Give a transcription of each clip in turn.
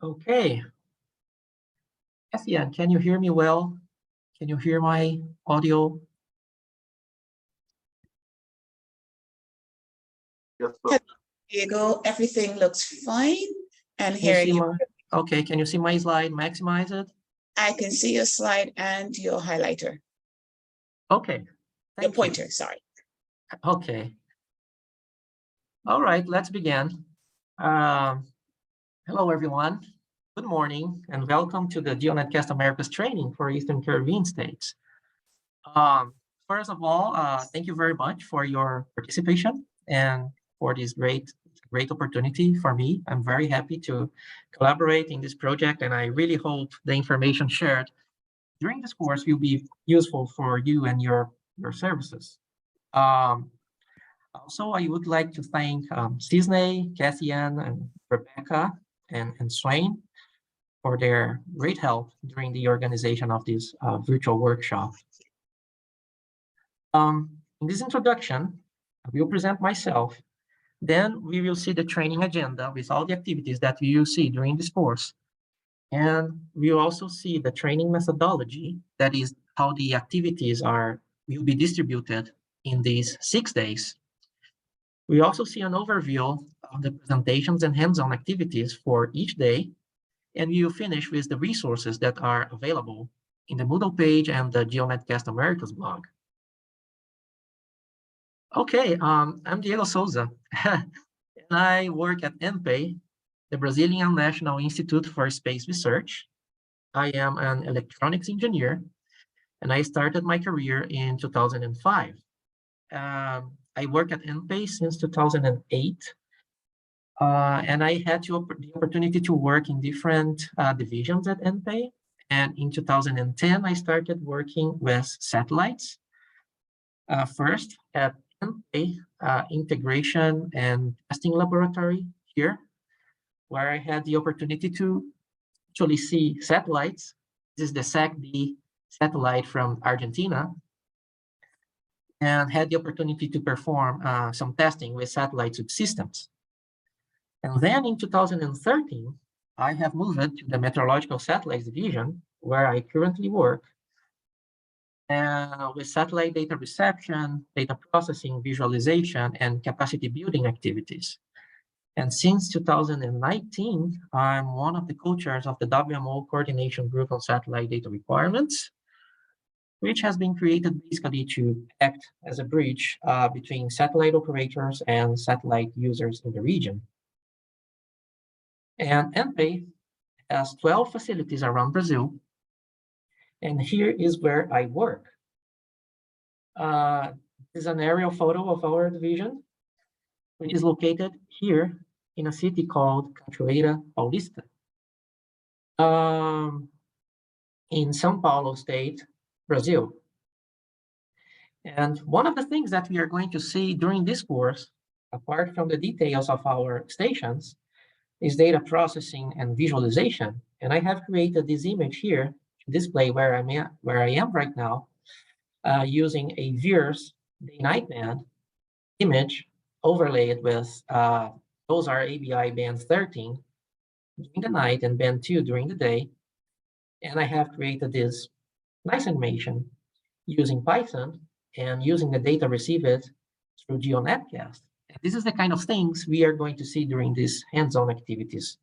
Okay. Etienne, can you hear me well? Can you hear my audio? Yes, sir. Diego, everything looks fine. And Can you here see my, okay, can you see my slide? Maximize it. I can see your slide and your highlighter, Okay. your Thank you. pointer, sorry. Okay. All right, let's begin. Hello, everyone. Good morning, and welcome to the GEONETCast-Americas training for Eastern Caribbean states. First of all, thank you very much for your participation and for this great opportunity for me. I'm very happy to collaborate in this project, and I really hope the information shared during this course will be useful for you and your services. Also, I would like to thank Cisne, Cassian, and Rebecca, and Swain for their great help during the organization of this virtual workshop. In this introduction, I will present myself. Then we will see the training agenda with all the activities that we will see during this course. And we will also see the training methodology, that is how the activities will be distributed in these 6 days. We also see an overview of the presentations and hands-on activities for each day. And we will finish with the resources that are available in the Moodle page and the GeoNetCast-Americas blog. Okay, I'm Diego Souza, and I work at ENPE, the Brazilian National Institute for Space Research. I am an electronics engineer, and I started my career in 2005. I work at ENPE since 2008, and I had the opportunity to work in different divisions at ENPE. And in 2010, I started working with satellites, first at ENPE Integration and Testing Laboratory here, where I had the opportunity to actually see satellites. This is the SAC-D satellite from Argentina, and had the opportunity to perform some testing with satellite subsystems. And then in 2013, I have moved to the Meteorological Satellites Division, where I currently work, with satellite data reception, data processing, visualization, and capacity building activities. And since 2019, I'm one of the co-chairs of the WMO Coordination Group on Satellite Data Requirements, which has been created basically to act as a bridge between satellite operators and satellite users in the region. And ENPE has 12 facilities around Brazil, and here is where I work. This is an aerial photo of our division, which is located here in a city called Cachoeira Paulista, in São Paulo state, Brazil. And one of the things that we are going to see during this course, apart from the details of our stations, is data processing and visualization. And I have created this image here to display where I am right now, using a VIIRS day-night band image overlaid with, those are ABI band 13 during the night and band 2 during the day. And I have created this nice animation using Python and using the data received through GeoNetcast. And this is the kind of things we are going to see during these hands-on activities.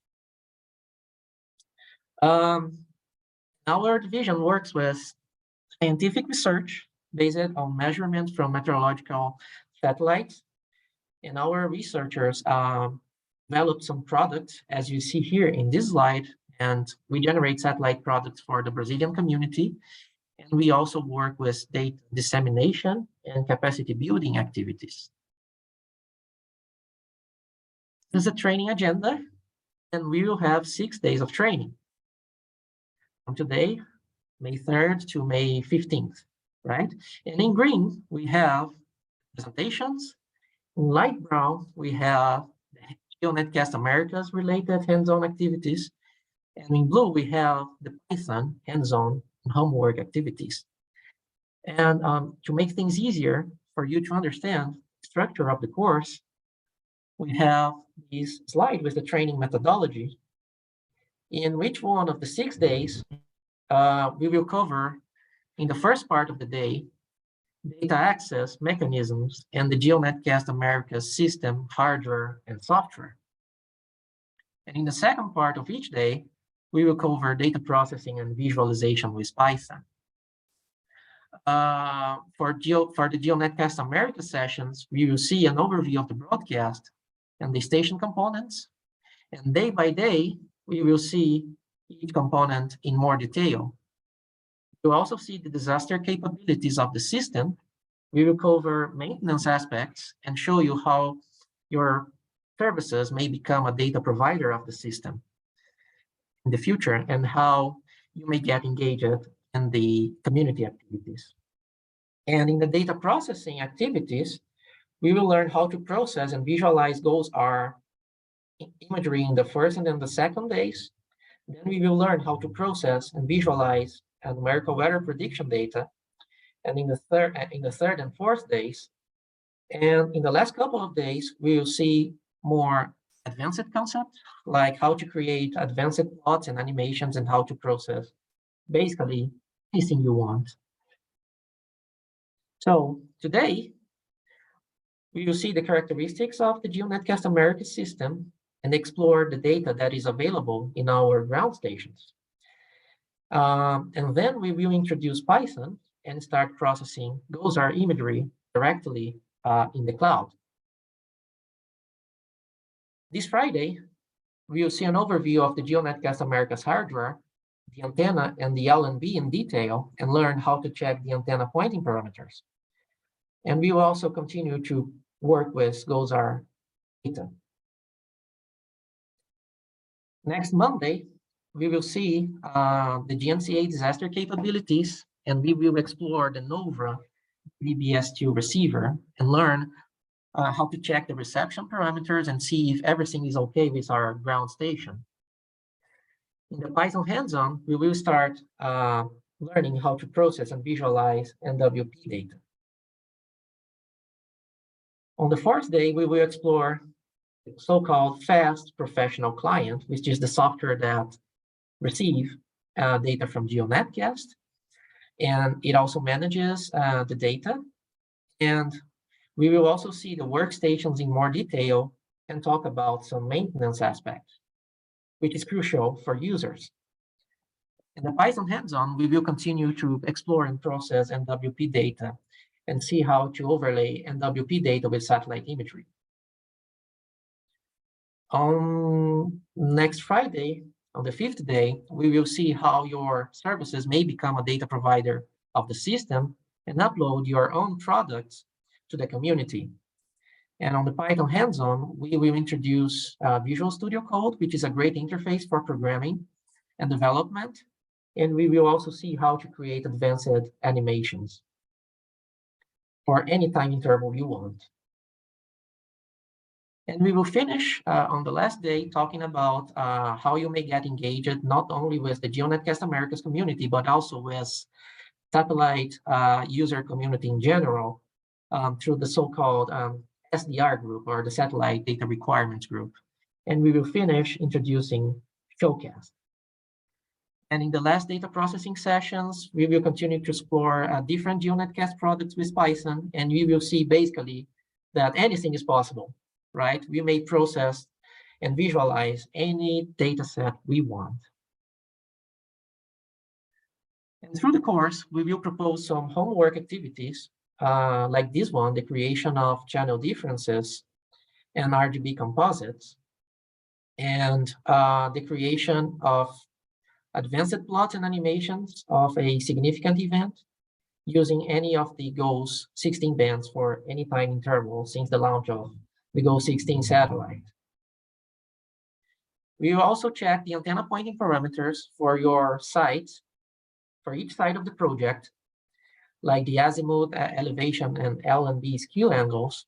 Our division works with scientific research based on measurements from meteorological satellites. And our researchers developed some products, as you see here in this slide, and we generate satellite products for the Brazilian community. And we also work with data dissemination and capacity building activities. This is a training agenda, and we will have 6 days of training. From today, May 3rd to May 15th, right? And in green, we have presentations. In light brown, we have the GeoNetCast-Americas related hands-on activities. And in blue, we have the Python hands-on and homework activities. And to make things easier for you to understand the structure of the course, we have this slide with the training methodology. In which one of the 6 days, we will cover in the first part of the day, data access mechanisms and the GeoNetcast-Americas system, hardware, and software. And in the second part of each day, we will cover data processing and visualization with Python. For the GeoNetcast-Americas sessions, we will see an overview of the broadcast and the station components. And day by day, we will see each component in more detail. You'll also see the disaster capabilities of the system. We will cover maintenance aspects and show you how your services may become a data provider of the system in the future and how you may get engaged in the community activities. And in the data processing activities, we will learn how to process and visualize GOES-R imagery in the first and then the second days. Then we will learn how to process and visualize numerical weather prediction data, and in the third and fourth days. And in the last couple of days, we will see more advanced concepts, like how to create advanced plots and animations and how to process basically anything you want. So today, we will see the characteristics of the GeoNetcast-Americas system and explore the data that is available in our ground stations. And then we will introduce Python and start processing GOES-R imagery directly in the cloud. This Friday, we will see an overview of the GeoNetcast-Americas hardware, the antenna, and the LNB in detail, and learn how to check the antenna pointing parameters. And we will also continue to work with GOES-R data. Next Monday, we will see the GNC-A disaster capabilities, and we will explore the NOVRA VBS2 receiver and learn how to check the reception parameters and see if everything is okay with our ground station. In the Python hands-on, we will start learning how to process and visualize NWP data. On the fourth day, we will explore the so-called fast professional client, which is the software that receives data from GeoNetcast, and it also manages the data. And we will also see the workstations in more detail and talk about some maintenance aspects, which is crucial for users. In the Python hands-on, we will continue to explore and process NWP data and see how to overlay NWP data with satellite imagery. On next Friday, on the 5th day, we will see how your services may become a data provider of the system and upload your own products to the community. And on the Python hands-on, we will introduce Visual Studio Code, which is a great interface for programming and development. And we will also see how to create advanced animations for any time interval you want. And we will finish on the last day talking about how you may get engaged not only with the GeoNetcast-Americas community, but also with satellite user community in general through the so-called SDR group, or the Satellite Data Requirements Group. And we will finish introducing Showcast. And in the last data processing sessions, we will continue to explore different GeoNetcast products with Python, and we will see basically that anything is possible, right? We may process and visualize any data set we want. And through the course, we will propose some homework activities like this one, the creation of channel differences and RGB composites, and the creation of advanced plots and animations of a significant event using any of the GOES 16 bands for any time interval since the launch of the GOES 16 satellite. We will also check the antenna pointing parameters for your sites, for each side of the project, like the azimuth, elevation, and L and B skew angles,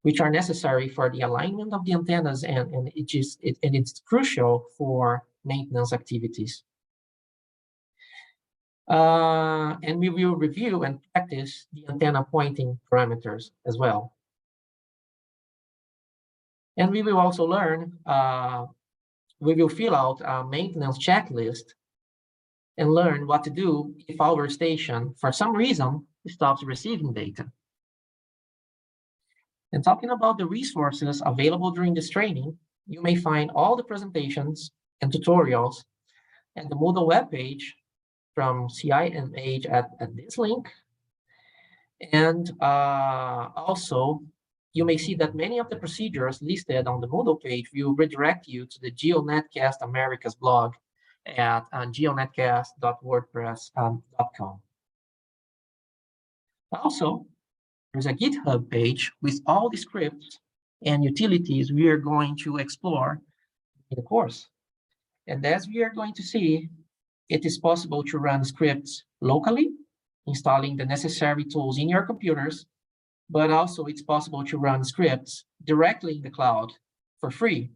which are necessary for the alignment of the antennas, and it's crucial for maintenance activities. And we will review and practice the antenna pointing parameters as well. And we will also learn we will fill out a maintenance checklist and learn what to do if our station, for some reason, stops receiving data. And talking about the resources available during this training, you may find all the presentations and tutorials at the Moodle webpage from CIMH at this link. And also, you may see that many of the procedures listed on the Moodle page will redirect you to the GeoNetcast-Americas blog at geonetcast.wordpress.com. Also, there's a GitHub page with all the scripts and utilities we are going to explore in the course. And as we are going to see, it is possible to run scripts locally, installing the necessary tools in your computers, but also it's possible to run scripts directly in the cloud for free.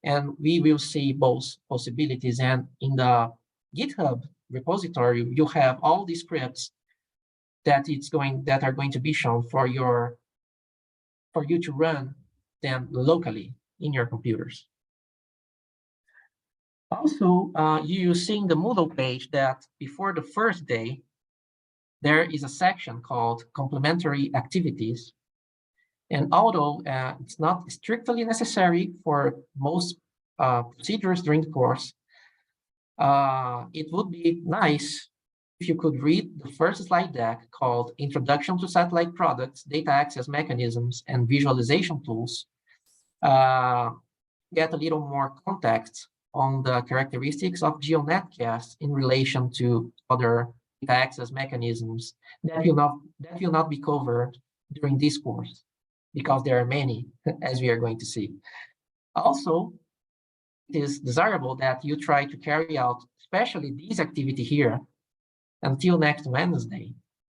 And we will see both possibilities. And in the GitHub repository, you have all the scripts that are going to be shown for you to run them locally in your computers. Also, you see in the Moodle page that before the first day, there is a section called complementary activities. And although it's not strictly necessary for most procedures during the course, it would be nice if you could read the first slide deck called Introduction to Satellite Products, Data Access Mechanisms, and Visualization Tools. Get a little more context on the characteristics of GeoNetcast in relation to other data access mechanisms that will not be covered during this course, because there are many, as we are going to see. Also, it is desirable that you try to carry out, especially this activity here, until next Wednesday,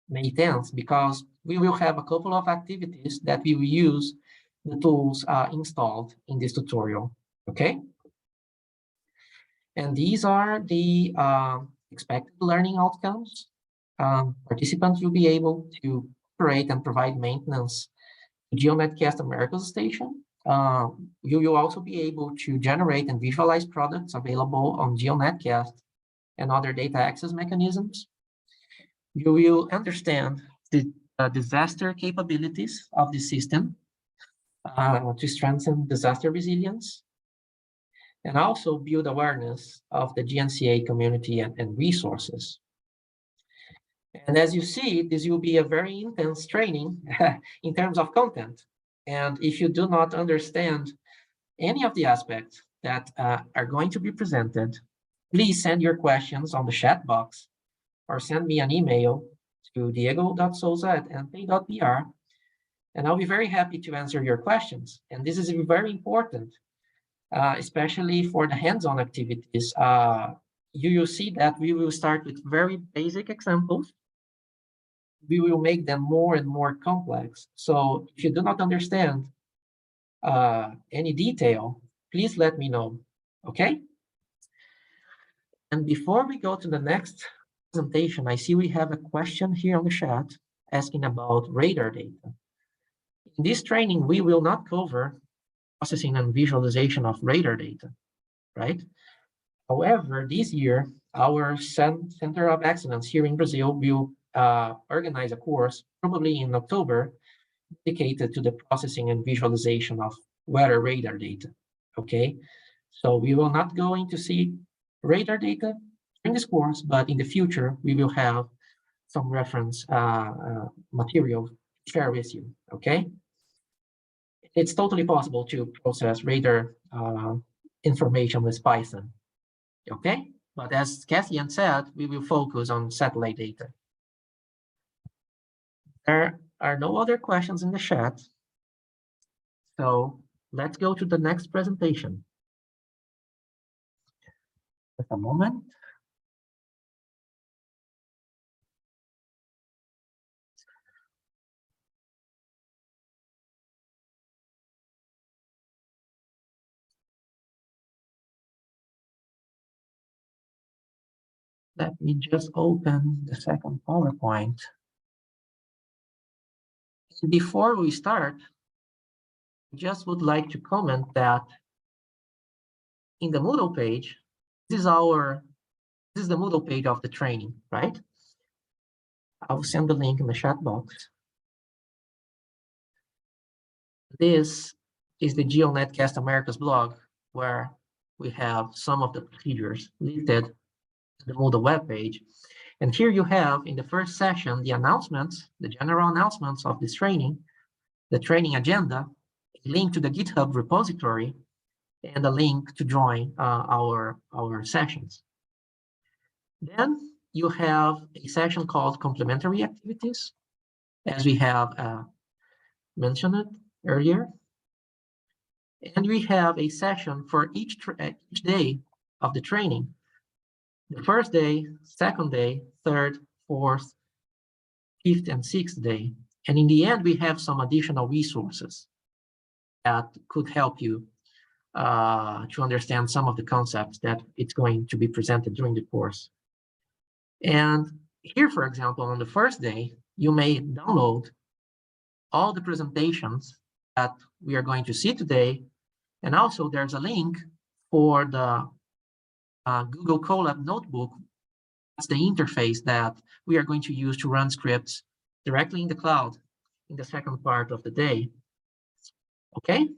May 10th, because we will have a couple of activities that we will use the tools installed in this tutorial, okay? And these are the expected learning outcomes. Participants will be able to operate and provide maintenance to GeoNetcast-Americas station. You will also be able to generate and visualize products available on GeoNetcast and other data access mechanisms. You will understand the disaster capabilities of the system to strengthen disaster resilience, and also build awareness of the GNC-A community and resources. And as you see, this will be a very intense training in terms of content. And if you do not understand any of the aspects that are going to be presented, please send your questions on the chat box or send me an email to diego.souza@np.br, and I'll be very happy to answer your questions. And this is very important, especially for the hands-on activities. You will see that we will start with very basic examples. We will make them more and more complex. So if you do not understand any detail, please let me know, okay? And before we go to the next presentation, I see we have a question here on the chat asking about radar data. In this training, we will not cover processing and visualization of radar data, right? However, this year, our Center of Excellence here in Brazil will organize a course, probably in October, dedicated to the processing and visualization of weather radar data, okay? So we will not going to see radar data in this course, but in the future, we will have some reference material to share with you, okay? It's totally possible to process radar information with Python, okay? But as Cassian said, we will focus on satellite data. There are no other questions in the chat. So let's go to the next presentation. Just a moment. Let me just open the second PowerPoint. Before we start, I just would like to comment that in the Moodle page, this is the Moodle page of the training, right? I will send the link in the chat box. This is the GeoNetcast-Americas blog, where we have some of the procedures listed in the Moodle webpage. And here you have in the first session, the announcements, the general announcements of this training, the training agenda, a link to the GitHub repository, and a link to join our sessions. Then you have a section called complementary activities, as we have mentioned it earlier. And we have a session for each day of the training. The first day, second day, third, fourth, fifth, and sixth day. And in the end, we have some additional resources that could help you to understand some of the concepts that it's going to be presented during the course. And here, for example, on the first day, you may download all the presentations that we are going to see today. And also there's a link for the Google COLAB notebook. That's the interface that we are going to use to run scripts directly in the cloud in the second part of the day. Okay?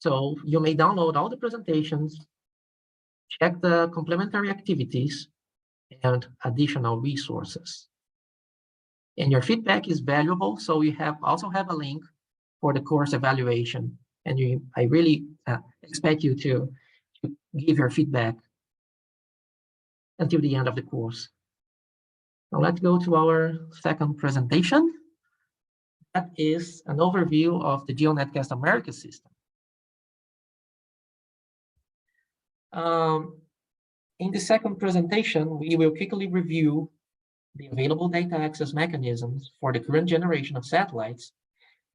So you may download all the presentations, check the complementary activities, and additional resources. And your feedback is valuable, so we also have a link for the course evaluation. And I really expect you to give your feedback until the end of the course. Now let's go to our second presentation. That is an overview of the GeoNetcast-Americas system. In the second presentation, we will quickly review the available data access mechanisms for the current generation of satellites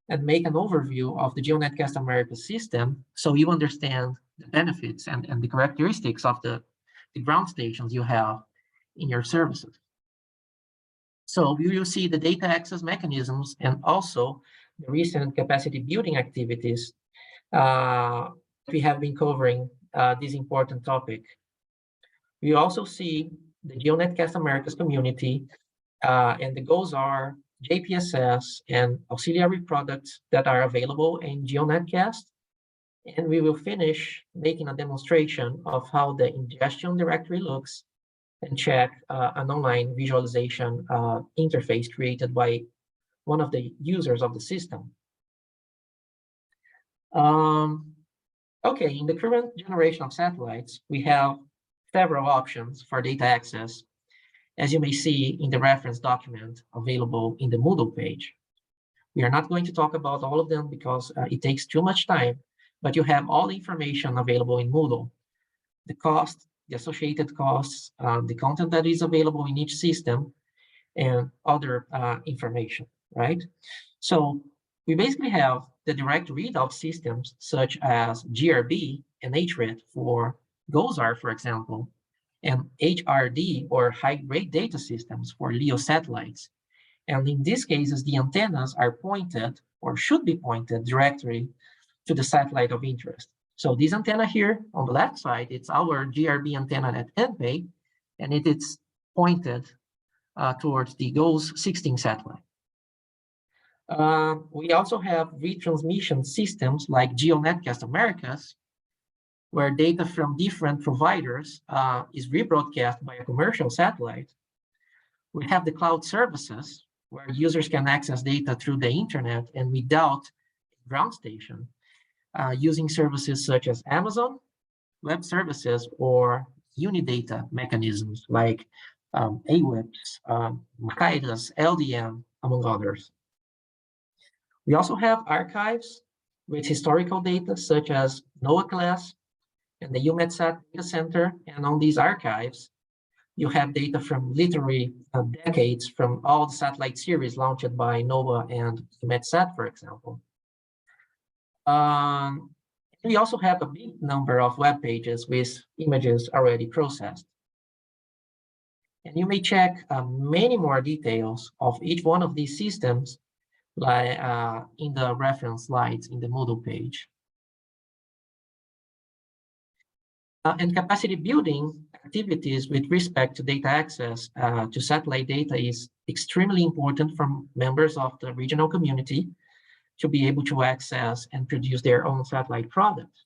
and make an overview of the GeoNetcast-Americas system so you understand the benefits and the characteristics of the ground stations you have in your services. So we will see the data access mechanisms and also the recent capacity building activities we have been covering this important topic. We also see the GeoNetcast-Americas community, and the goals are JPSS and auxiliary products that are available in GeoNetcast. And we will finish making a demonstration of how the ingestion directory looks and check an online visualization interface created by one of the users of the system. Okay, in the current generation of satellites, we have several options for data access, as you may see in the reference document available in the Moodle page. We are not going to talk about all of them because it takes too much time, but you have all the information available in Moodle. The cost, the associated costs, the content that is available in each system, and other information, right? So we basically have the direct readout systems such as GRB and HRIT for GOES-R, for example, and HRD or high-grade data systems for LEO satellites. And in these cases, the antennas are pointed or should be pointed directly to the satellite of interest. So this antenna here on the left side, it's our GRB antenna at NPay, and it is pointed towards the GOES-16 satellite. We also have retransmission systems like GeoNetcast-Americas, where data from different providers is rebroadcast by a commercial satellite. We have the cloud services, where users can access data through the internet and without a ground station, using services such as Amazon Web Services or Unidata mechanisms like AWIPS, Makaidas, LDM, among others. We also have archives with historical data such as NOAA class and the EUMETSAT data center. And on these archives, you have data from literally decades from all the satellite series launched by NOAA and EUMETSAT, for example. We also have a big number of web pages with images already processed. And you may check many more details of each one of these systems like in the reference slides in the Moodle page. And capacity building activities with respect to data access to satellite data is extremely important for members of the regional community to be able to access and produce their own satellite products.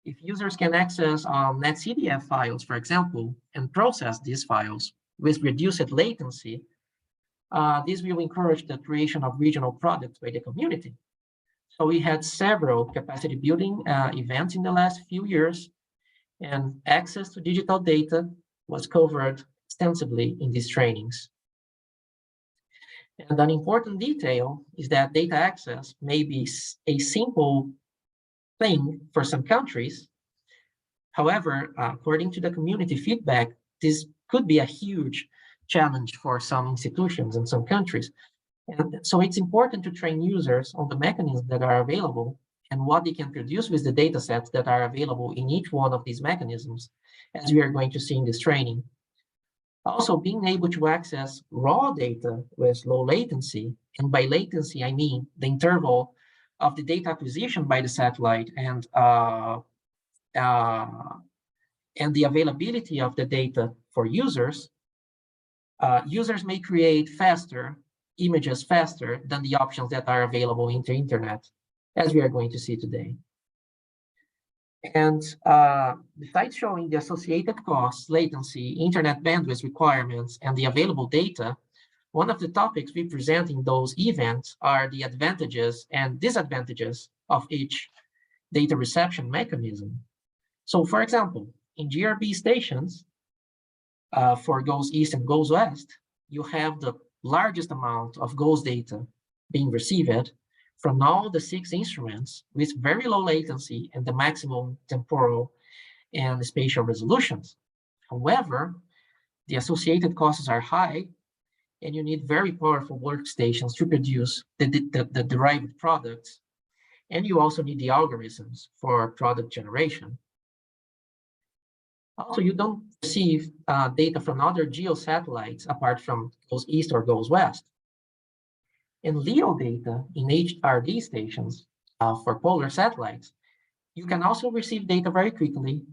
If users can access NetCDF files, for example, and process these files with reduced latency, this will encourage the creation of regional products by the community. So we had several capacity building events in the last few years, and access to digital data was covered extensively in these trainings. And an important detail is that data access may be a simple thing for some countries. However, according to the community feedback, this could be a huge challenge for some institutions in some countries. And so it's important to train users on the mechanisms that are available and what they can produce with the data sets that are available in each one of these mechanisms, as we are going to see in this training. Also, being able to access raw data with low latency, and by latency, I mean the interval of the data acquisition by the satellite and the availability of the data for users. Users may create faster images faster than the options that are available in the internet, as we are going to see today. And besides showing the associated costs, latency, internet bandwidth requirements, and the available data, one of the topics we present in those events are the advantages and disadvantages of each data reception mechanism. So for example, in GRB stations, for goes east and goes west, you have the largest amount of goes data being received from all the 6 instruments with very low latency and the maximum temporal and spatial resolutions. However, the associated costs are high, and you need very powerful workstations to produce the derived products, and you also need the algorithms for product generation. Also, you don't receive data from other geo satellites apart from goes east or goes west. In LEO data in HRD stations for polar satellites, you can also receive data very quickly.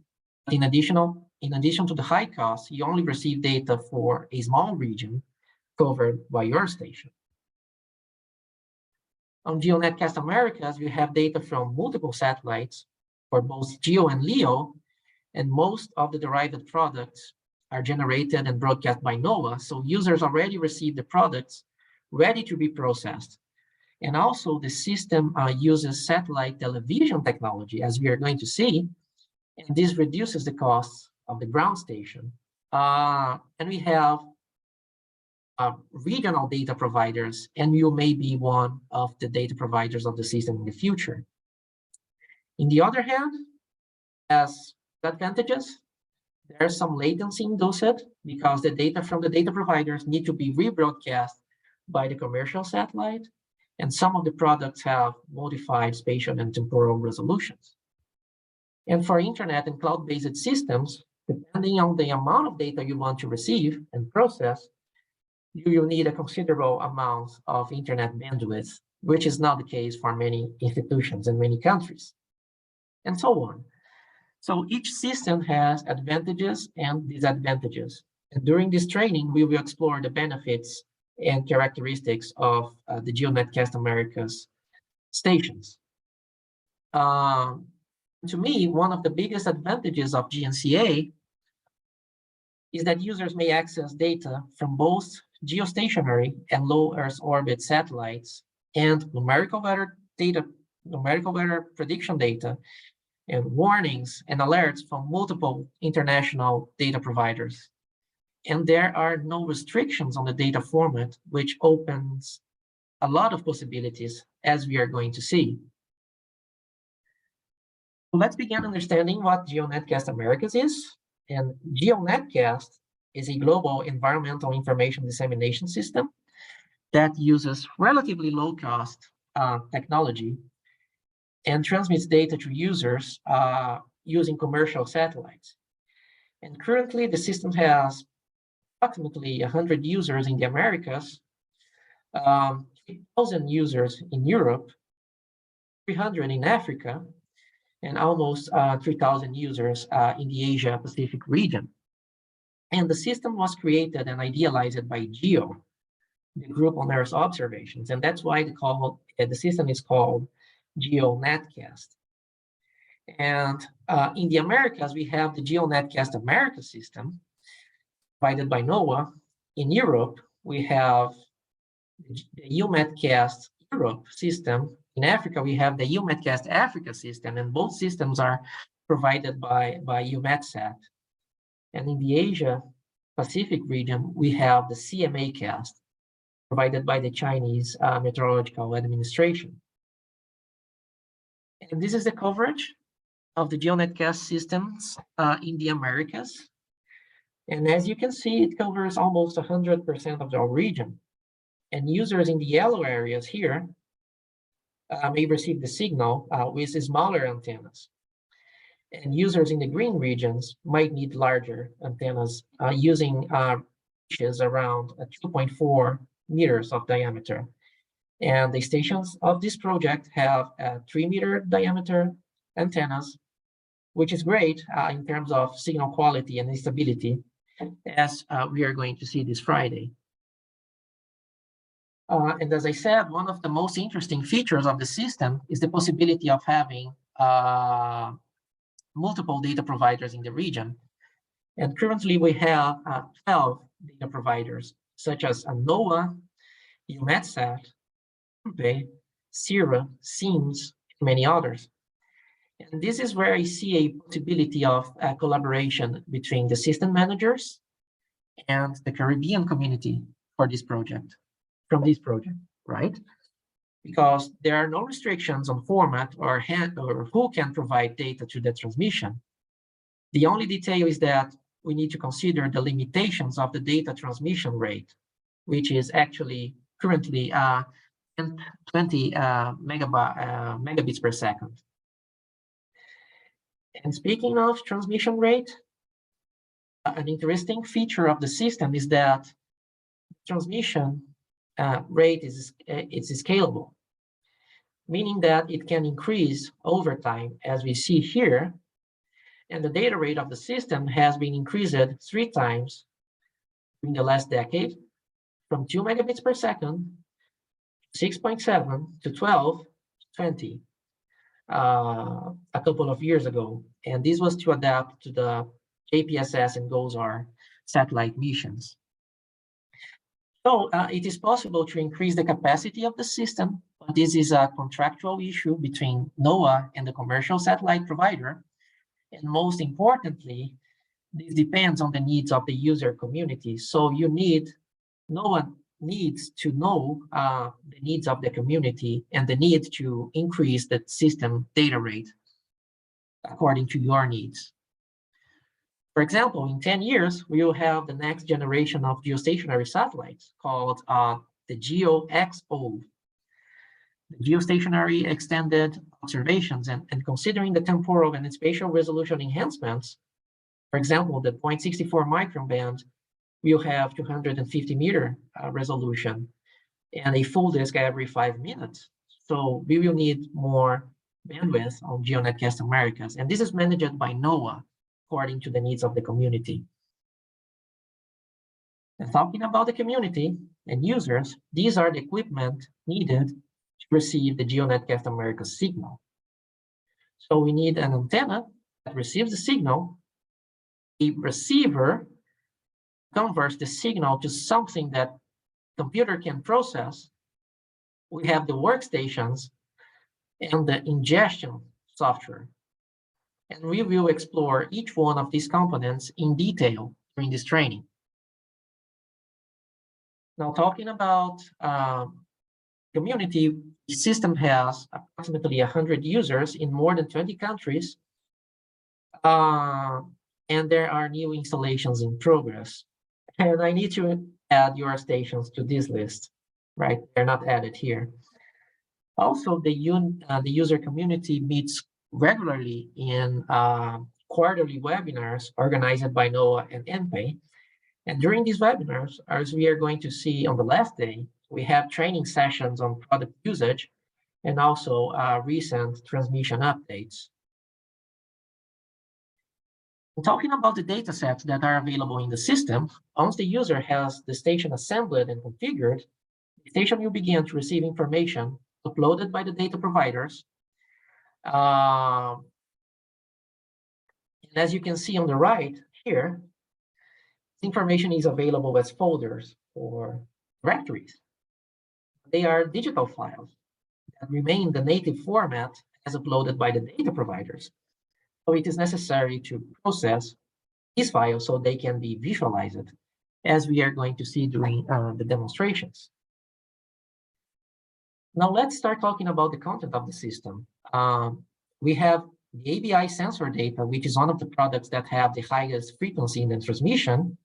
In addition to the high cost, you only receive data for a small region covered by your station. On GEONETCast-Americas, we have data from multiple satellites for both GEO and LEO, and most of the derived products are generated and broadcast by NOAA, so users already receive the products ready to be processed. And also the system uses satellite television technology, as we are going to see, and this reduces the costs of the ground station. And we have regional data providers, and you may be one of the data providers of the system in the future. On the other hand, as advantages, there's some latency induced because the data from the data providers need to be rebroadcast by the commercial satellite, and some of the products have modified spatial and temporal resolutions. And for internet and cloud-based systems, depending on the amount of data you want to receive and process, you will need a considerable amount of internet bandwidth, which is not the case for many institutions in many countries, and so on. So each system has advantages and disadvantages. And during this training, we will explore the benefits and characteristics of the GEONETCast-Americas stations. To me, one of the biggest advantages of GNC-A is that users may access data from both geostationary and low Earth orbit satellites and numerical weather prediction data and warnings and alerts from multiple international data providers. And there are no restrictions on the data format, which opens a lot of possibilities, as we are going to see. Let's begin understanding what GEONETCast-Americas is. And GEONETCast is a global environmental information dissemination system that uses relatively low-cost technology and transmits data to users using commercial satellites. And currently, the system has approximately 100 users in the Americas, 3,000 users in Europe, 300 in Africa, and almost 3,000 users in the Asia Pacific region. And the system was created and idealized by GEO, the group on Earth observations. And that's why the system is called GEONETCast. And in the Americas, we have the GEONETCast-Americas system provided by NOAA. In Europe, we have the GEOMETCast Europe system. In Africa, we have the GEOMETCast Africa system, and both systems are provided by EUMETSAT. And in the Asia Pacific region, we have the CMA-cast provided by the Chinese Meteorological Administration. And this is the coverage of the GeoNetcast systems in the Americas. And as you can see, it covers almost 100% of the region. And users in the yellow areas here may receive the signal with smaller antennas. And users in the green regions might need larger antennas using reaches around 2.4 meters of diameter. And the stations of this project have 3-meter diameter antennas, which is great in terms of signal quality and stability, as we are going to see this Friday. And as I said, one of the most interesting features of the system is the possibility of having multiple data providers in the region. And currently we have 12 data providers, such as NOAA, EUMETSAT, INPE, CIRA, SIMS, and many others. And this is where I see a possibility of collaboration between the system managers and the Caribbean community for this project, right? Because there are no restrictions on format or who can provide data to the transmission. The only detail is that we need to consider the limitations of the data transmission rate, which is actually currently 20 megabits per second. And speaking of transmission rate, an interesting feature of the system is that transmission rate is scalable, meaning that it can increase over time, as we see here. And the data rate of the system has been increased 3 times in the last decade, from 2 megabits per second, 6.7 to 12 to 20 a couple of years ago. And this was to adapt to the JPSS and GOES-R satellite missions. So it is possible to increase the capacity of the system, but this is a contractual issue between NOAA and the commercial satellite provider. And most importantly, this depends on the needs of the user community. So NOAA needs to know the needs of the community and the need to increase the system data rate according to your needs. For example, in 10 years, we will have the next generation of geostationary satellites called the GEO-XO, the geostationary extended observations, and considering the temporal and spatial resolution enhancements. For example, the 0.64 micron band will have 250-meter resolution and a full disk every 5 minutes. So we will need more bandwidth on GeoNetcast-Americas, and this is managed by NOAA according to the needs of the community. And talking about the community and users, these are the equipment needed to receive the GeoNetcast-Americas signal. So we need an antenna that receives the signal, a receiver converts the signal to something that computer can process. We have the workstations and the ingestion software. And we will explore each one of these components in detail during this training. Now, talking about community, the system has approximately 100 users in more than 20 countries. And there are new installations in progress. And I need to add your stations to this list, right? They're not added here. Also, the user community meets regularly in quarterly webinars organized by NOAA and INPE. And during these webinars, as we are going to see on the last day, we have training sessions on product usage and also recent transmission updates. Talking about the data sets that are available in the system, once the user has the station assembled and configured, the station will begin to receive information uploaded by the data providers. And as you can see on the right here, this information is available as folders or directories. They are digital files that remain the native format as uploaded by the data providers. So it is necessary to process these files so they can be visualized, as we are going to see during the demonstrations. Now let's start talking about the content of the system. We have the ABI sensor data, which is one of the products that have the highest frequency in the transmission.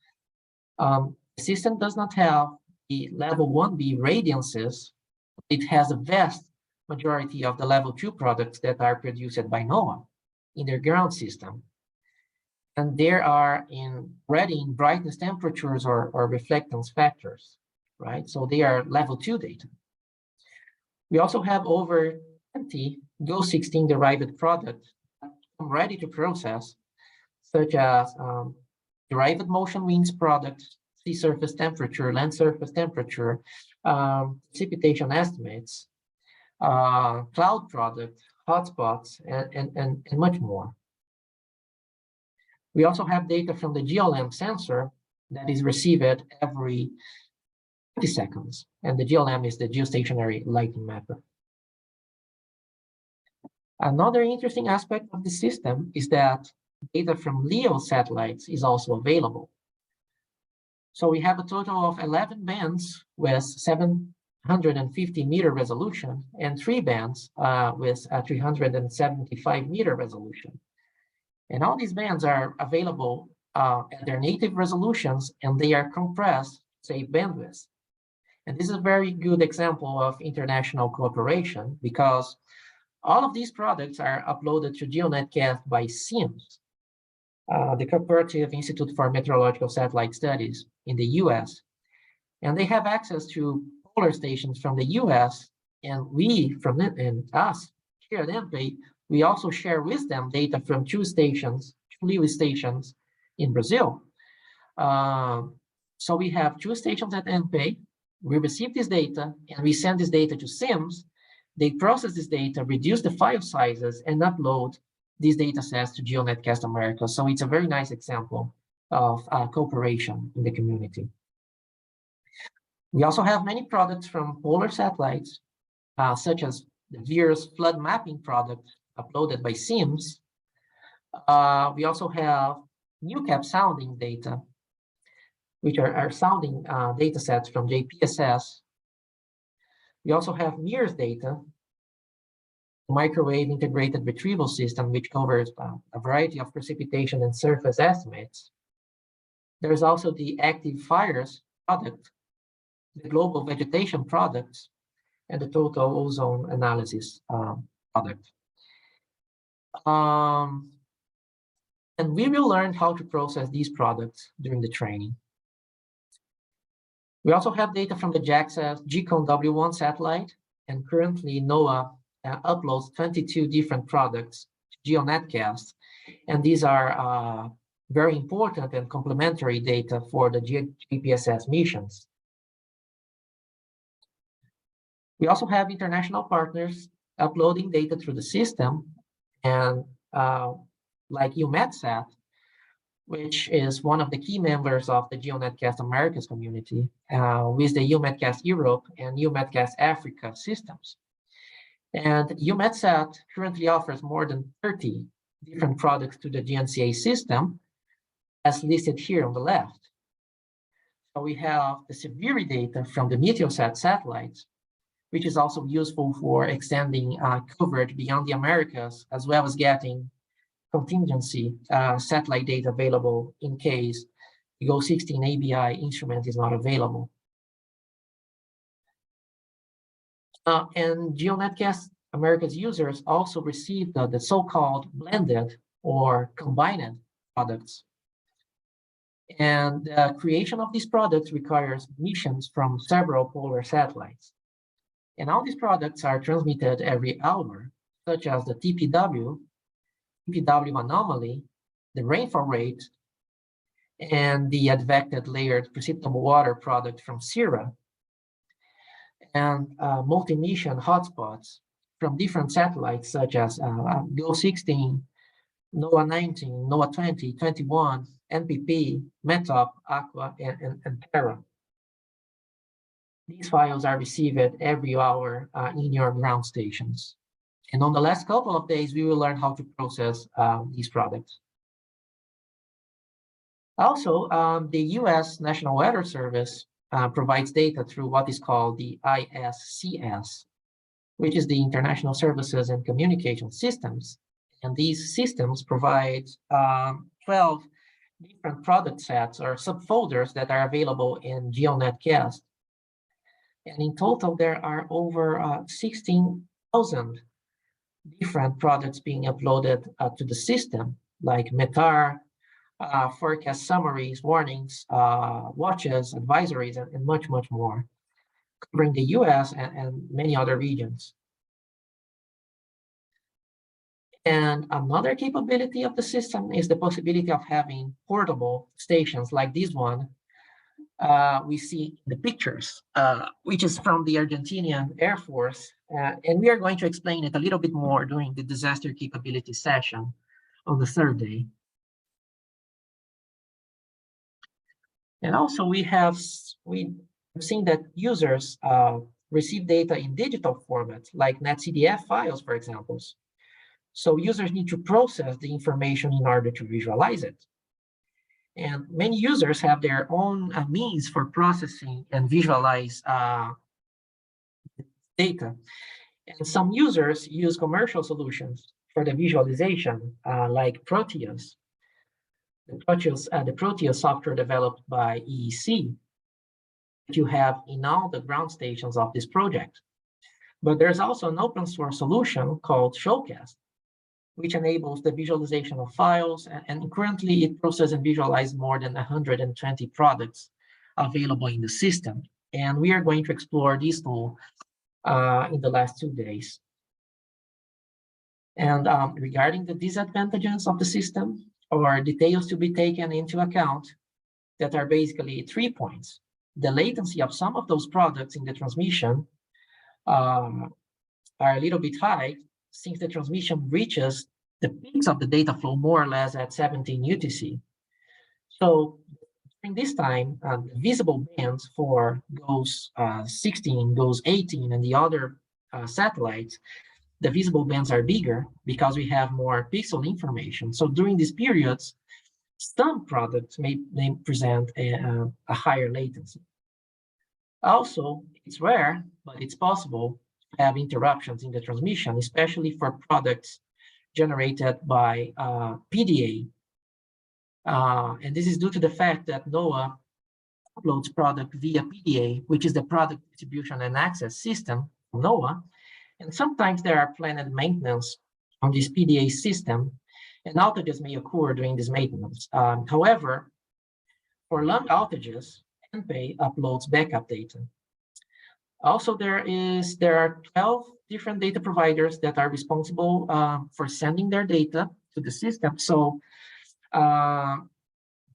The system does not have the level 1B radiances. It has a vast majority of the level 2 products that are produced by NOAA in their ground system. And there are already in brightness temperatures or reflectance factors, right? So they are level 2 data. We also have over 20 GO16 derived products ready to process, such as derived motion winds products, sea surface temperature, land surface temperature, precipitation estimates, cloud product, hotspots, and much more. We also have data from the GeoLAM sensor that is received every 20 seconds, and the GeoLAM is the geostationary lighting mapper. Another interesting aspect of the system is that data from LEO satellites is also available. So we have a total of 11 bands with 750 meter resolution and 3 bands with 375 meter resolution. And all these bands are available at their native resolutions, and they are compressed to save bandwidth. And this is a very good example of international cooperation, because all of these products are uploaded to GeoNetcast by CIMS, the Cooperative Institute for Meteorological Satellite Studies in the US. And they have access to polar stations from the US, and us here at ENPE, we also share with them data from 2 LEO stations in Brazil. So we have 2 stations at ENPE. We receive this data and we send this data to CIMS. They process this data, reduce the file sizes, and upload these data sets to GeoNetcast-Americas. So it's a very nice example of cooperation in the community. We also have many products from polar satellites, such as the VIRS flood mapping product uploaded by CIMS. We also have NewCap sounding data, which are sounding data sets from JPSS. We also have MIRS data, microwave integrated retrieval system, which covers a variety of precipitation and surface estimates. There's also the active fires product, the global vegetation products, and the total ozone analysis product. And we will learn how to process these products during the training. We also have data from the JAXA GCON W1 satellite, and currently NOAA uploads 22 different products to GeoNetcast, and these are very important and complementary data for the GPSS missions. We also have international partners uploading data through the system, and like EUMETSAT, which is one of the key members of the GeoNetcast-Americas community, with the EUMETCAST Europe and EUMETCAST Africa systems. And EUMETSAT currently offers more than 30 different products to the GNC-A system, as listed here on the left. So we have the SEVIRI data from the Meteosat satellites, which is also useful for extending coverage beyond the Americas, as well as getting contingency satellite data available in case the GO16 ABI instrument is not available. And GeoNetcast-Americas users also receive the so-called blended or combined products. And the creation of these products requires missions from several polar satellites. And all these products are transmitted every hour, such as the TPW anomaly, the rainfall rate, and the advected layered precipitable water product from CERA, and multi-mission hotspots from different satellites such as GO16, NOAA 19, NOAA 20, 21, NPP, METOP, Aqua, and Terra. These files are received every hour in your ground stations. And on the last couple of days, we will learn how to process these products. Also, the US National Weather Service provides data through what is called the ISCS, which is the International Services and Communication Systems. And these systems provide 12 different product sets or subfolders that are available in GeoNetCast. And in total, there are over 16,000 different products being uploaded to the system, like METAR, forecast summaries, warnings, watches, advisories, and much, much more, covering the US and many other regions. And another capability of the system is the possibility of having portable stations like this one we see in the pictures, which is from the Argentinian Air Force. And we are going to explain it a little bit more during the disaster capability session on the third day. And also we've seen that users receive data in digital formats like NetCDF files, for example. So users need to process the information in order to visualize it. And many users have their own means for processing and visualize data. And some users use commercial solutions for the visualization, like Proteus. The Proteus software developed by EEC that you have in all the ground stations of this project. But there's also an open source solution called Showcast, which enables the visualization of files, and currently it processes and visualizes more than 120 products available in the system. And we are going to explore this tool in the last 2 days. And regarding the disadvantages of the system, or details to be taken into account, that are basically 3 points. The latency of some of those products in the transmission are a little bit high, since the transmission reaches the peaks of the data flow more or less at 17 UTC. So during this time, the visible bands for GOES 16, GOES 18, and the other satellites, the visible bands are bigger because we have more pixel information. So during these periods, some products may present a higher latency. Also, it's rare, but it's possible to have interruptions in the transmission, especially for products generated by PDA. And this is due to the fact that NOAA uploads product via PDA, which is the Product Distribution and Access System from NOAA. And sometimes there are planned maintenance on this PDA system, and outages may occur during this maintenance. However, for long outages, NPay uploads backup data. Also, there are 12 different data providers that are responsible for sending their data to the system. So there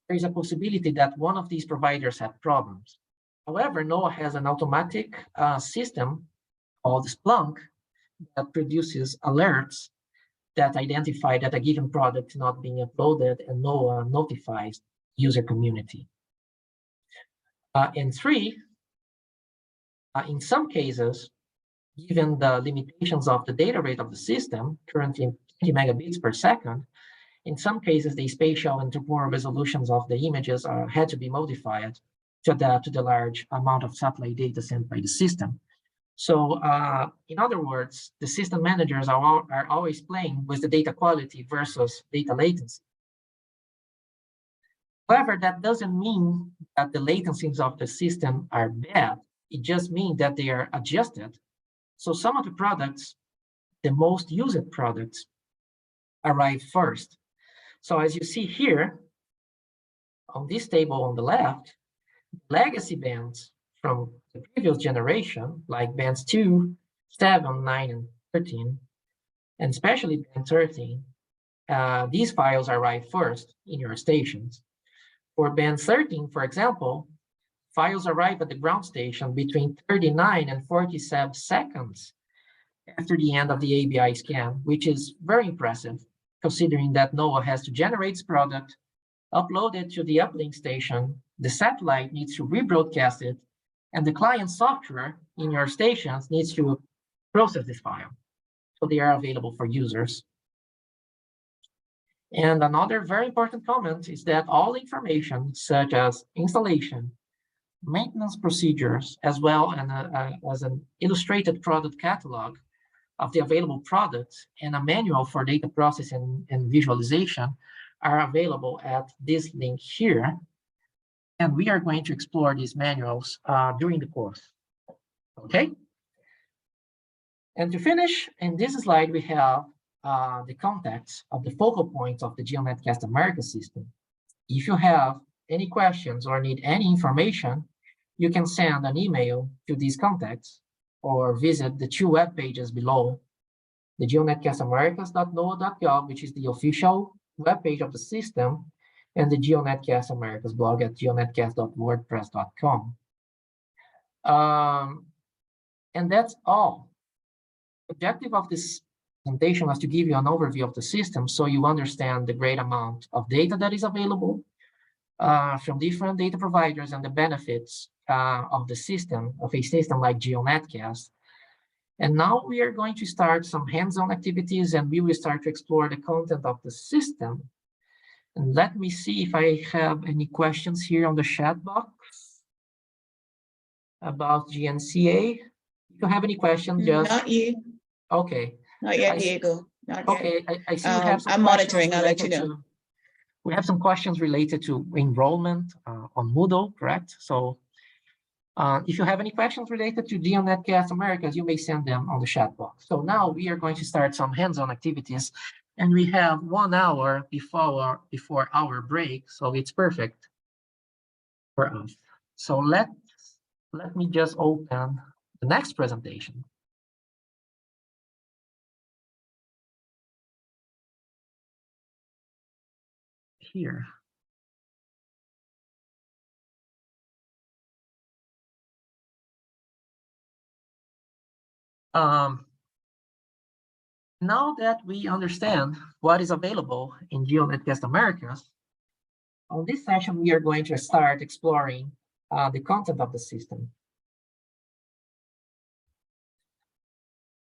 is a possibility that one of these providers had problems. However, NOAA has an automatic system called Splunk that produces alerts that identify that a given product is not being uploaded, and NOAA notifies user community. And 3, in some cases, given the limitations of the data rate of the system, currently 20 megabits per second, in some cases, the spatial and temporal resolutions of the images had to be modified to adapt to the large amount of satellite data sent by the system. So in other words, the system managers are always playing with the data quality versus data latency. However, that doesn't mean that the latencies of the system are bad. It just means that they are adjusted. So some of the products, the most used products, arrive first. So as you see here, on this table on the left, legacy bands from the previous generation, like bands 2, 7, 9, and 13, and especially band 13, these files arrive first in your stations. For band 13, for example, files arrive at the ground station between 39 and 47 seconds after the end of the ABI scan, which is very impressive, considering that NOAA has to generate its product, upload it to the uplink station, the satellite needs to rebroadcast it, and the client software in your stations needs to process this file, so they are available for users. And another very important comment is that all information, such as installation, maintenance procedures, as well as an illustrated product catalog of the available products and a manual for data processing and visualization, are available at this link here. And we are going to explore these manuals during the course. Okay? And to finish, in this slide, we have the contacts of the focal points of the GeoNetcast-Americas system. If you have any questions or need any information, you can send an email to these contacts or visit the two web pages below, the GeoNetcast-Americas.noaa.gov, which is the official web page of the system, and the GeoNetcast-Americas blog at geonetcast.wordpress.com. And that's all. The objective of this presentation was to give you an overview of the system so you understand the great amount of data that is available from different data providers and the benefits of the system, of a system like GeoNetcast. And now we are going to start some hands-on activities, and we will start to explore the content of the system. And let me see if I have any questions here on the chat box about GNC-A. If you have any questions, just... Not you. Okay. Not yet, Diego. Not yet. Okay, I see we have some I'm monitoring. I'll let you know. We have some questions related to enrollment on Moodle, correct? So if you have any questions related to GeoNetcast-Americas, you may send them on the chat box. So now we are going to start some hands-on activities, and we have 1 hour before our break, so it's perfect for us. So let me just open the next presentation. Here. Now that we understand what is available in GeoNetcast-Americas, on this session, we are going to start exploring the content of the system.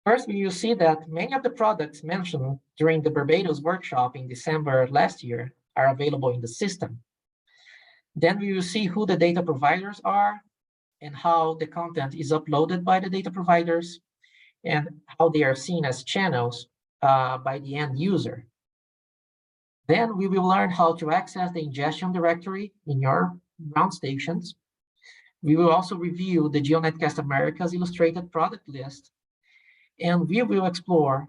First, we will see that many of the products mentioned during the Barbados workshop in December last year are available in the system. Then we will see who the data providers are and how the content is uploaded by the data providers and how they are seen as channels by the end user. Then we will learn how to access the ingestion directory in your ground stations. We will also review the GeoNetcast-Americas illustrated product list, and we will explore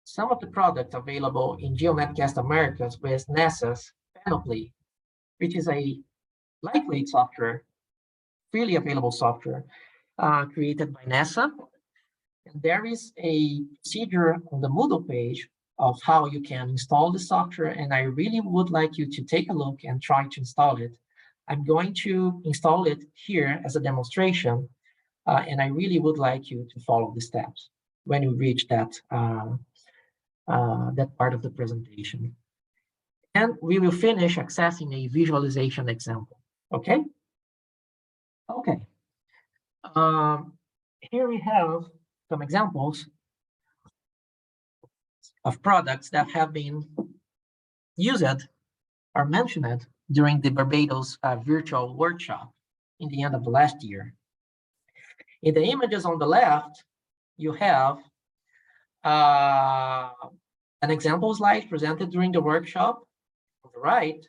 some of the products available in GeoNetcast-Americas with NASA's Panoply, which is a lightweight software, freely available software created by NASA. And there is a procedure on the Moodle page of how you can install the software, and I really would like you to take a look and try to install it. I'm going to install it here as a demonstration, and I really would like you to follow the steps when you reach that, that part of the presentation. And we will finish accessing a visualization example, okay? Okay. Here we have some examples of products that have been used or mentioned during the Barbados virtual workshop in the end of the last year. In the images on the left, you have an example slide presented during the workshop. On the right,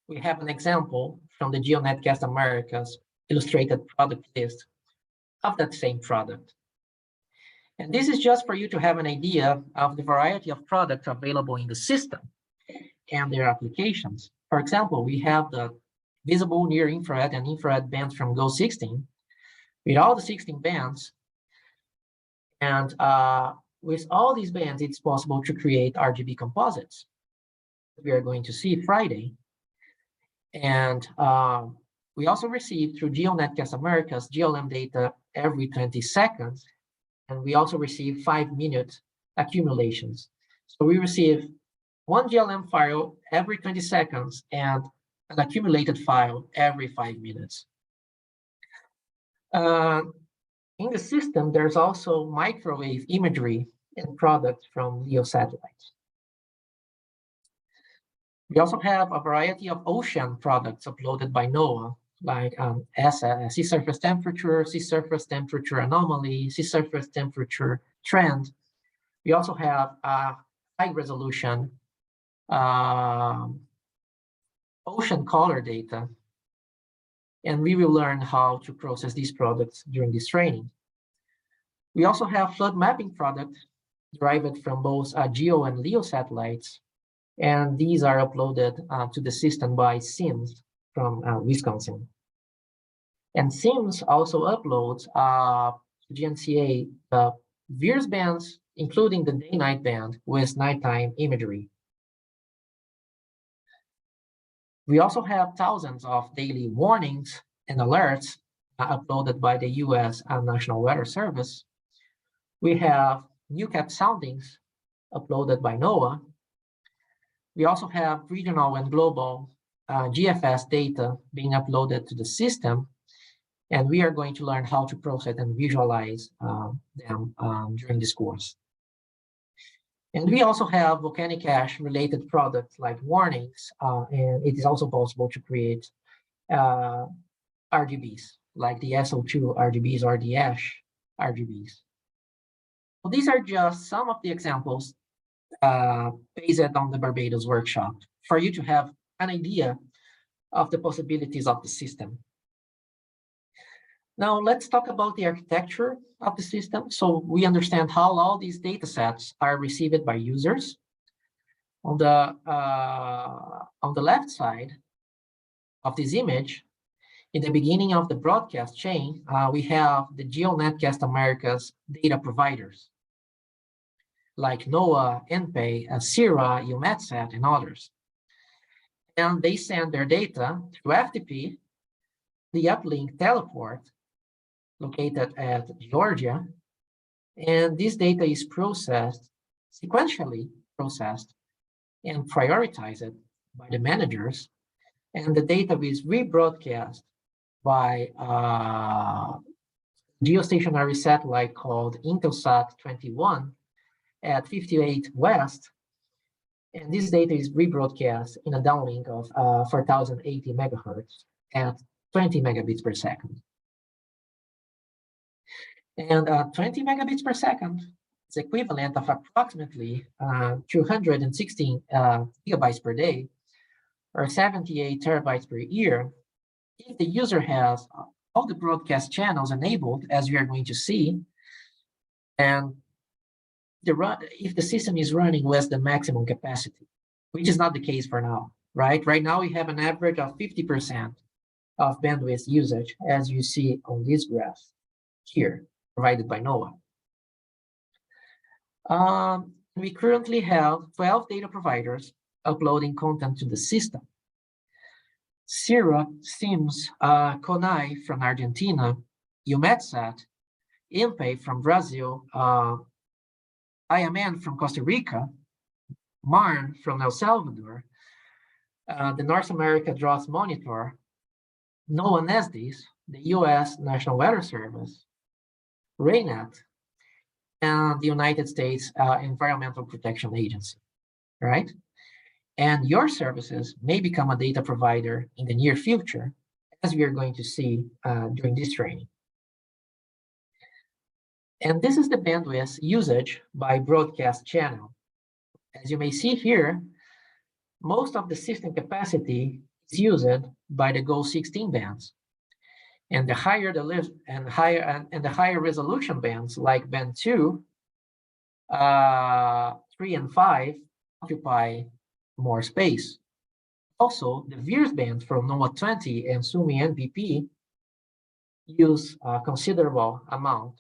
we have an example from the GeoNetcast-Americas illustrated product list of that same product. And this is just for you to have an idea of the variety of products available in the system and their applications. For example, we have the visible near infrared and infrared bands from GO16 with all the 16 bands. And with all these bands, it's possible to create RGB composites. we are going to see Friday. And we also receive through GeoNetcast-Americas GLM data every 20 seconds. And we also receive 5-minute accumulations. So we receive one GLM file every 20 seconds and an accumulated file every 5 minutes. In the system, there's also microwave imagery and products from LEO satellites. We also have a variety of ocean products uploaded by NOAA, like sea surface temperature anomaly, sea surface temperature trend. We also have high resolution ocean color data, and we will learn how to process these products during this training. We also have flood mapping products derived from both GEO and LEO satellites, and these are uploaded to the system by SIMS from Wisconsin. And SIMS also uploads to GNC-A the VIIRS bands, including the day-night band with nighttime imagery. We also have thousands of daily warnings and alerts uploaded by the US National Weather Service. We have NewCap soundings uploaded by NOAA. We also have regional and global GFS data being uploaded to the system, and we are going to learn how to process and visualize them during this course. And we also have volcanic ash related products like warnings, and it is also possible to create RGBs, like the SO2 RGBs or the ash RGBs. So these are just some of the examples based on the Barbados workshop for you to have an idea of the possibilities of the system. Now let's talk about the architecture of the system so we understand how all these data sets are received by users. On the left side of this image, in the beginning of the broadcast chain, we have the GeoNetcast-Americas data providers, like NOAA, NPAY, CIRA, EUMETSAT, and others. And they send their data through FTP, the uplink teleport, located at Georgia, and this data is processed, sequentially processed, and prioritized by the managers, and the data is rebroadcast by a geostationary satellite called Intelsat 21 at 58 West, and this data is rebroadcast in a downlink of 4080 megahertz at 20 megabits per second. And 20 megabits per second is equivalent of approximately 216 gigabytes per day, or 78 terabytes per year, if the user has all the broadcast channels enabled, as we are going to see, and if the system is running with the maximum capacity, which is not the case for now, right? Right now, we have an average of 50% of bandwidth usage, as you see on this graph here, provided by NOAA. We currently have 12 data providers uploading content to the system. CIRA, SIMS, CONAI from Argentina, EUMETSAT, NPAY from Brazil, IMN from Costa Rica, MARN from El Salvador, the North America Drought Monitor, NOAA NESDIS, the US National Weather Service, RAINET, and the United States Environmental Protection Agency, right? And your services may become a data provider in the near future, as we are going to see during this training. And this is the bandwidth usage by broadcast channel. As you may see here, most of the system capacity is used by the GO16 bands. And the higher the lift and the higher resolution bands like band 2, 3, and 5 occupy more space. Also, the VIIRS band from NOAA 20 and SUMI NPP use a considerable amount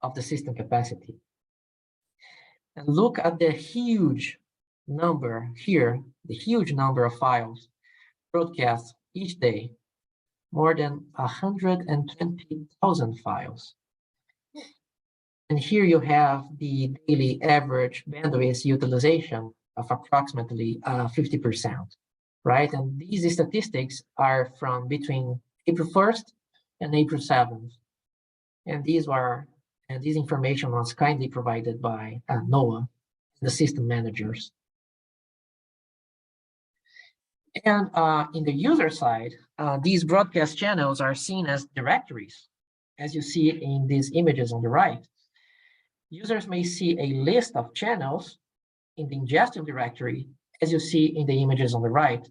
of the system capacity. And look at the huge number here, the huge number of files broadcast each day, more than 120,000 files. And here you have the daily average bandwidth utilization of approximately 50%, right? And these statistics are from between April 1st and April 7th. And this information was kindly provided by NOAA, the system managers. And in the user side, these broadcast channels are seen as directories, as you see in these images on the right. Users may see a list of channels in the ingestion directory, as you see in the images on the right,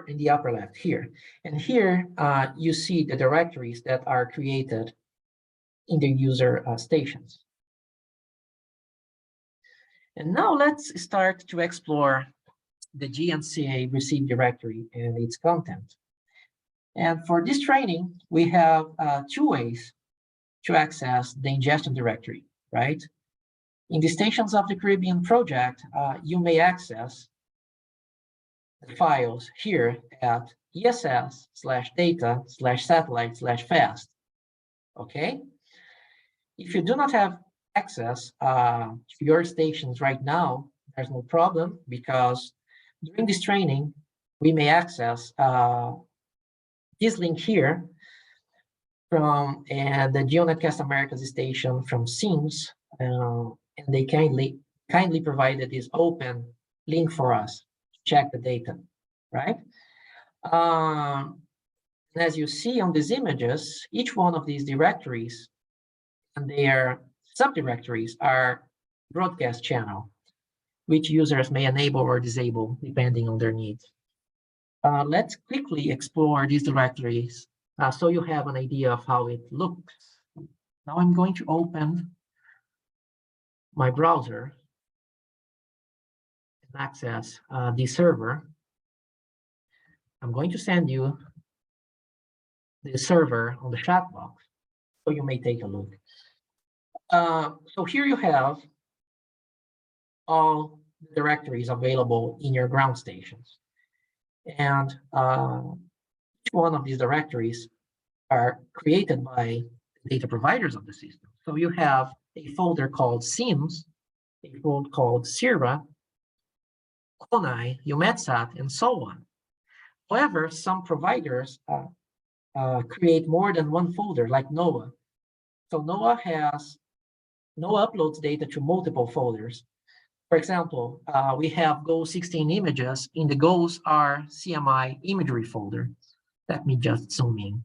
in the upper left here. And here you see the directories that are created in the user stations. And now let's start to explore the GNC-A receive directory and its content. And for this training, we have two ways to access the ingestion directory, right? In the Stations of the Caribbean project, you may access the files here at ess/data/satellite/fast, okay? If you do not have access to your stations right now, there's no problem, because during this training, we may access this link here from the GEONETCast-Americas station from SIMS, and they kindly provided this open link for us to check the data, right? As you see on these images, each one of these directories and their subdirectories are broadcast channel, which users may enable or disable depending on their needs. Let's quickly explore these directories so you have an idea of how it looks. Now I'm going to open my browser and access the server. I'm going to send you the server on the chat box so you may take a look. So here you have all the directories available in your ground stations. And each one of these directories are created by data providers of the system. So you have a folder called SIMS, a folder called CIRA, CONAI, EUMETSAT, and so on. However, some providers create more than one folder, like NOAA. So NOAA uploads data to multiple folders. For example, we have GOES-16 images in the GOES-R CMI imagery folder. Let me just zoom in.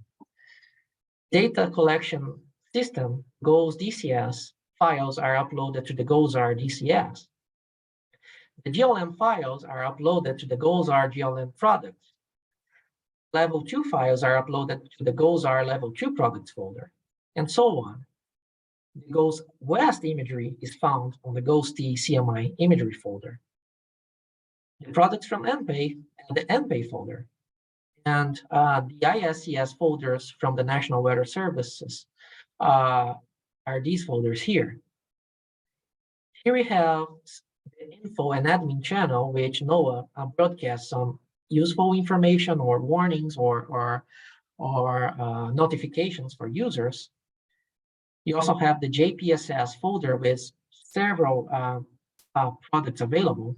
Data collection system, GOES DCS files are uploaded to the GOES-R DCS. The GLM files are uploaded to the GOES-R GLM products. Level 2 files are uploaded to the GOES-R Level 2 products folder, and so on. The GOES West imagery is found on the GOES-T CMI imagery folder. The products from NPay and the NPay folder, and the ISCS folders from the National Weather Services are these folders here. Here we have the info and admin channel, which NOAA broadcasts some useful information or warnings or notifications for users. You also have the JPSS folder with several products available,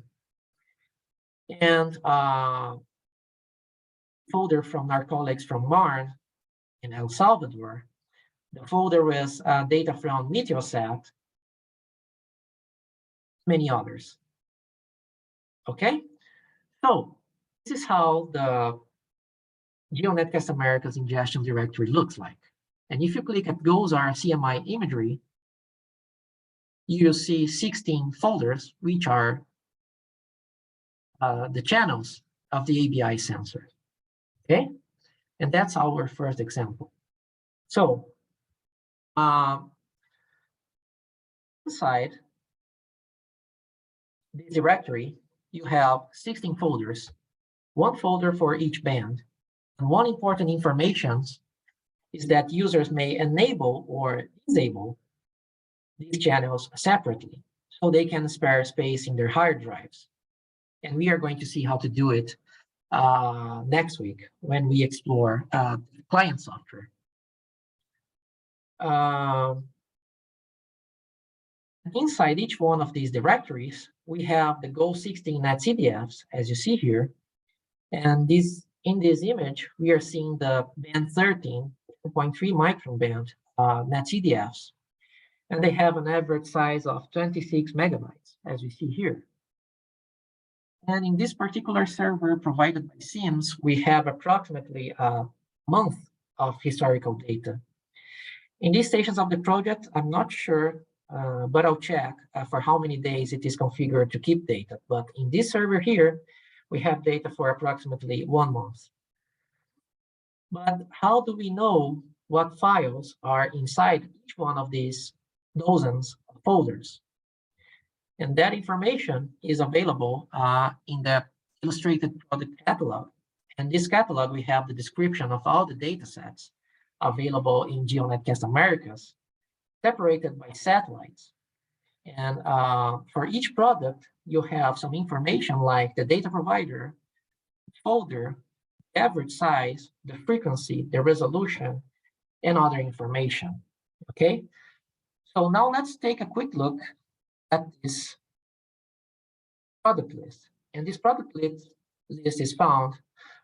and folder from our colleagues from MARN in El Salvador, the folder with data from Meteosat, many others. Okay, so this is how the GEONETCast-Americas ingestion directory looks like. And if you click at GOES-R CMI imagery, you'll see 16 folders, which are the channels of the ABI sensor. Okay, and that's our first example. So, inside this directory, you have 16 folders, one folder for each band. And one important information is that users may enable or disable these channels separately. so they can spare space in their hard drives. And we are going to see how to do it next week when we explore client software. Inside each one of these directories, we have the Go16 netcdfs, as you see here. And in this image, we are seeing the band 13, 2.3 micron band netcdfs. And they have an average size of 26 megabytes, as we see here. And in this particular server provided by Sims, we have approximately a month of historical data. In these stations of the project, I'm not sure, but I'll check for how many days it is configured to keep data. But in this server here, we have data for approximately 1 month. But how do we know what files are inside each one of these dozens of folders? And that information is available in the illustrated product catalog. And this catalog, we have the description of all the data sets available in GeoNetcast-Americas, separated by satellites. And for each product, you have some information like the data provider, folder, the average size, the frequency, the resolution, and other information, okay? So now let's take a quick look at this product list. And this product list is found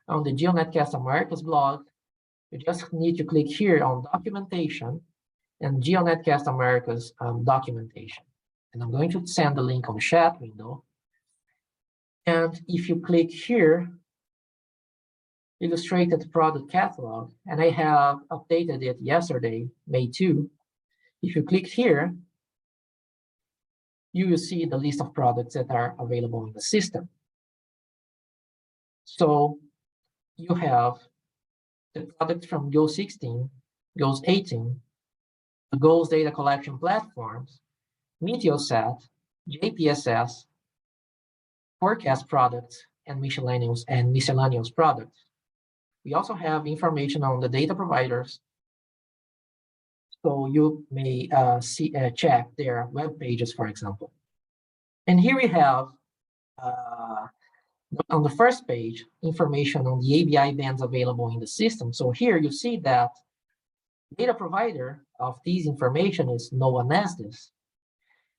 on the GeoNetcast-Americas blog. You just need to click here on documentation and GeoNetcast-Americas documentation. And I'm going to send the link on the chat window. And if you click here, illustrated product catalog, and I have updated it yesterday, May 2. If you click here, you will see the list of products that are available in the system. So you have the products from Go16, Go18, the Go's data collection platforms, Meteosat, JPSS, forecast products, and miscellaneous products. We also have information on the data providers, so you may check their web pages, for example. And here we have, on the first page, information on the ABI bands available in the system. So here you see that data provider of this information is NOAA NASDIS.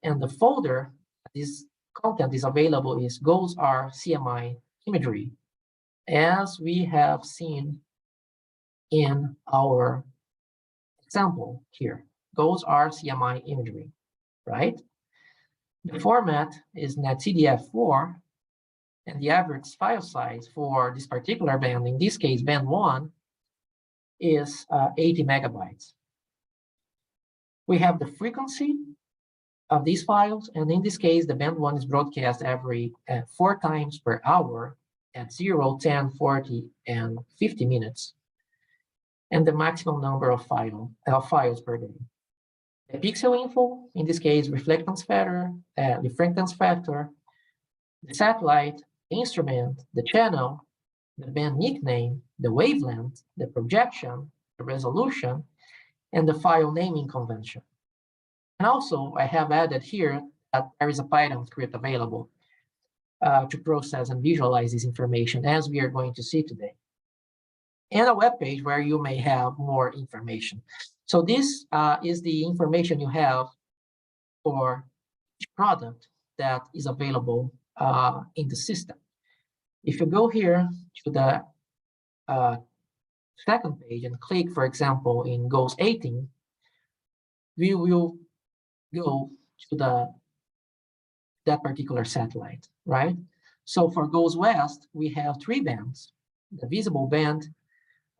And the folder this content is available is GOES R CMI imagery, as we have seen in our example here, GOES R CMI imagery, right? The format is netcdf4, and the average file size for this particular band, in this case, band 1, is 80 megabytes. We have the frequency of these files, and in this case, the band 1 is broadcast every 4 times per hour at 0, 10, 40, and 50 minutes, and the maximum number of files per day. The pixel info, in this case, reflectance factor, the satellite, the instrument, the channel, the band nickname, the wavelength, the projection, the resolution, and the file naming convention. And also, I have added here that there is a Python script available to process and visualize this information, as we are going to see today, and a web page where you may have more information. So this is the information you have for each product that is available in the system. If you go here to the second page and click, for example, in GOES 18, we will go to that particular satellite, right? So for GOES West, we have 3 bands: the visible band,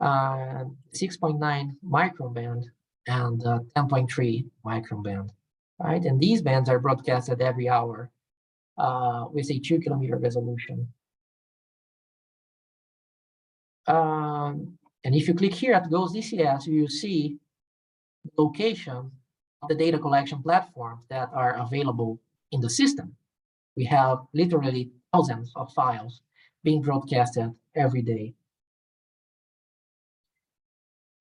6.9 micron band, and 10.3 micron band, right? And these bands are broadcasted every hour with a 2-kilometer resolution. And if you click here at GOES DCS, you will see the location of the data collection platforms that are available in the system. We have literally thousands of files being broadcasted every day.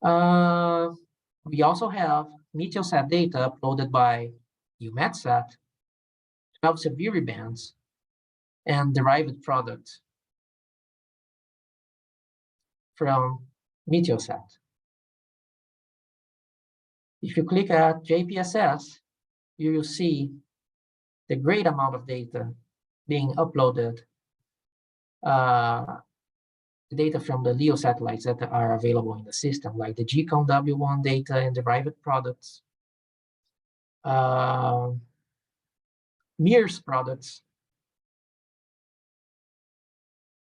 We also have Meteosat data uploaded by EUMETSAT have severe bands, and derived products from Meteosat. If you click at JPSS, you will see the great amount of data being uploaded, data from the LEO satellites that are available in the system, like the GCON W1 data and derived products, MIRS products,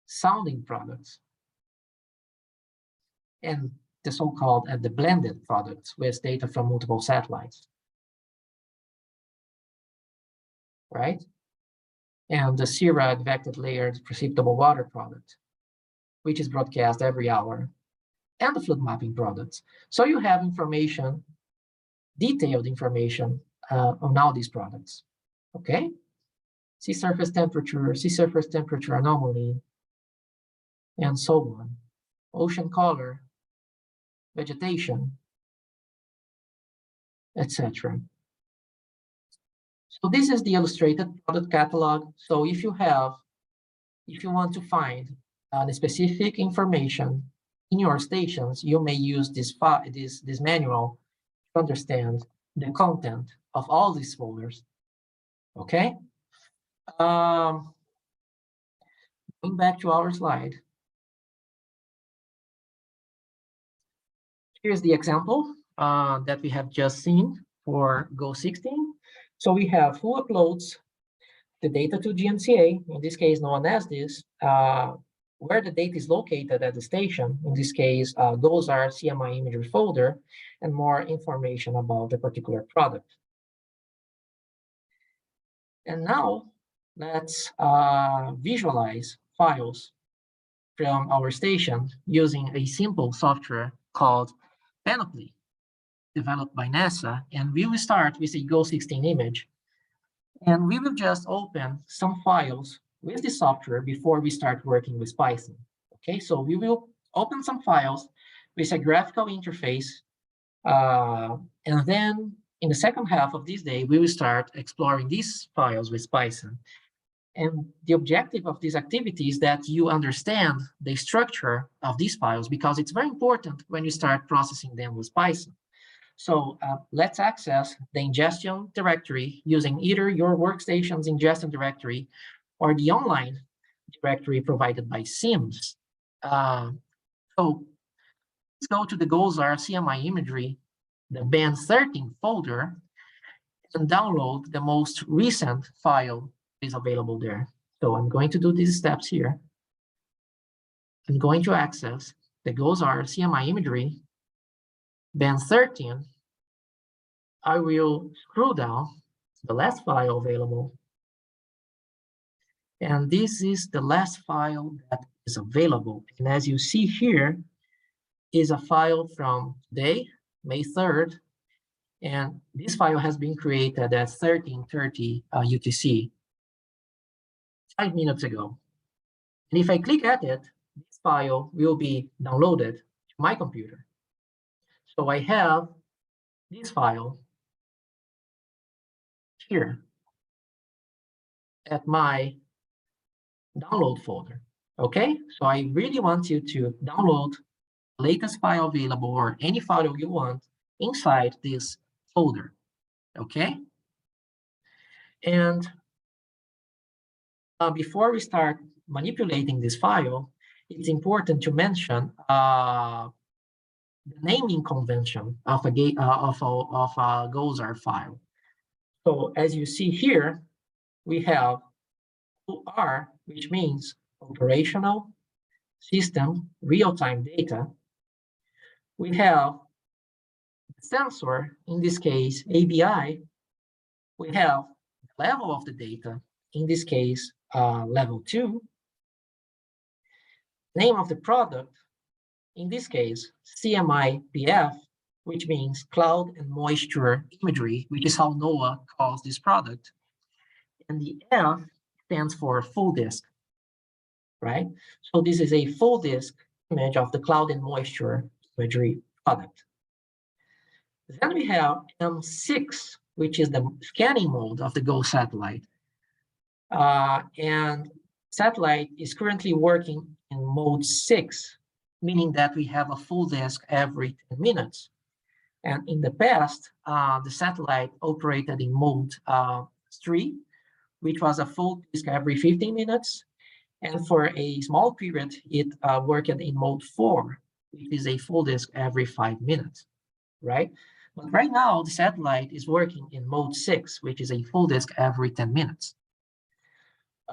sounding products, and the so-called the blended products with data from multiple satellites, right? And the CIRA advected layered precipitable water product, which is broadcast every hour, and the flood mapping products. So you have information, detailed information on all these products, okay? Sea surface temperature anomaly, and so on. Ocean color, vegetation, etc. So this is the illustrated product catalog. So if you want to find the specific information in your stations, you may use this manual to understand the content of all these folders. Okay. Going back to our slide. Here's the example that we have just seen for GO16. So we have who uploads the data to GNC-A, in this case known as this, where the data is located at the station, in this case, those are CMI imagery folder, and more information about the particular product. And now let's visualize files from our station using a simple software called Panoply, developed by NASA. And we will start with a GO16 image. And we will just open some files with the software before we start working with Python. Okay, so we will open some files with a graphical interface. And then in the second half of this day, we will start exploring these files with Python. And the objective of this activity is that you understand the structure of these files, because it's very important when you start processing them with Python. So let's access the ingestion directory using either your workstation's ingestion directory or the online directory provided by SIMS. So let's go to the GOES-R CMI imagery, the band 13 folder, and download the most recent file that is available there. So I'm going to do these steps here. I'm going to access the GOES-R CMI imagery, band 13. I will scroll down to the last file available. And this is the last file that is available. And as you see here, is a file from today, May 3rd. And this file has been created at 13:30 UTC, 5 minutes ago. And if I click at it, this file will be downloaded to my computer. So I have this file here at my download folder. Okay, so I really want you to download the latest file available or any file you want inside this folder. Okay, and before we start manipulating this file, it's important to mention the naming convention of a GOES-R file. So as you see here, we have OR, which means operational system real-time data. We have sensor, in this case, ABI. We have the level of the data, in this case, level 2. Name of the product, in this case, CMI-PF, which means cloud and moisture imagery, which is how NOAA calls this product. And the F stands for full disk, right? So this is a full disk image of the cloud and moisture imagery product. Then we have M6, which is the scanning mode of the GO satellite. And satellite is currently working in mode 6, meaning that we have a full disk every 10 minutes. And in the past, the satellite operated in mode 3, which was a full disk every 15 minutes. And for a small period, it worked in mode 4, which is a full disk every 5 minutes, right? But right now, the satellite is working in mode 6, which is a full disk every 10 minutes.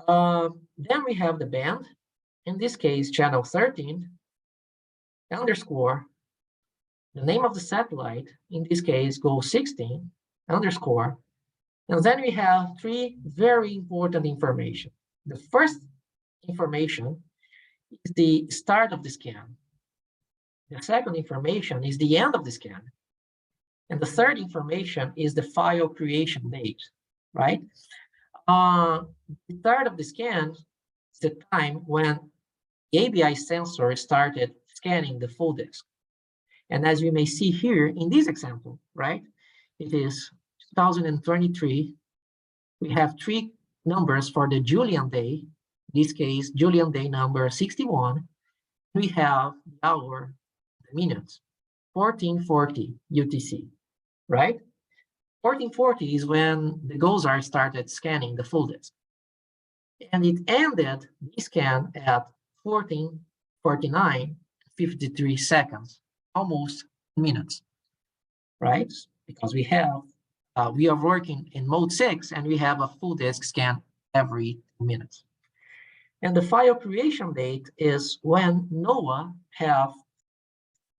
Then we have the band, in this case, channel 13, underscore, the name of the satellite, in this case, GO16, underscore, and then we have 3 very important information. The first information is the start of the scan. The second information is the end of the scan. And the third information is the file creation date, right? The start of the scan is the time when the ABI sensor started scanning the full disk. And as you may see here in this example, right, it is 2023. We have 3 numbers for the Julian day. In this case, Julian day number 61. We have the hour, the minutes, 1440 UTC, right? 1440 is when the GOES started scanning the full disk. And it ended the scan at 1449, 53 seconds, almost minutes, right? Because we are working in mode 6 and we have a full disk scan every minutes. And the file creation date is when NOAA have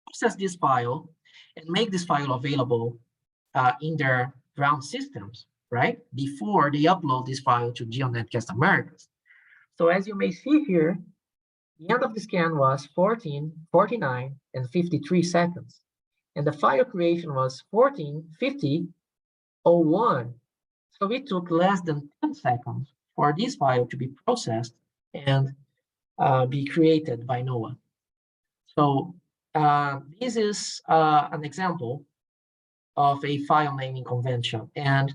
processed this file and make this file available in their ground systems, right? Before they upload this file to GeoNetcast-Americas. So as you may see here, the end of the scan was 1449 and 53 seconds. And the file creation was 1450:01. So it took less than 10 seconds for this file to be processed and be created by NOAA. So this is an example of a file naming convention. And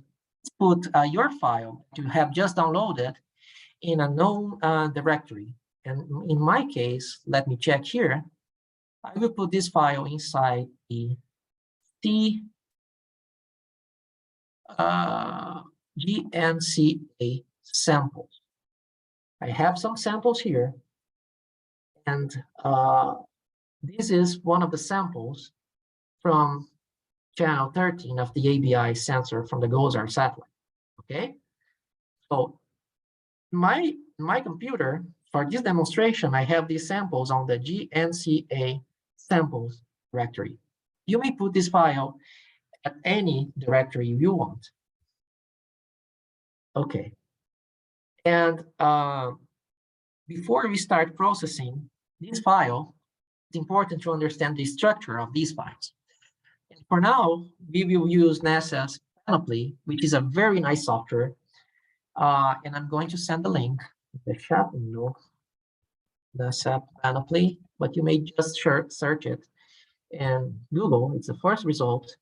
put your file that you have just downloaded in a known directory. And in my case, let me check here. I will put this file inside the GNC-A samples. I have some samples here. And this is one of the samples from channel 13 of the ABI sensor from the GOES satellite, okay? So my computer, for this demonstration, I have these samples on the GNC-A samples directory. You may put this file at any directory you want. Okay. And before we start processing this file, it's important to understand the structure of these files. And for now, we will use NASA's Panoply, which is a very nice software. And I'm going to send the link in the chat window, NASA Panoply, but you may just search it in Google. It's the first result.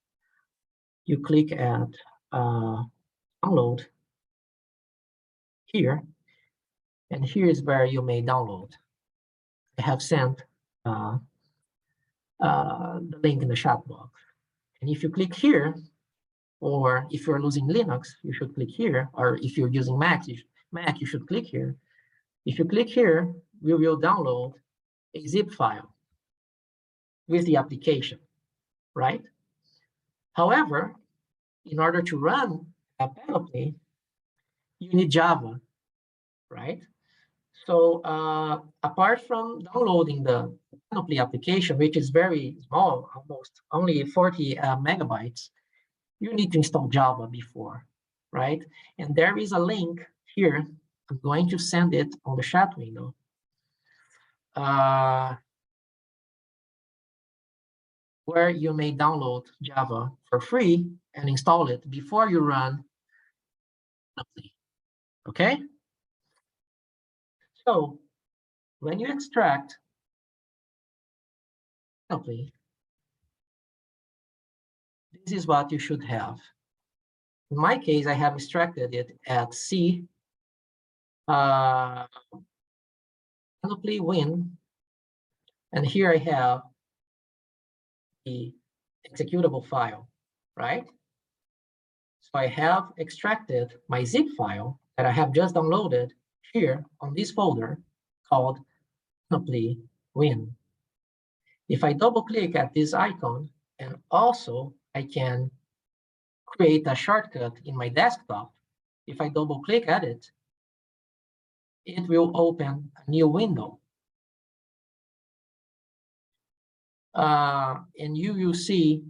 You click at download here, and here is where you may download. I have sent the link in the chat box. And if you click here, or if you're using Linux, you should click here, or if you're using Mac, you should click here. If you click here, we will download a zip file with the application, right? However, in order to run a Panoply, you need Java, right? So apart from downloading the Panoply application, which is very small, almost only 40 megabytes, you need to install Java before, right? And there is a link here. I'm going to send it on the chat window. Where you may download Java for free and install it before you run Panoply, okay? So when you extract Panoply, this is what you should have. In my case, I have extracted it at C Panoply win, and here I have the executable file, right? So I have extracted my zip file that I have just downloaded here on this folder called Panoply win. If I double click at this icon, and also I can create a shortcut in my desktop. If I double click at it, it will open a new window. And you will see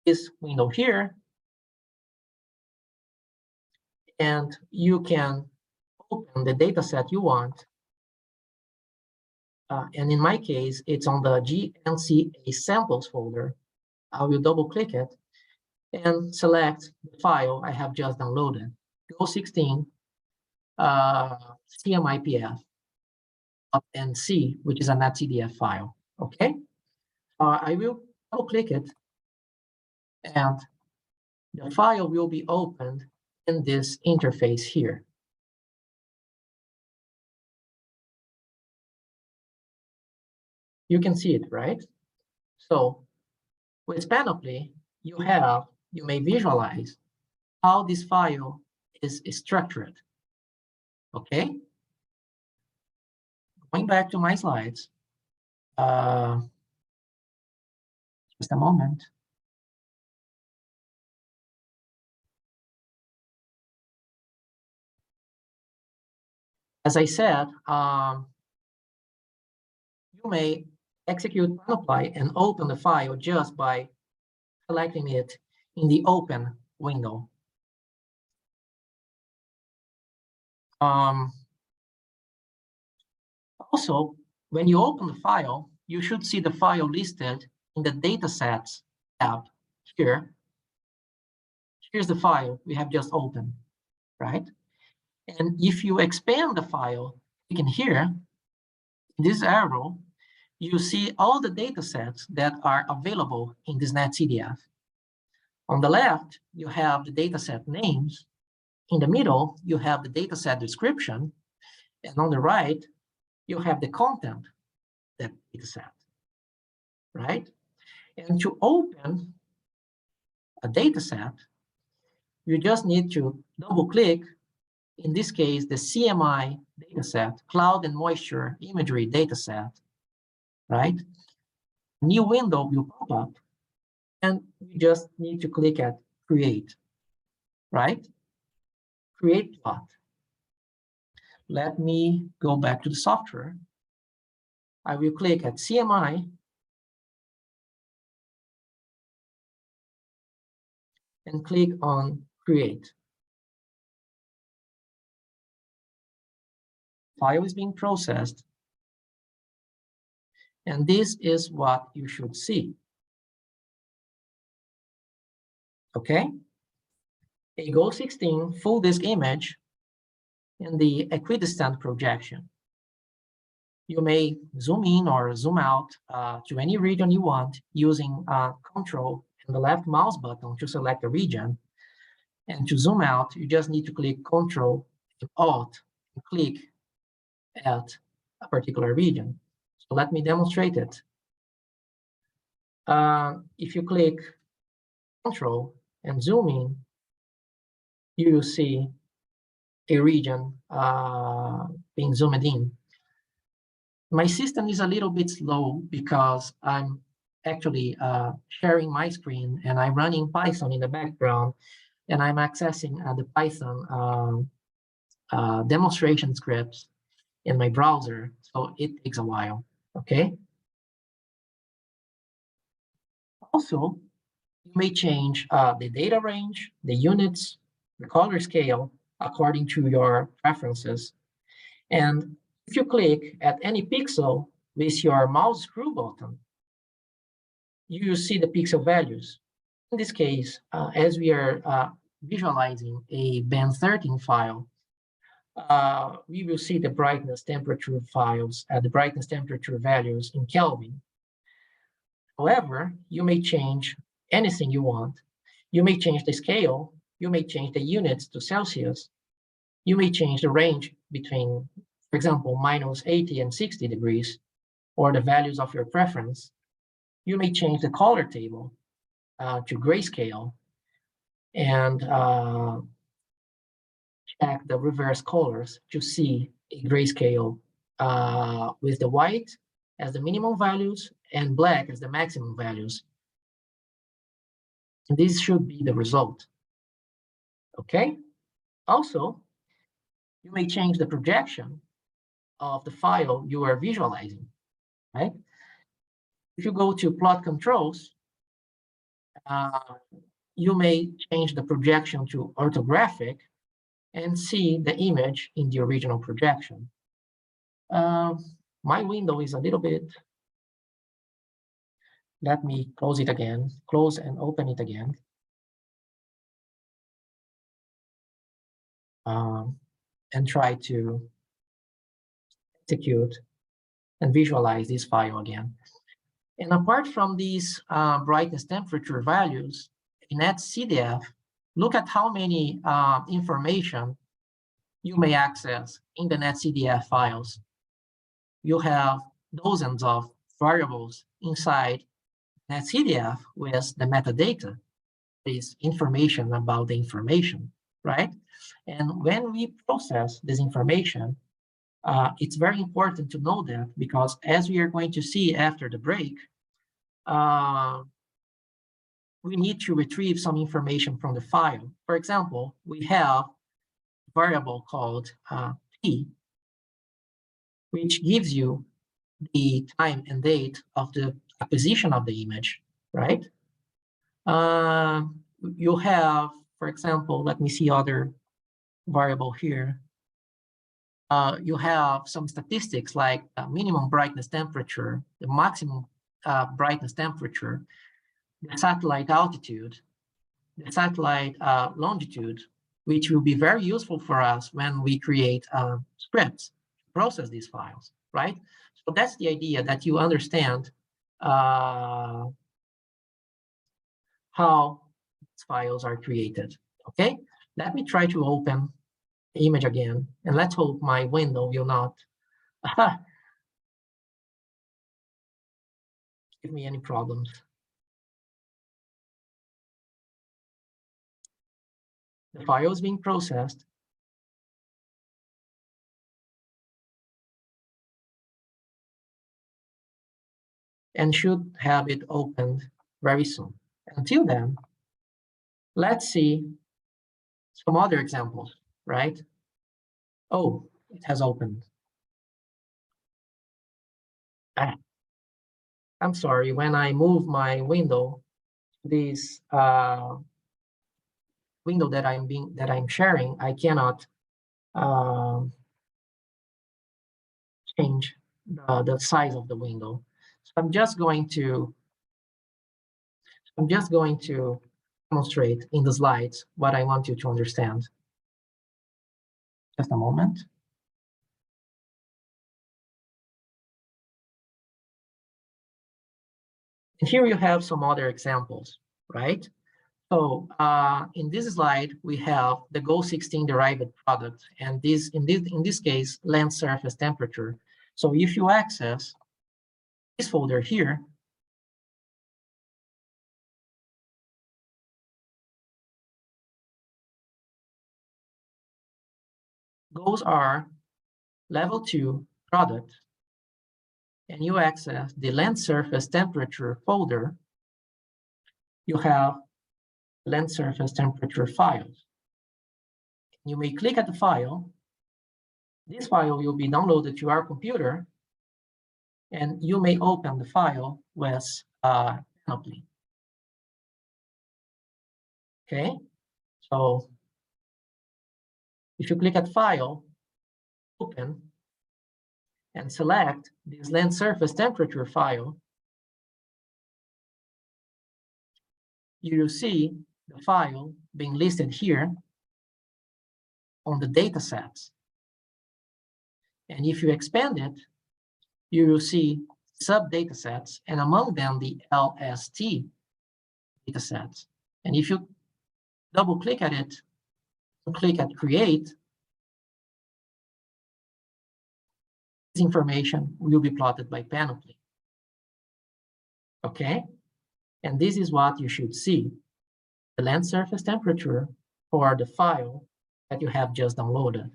this window here, and you can open the data set you want. And in my case, it's on the GNC-A samples folder. I will double click it and select the file I have just downloaded, Go16 CMIPF.nc, which is a NetCDF file. Okay, I will double click it, and the file will be opened in this interface here. You can see it, right? So with Panoply, you may visualize how this file is structured. Okay, going back to my slides. Just a moment. As I said, you may execute Panoply and open the file just by selecting it in the open window. Also, when you open the file, you should see the file listed in the datasets tab here. Here's the file we have just opened, right? And if you expand the file, you can here, this arrow, you see all the datasets that are available in this NetCDF. On the left, you have the dataset names. In the middle, you have the dataset description. And on the right, you have the content of that dataset, right? And to open a dataset, you just need to double click, in this case, the CMI dataset, cloud and moisture imagery dataset, right? A new window will pop up, and you just need to click at create, right? Create plot. Let me go back to the software. I will click at CMI and click on create. File is being processed, and this is what you should see. Okay, a Go16 full disk image in the equidistant projection. You may zoom in or zoom out to any region you want using Control and the left mouse button to select a region. And to zoom out, you just need to click Control and Alt and click at a particular region. So let me demonstrate it. If you click Control and zoom in, you will see a region being zoomed in. My system is a little bit slow because I'm actually sharing my screen and I'm running Python in the background, and I'm accessing the Python demonstration scripts in my browser, so it takes a while, okay? Also, you may change the data range, the units, the color scale according to your preferences. And if you click at any pixel with your mouse screw button, you will see the pixel values. In this case, as we are visualizing a band 13 file, we will see the brightness temperature files, the brightness temperature values in Kelvin. However, you may change anything you want. You may change the scale, you may change the units to Celsius, You may change the range between, for example, minus 80 and 60 degrees, or the values of your preference. You may change the color table to grayscale and check the reverse colors to see a grayscale with the white as the minimum values and black as the maximum values. And this should be the result. Okay? Also, you may change the projection of the file you are visualizing, right? If you go to plot controls, you may change the projection to orthographic and see the image in the original projection. My window is a little bit, let me close it again, close and open it again. And try to execute and visualize this file again. And apart from these brightness temperature values, in NetCDF, look at how many information you may access in the NetCDF files. You have dozens of variables inside NetCDF with the metadata, this information about the information, right? And when we process this information, it's very important to know that, because as we are going to see after the break, we need to retrieve some information from the file. For example, we have a variable called P, which gives you the time and date of the acquisition of the image, right? You have, for example, let me see other variable here. You have some statistics like minimum brightness temperature, the maximum brightness temperature, the satellite altitude, the satellite longitude, which will be very useful for us when we create scripts to process these files, right? So that's the idea, that you understand how these files are created, okay? Let me try to open the image again, and let's hope my window will not give me any problems. The file is being processed. And should have it opened very soon. Until then, let's see some other examples, right? Oh, it has opened. I'm sorry, when I move my window, this window that I'm sharing, I cannot change the size of the window. So I'm just going to demonstrate in the slides what I want you to understand. Just a moment. And here you have some other examples, right? So in this slide, we have the GO16 derived product, and in this case, land surface temperature. So if you access this folder here, those are level 2 product, and you access the land surface temperature folder, you have land surface temperature files. You may click at the file. This file will be downloaded to our computer, and you may open the file with Panoply. Okay, so if you click at File, Open, and select this land surface temperature file, you will see the file being listed here on the data sets. And if you expand it, you will see sub-data sets, and among them the LST data sets. And if you double click at it, click at Create, This information will be plotted by Panoply. Okay? And this is what you should see. The land surface temperature for the file that you have just downloaded.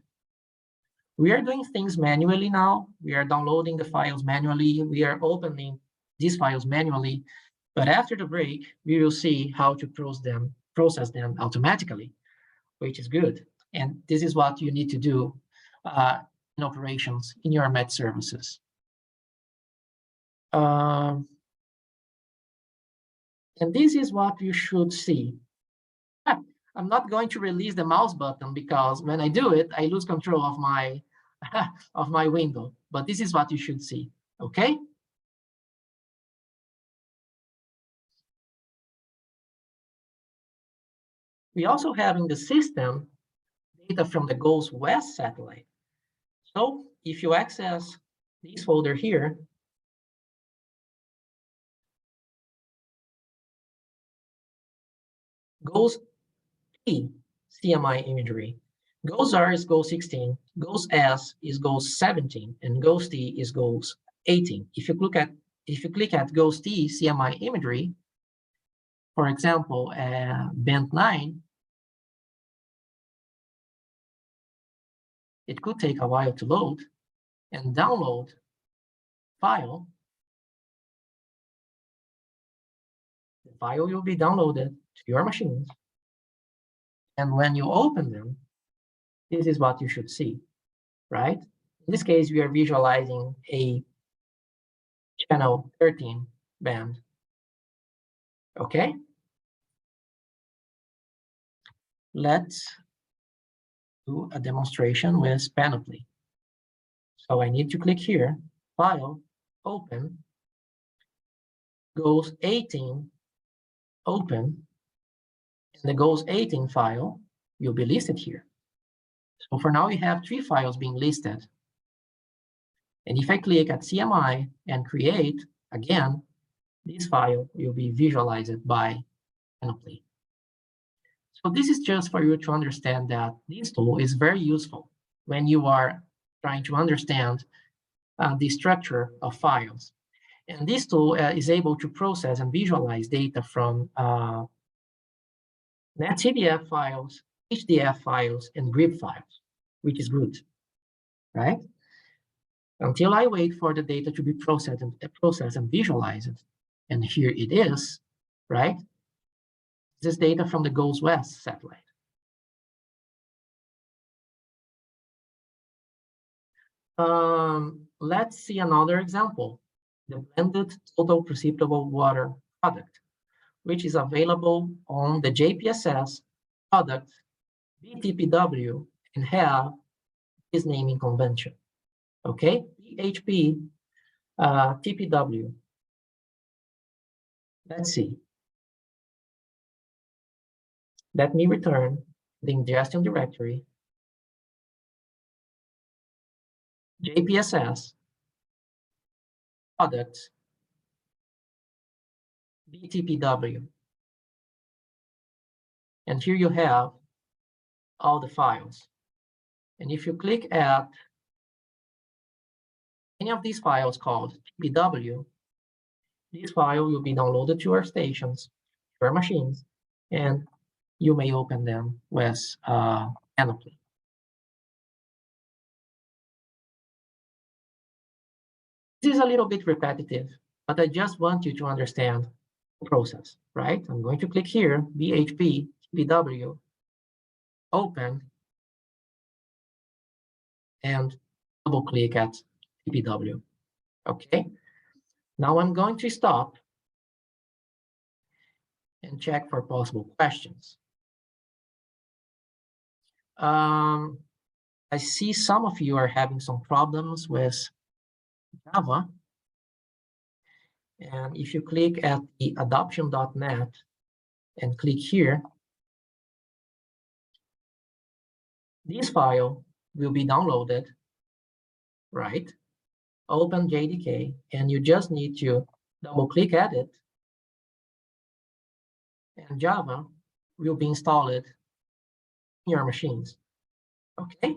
We are doing things manually now. We are downloading the files manually. We are opening these files manually. But after the break, we will see how to process them automatically, which is good. And this is what you need to do in operations in your MET services. And this is what you should see. I'm not going to release the mouse button because when I do it, I lose control of my of my window. But this is what you should see. Okay. We also have in the system data from the GOES West satellite. So if you access this folder here, GOES P CMI imagery. GOES R is GOES 16, GOES S is GOES 17, and GOES T is GOES 18. If you click at GOES T CMI imagery, for example, band 9, it could take a while to load and download file. The file will be downloaded to your machines. And when you open them, this is what you should see, right? In this case, we are visualizing a channel 13 band. Okay? Let's do a demonstration with Panoply. So I need to click here, File, Open, GOES 18, Open, and the GOES 18 file will be listed here. So for now, we have 3 files being listed. And if I click at CMI and create, again, this file will be visualized by Panoply. So this is just for you to understand that this tool is very useful when you are trying to understand the structure of files. And this tool is able to process and visualize data from NetCDF files, HDF files, and GRIB files, which is good, right? Until I wait for the data to be processed and visualized. And here it is, right? This is data from the GOES West satellite. Let's see another example, the blended total precipitable water product, which is available on the JPSS product BTPW and have this naming convention. Okay, BHP TPW. Let's see. Let me return the ingestion directory, JPSS, products, BTPW. And here you have all the files. And if you click at any of these files called TPW, this file will be downloaded to your stations, your machines, and you may open them with Panoply. This is a little bit repetitive, but I just want you to understand the process, right? I'm going to click here, BHP, TPW, open, and double click at TPW, okay? Now I'm going to stop and check for possible questions. I see some of you are having some problems with Java. And if you click at the adoption.net and click here, this file will be downloaded, right? Open JDK, and you just need to double click at it, and Java will be installed in your machines. Okay,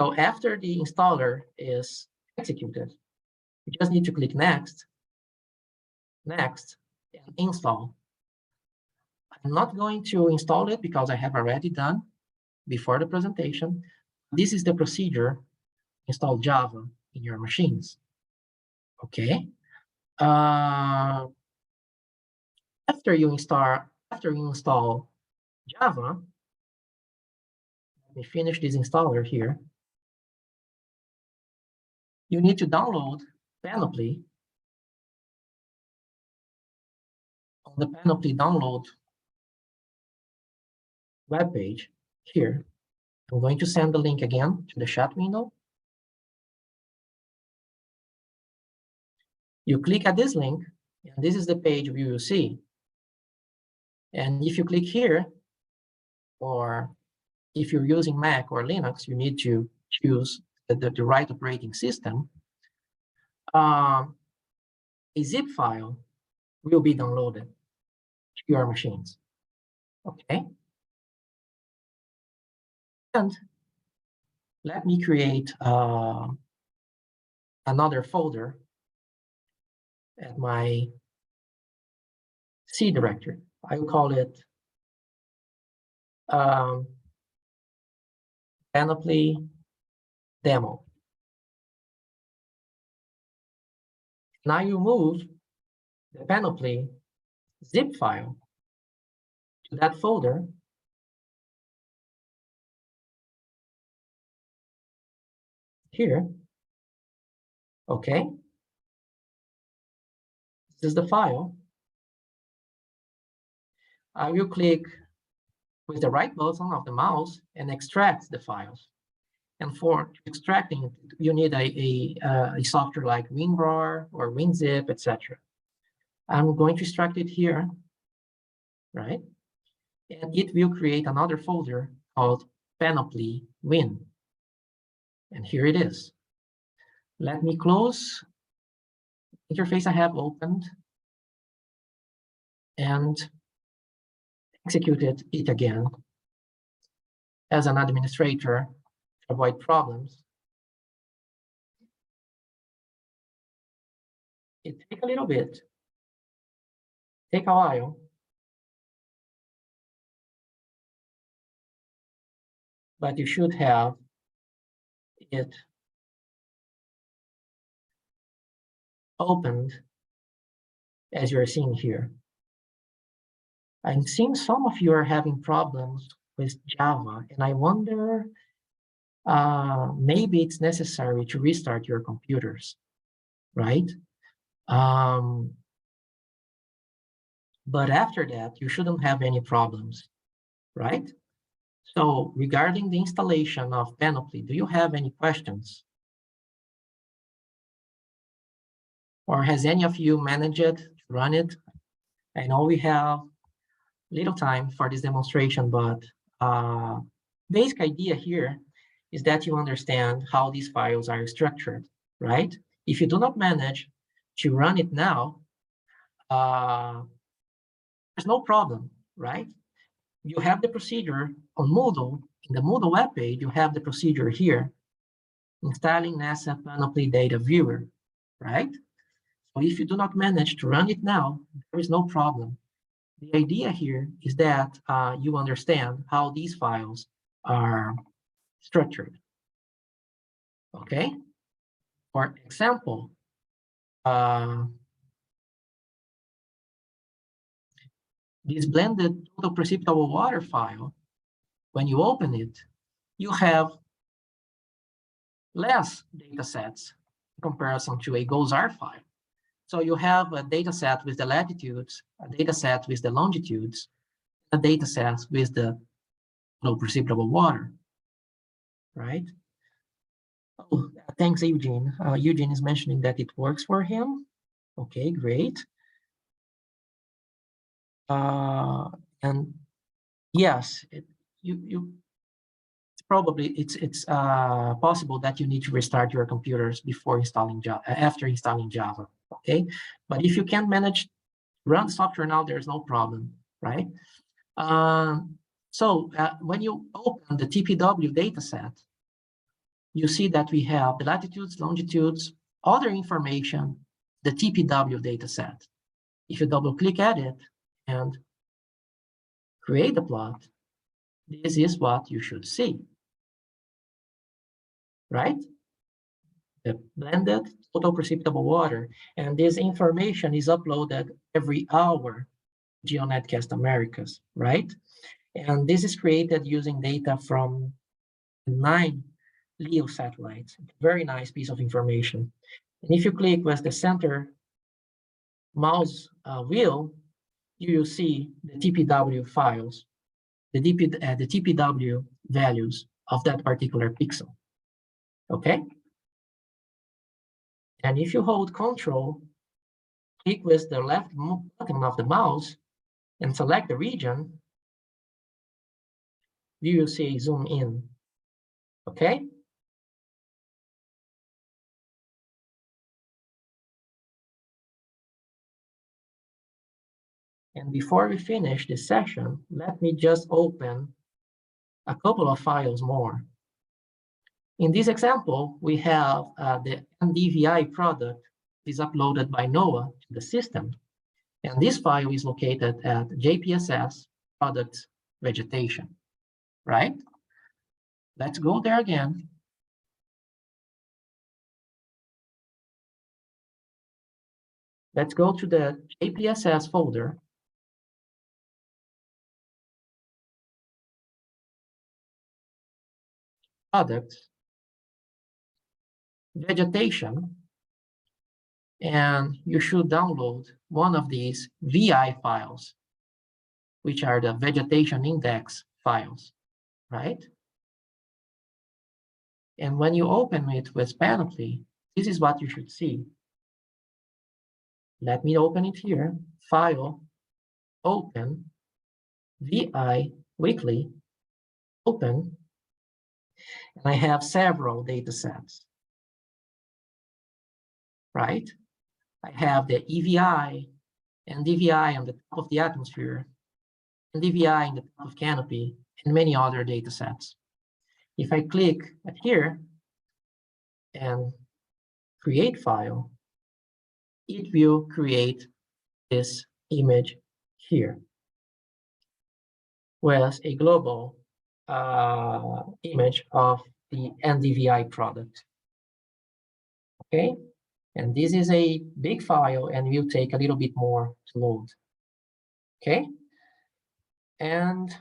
So after the installer is executed, you just need to click next, next, and install. I'm not going to install it because I have already done before the presentation. This is the procedure, install Java in your machines. Okay. After you install Java, let me finish this installer here. You need to download Panoply. On the Panoply download webpage here, I'm going to send the link again to the chat window. You click at this link, and this is the page you will see. And if you click here, or if you're using Mac or Linux, you need to choose the right operating system. A zip file will be downloaded to your machines. Okay. And let me create another folder at my C directory. I will call it Panoply demo. Now you move the Panoply zip file to that folder. Here. Okay. This is the file. I will click with the right button of the mouse and extract the files. And for extracting it, you need a software like WinRAR or WinZip, etc. I'm going to extract it here, right? And it will create another folder called Panoply Win. And here it is. Let me close the interface I have opened and execute it again as an administrator to avoid problems. It takes a little bit, take a while. But you should have it opened as you're seeing here. I'm seeing some of you are having problems with Java, and I wonder, maybe it's necessary to restart your computers, right? But after that, you shouldn't have any problems, right? So regarding the installation of Panoply, do you have any questions? Or has any of you managed to run it? I know we have little time for this demonstration, but basic idea here is that you understand how these files are structured, right? If you do not manage to run it now, there's no problem, right? You have the procedure on Moodle. In the Moodle webpage, you have the procedure here, installing NASA Panoply Data Viewer, right? So if you do not manage to run it now, there is no problem. The idea here is that you understand how these files are structured. Okay? For example, this blended total precipitable water file, when you open it, you have less data sets in comparison to a GOES-R file. So you have a data set with the latitudes, a data set with the longitudes, a data set with the total precipitable water, right? Oh, thanks, Eugene. Eugene is mentioning that it works for him. Okay, great. And yes, it's possible that you need to restart your computers before installing Java, after installing Java. Okay, but if you can manage run software now, there's no problem, right? So when you open the TPW dataset, you see that we have the latitudes, longitudes, other information, the TPW data set. If you double click at it and create the plot, this is what you should see, right? The blended total precipitable water. And this information is uploaded every hour, GeoNetcast-Americas, right? And this is created using data from 9 LEO satellites. Very nice piece of information. And if you click with the center mouse wheel, you will see the TPW files, the TPW values of that particular pixel. Okay? And if you hold Control, click with the left button of the mouse and select the region, you will see zoom in. Okay? And before we finish this session, let me just open a couple of files more. In this example, we have the NDVI product is uploaded by NOAA to the system. And this file is located at JPSS product vegetation, right? Let's go there again. Let's go to the JPSS folder. Products, vegetation, and you should download one of these VI files, which are the vegetation index files, right? And when you open it with Panoply, this is what you should see. Let me open it here. File, open, VI weekly, open, and I have several data sets, right? I have the EVI and DVI on the top of the atmosphere, and DVI in the top of canopy, and many other data sets. If I click at here and create file, it will create this image here with a global image of the NDVI product. Okay, and this is a big file and will take a little bit more to load. Okay, and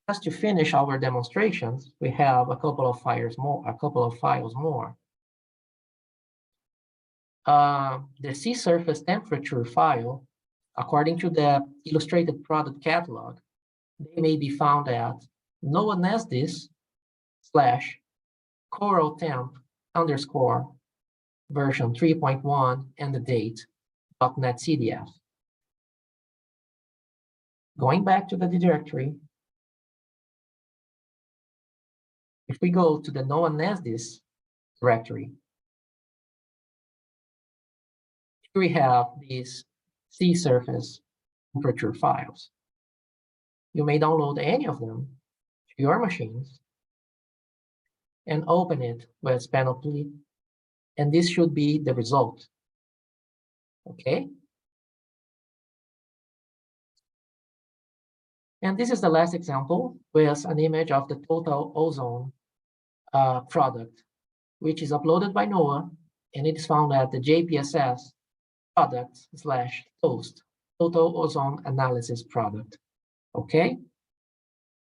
just to finish our demonstrations, we have a couple of files more. The sea surface temperature file, according to the illustrated product catalog, they may be found at NOAA/coraltemp_version 3.1 and the date .NET CDF. Going back to the directory, if we go to the NOAA NASDIS directory, here we have these sea surface temperature files. You may download any of them to your machines and open it with Panoply, and this should be the result. Okay? And this is the last example with an image of the total ozone product, which is uploaded by NOAA, and it is found at the JPSS product/TOAST, total ozone analysis product. Okay?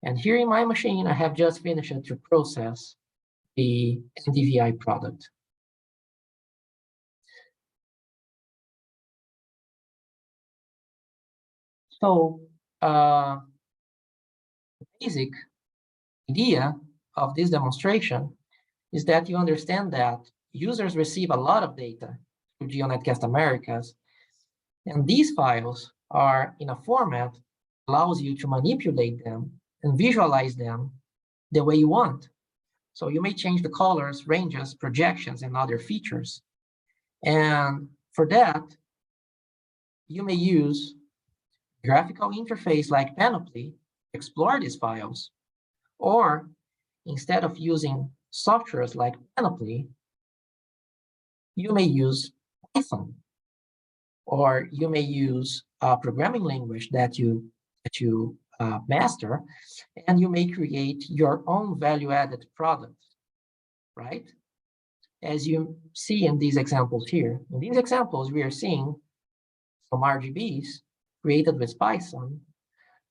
And here in my machine, I have just finished to process the NDVI product. So, basic idea of this demonstration is that you understand that users receive a lot of data through GeoNetcast-Americas, and these files are in a format that allows you to manipulate them and visualize them the way you want. So you may change the colors, ranges, projections, and other features. And for that, you may use graphical interface like Panoply to explore these files, or instead of using softwares like Panoply, you may use Python, or you may use a programming language that you master, and you may create your own value-added product, right? As you see in these examples here. In these examples, we are seeing some RGBs created with Python,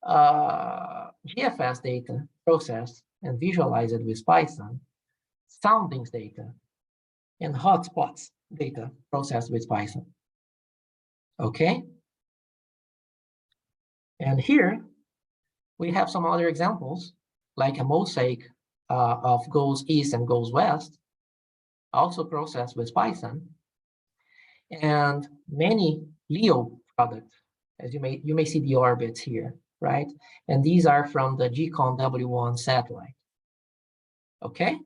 GFS data processed and visualized with Python, soundings data, and hotspots data processed with Python. Okay? And here we have some other examples, like a mosaic of goes east and goes west, also processed with Python, and many LEO products, as you may see the orbits here, right? And these are from the GCON W1 satellite. Okay.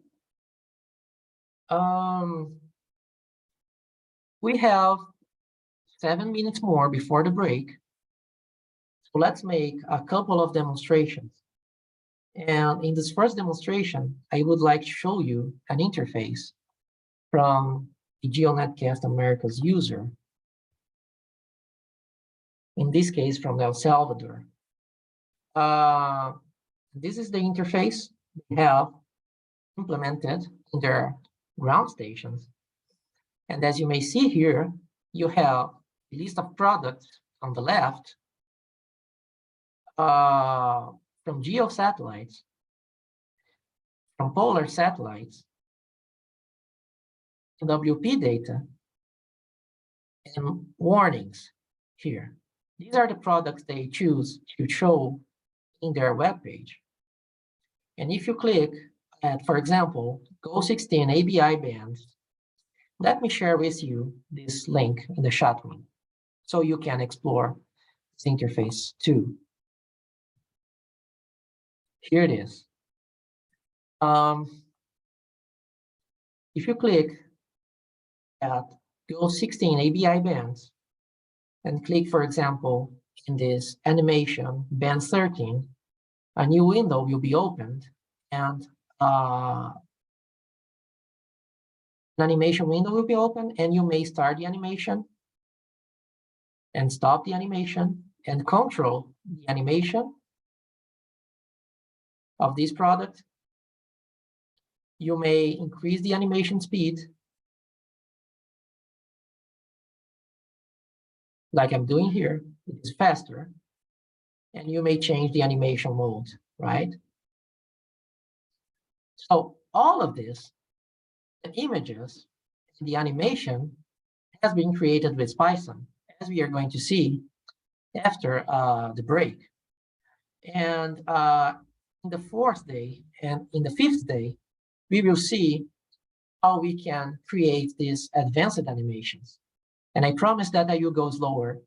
We have 7 minutes more before the break. So let's make a couple of demonstrations. And in this first demonstration, I would like to show you an interface from the GeoNetcast-Americas user. In this case, from El Salvador. This is the interface we have implemented in their ground stations. And as you may see here, you have a list of products on the left from geo satellites, from polar satellites, WP data, and warnings here. These are the products they choose to show in their web page. And if you click at, for example, Go16 ABI bands, let me share with you this link in the chat room so you can explore this interface too. Here it is. If you click at Go16 ABI bands and click, for example, in this animation band 13, a new window will be opened, and an animation window will be opened, and you may start the animation and stop the animation and control the animation of this product. You may increase the animation speed, like I'm doing here. It is faster. And you may change the animation mode, right? So all of this, the images, the animation has been created with Python, as we are going to see after the break. And in the 4th day and in the 5th day, we will see how we can create these advanced animations. And I promise that I will go slower.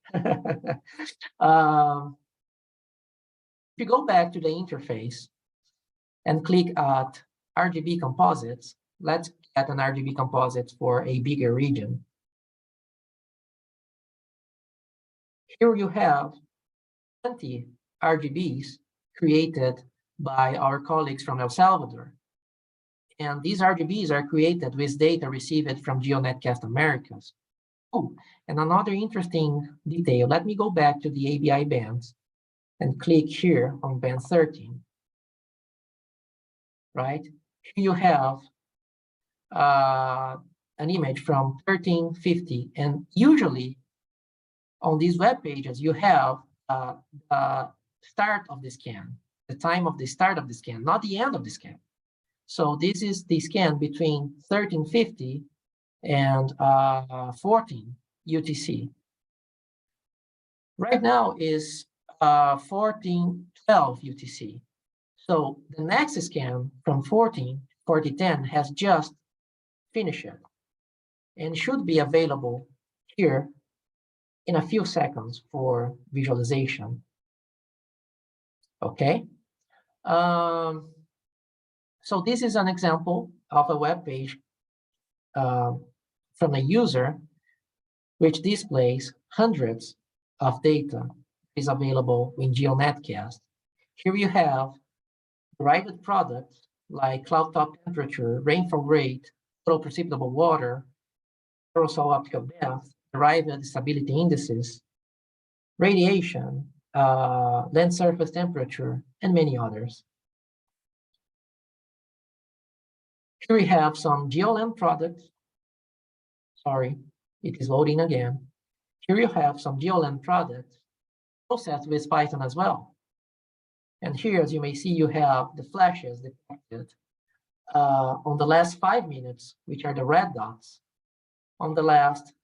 If you go back to the interface and click at RGB composites, let's get an RGB composite for a bigger region. Here you have 20 RGBs created by our colleagues from El Salvador. And these RGBs are created with data received from GeoNetcast-Americas. Oh, and another interesting detail, let me go back to the ABI bands and click here on band 13, right? Here you have an image from 1350, and usually on these web pages, you have the start of the scan, the time of the start of the scan, not the end of the scan. So this is the scan between 1350 and 14 UTC. Right now is 1412 UTC. So the next scan from 4010 has just finished and should be available here in a few seconds for visualization. Okay. So this is an example of a web page from a user which displays hundreds of data is available in GeoNetcast. Here you have derived products like cloud top temperature, rainfall rate, total precipitable water, aerosol optical depth, derived stability indices, radiation, land surface temperature, and many others. Here we have some GeoLand products. Sorry, it is loading again. Here you have some GeoLand products processed with Python as well. And here, as you may see, you have the flashes detected on the last 5 minutes, which are the red dots, on the last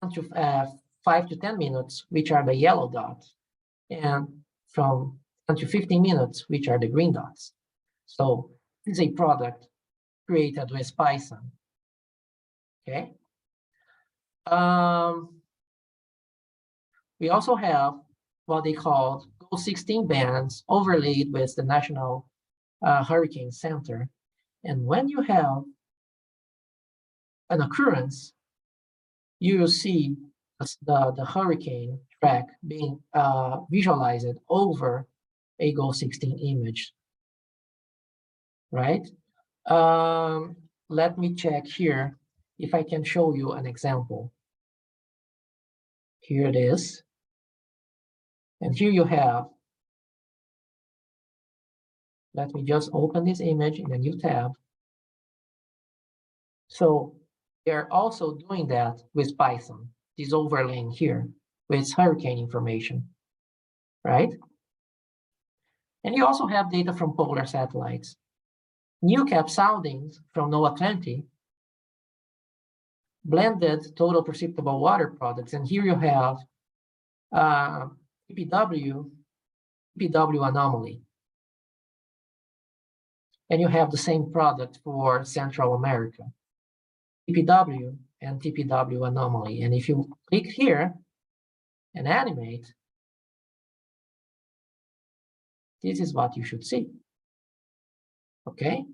5 to 10 minutes, which are the yellow dots, and from 10 to 15 minutes, which are the green dots. So it's a product created with Python. Okay. We also have what they call Goal 16 bands overlaid with the National Hurricane Center. And when you have an occurrence, you see the hurricane track being visualized over a Goal 16 image, right? Let me check here if I can show you an example. Here it is. And here you have, let me just open this image in a new tab. So they're also doing that with Python, this overlaying here with hurricane information, right? And you also have data from polar satellites. NewCap soundings from NOAA 20, blended total precipitable water products. And here you have TPW anomaly. And you have the same product for Central America, TPW and TPW anomaly. And if you click here and animate, this is what you should see. Okay.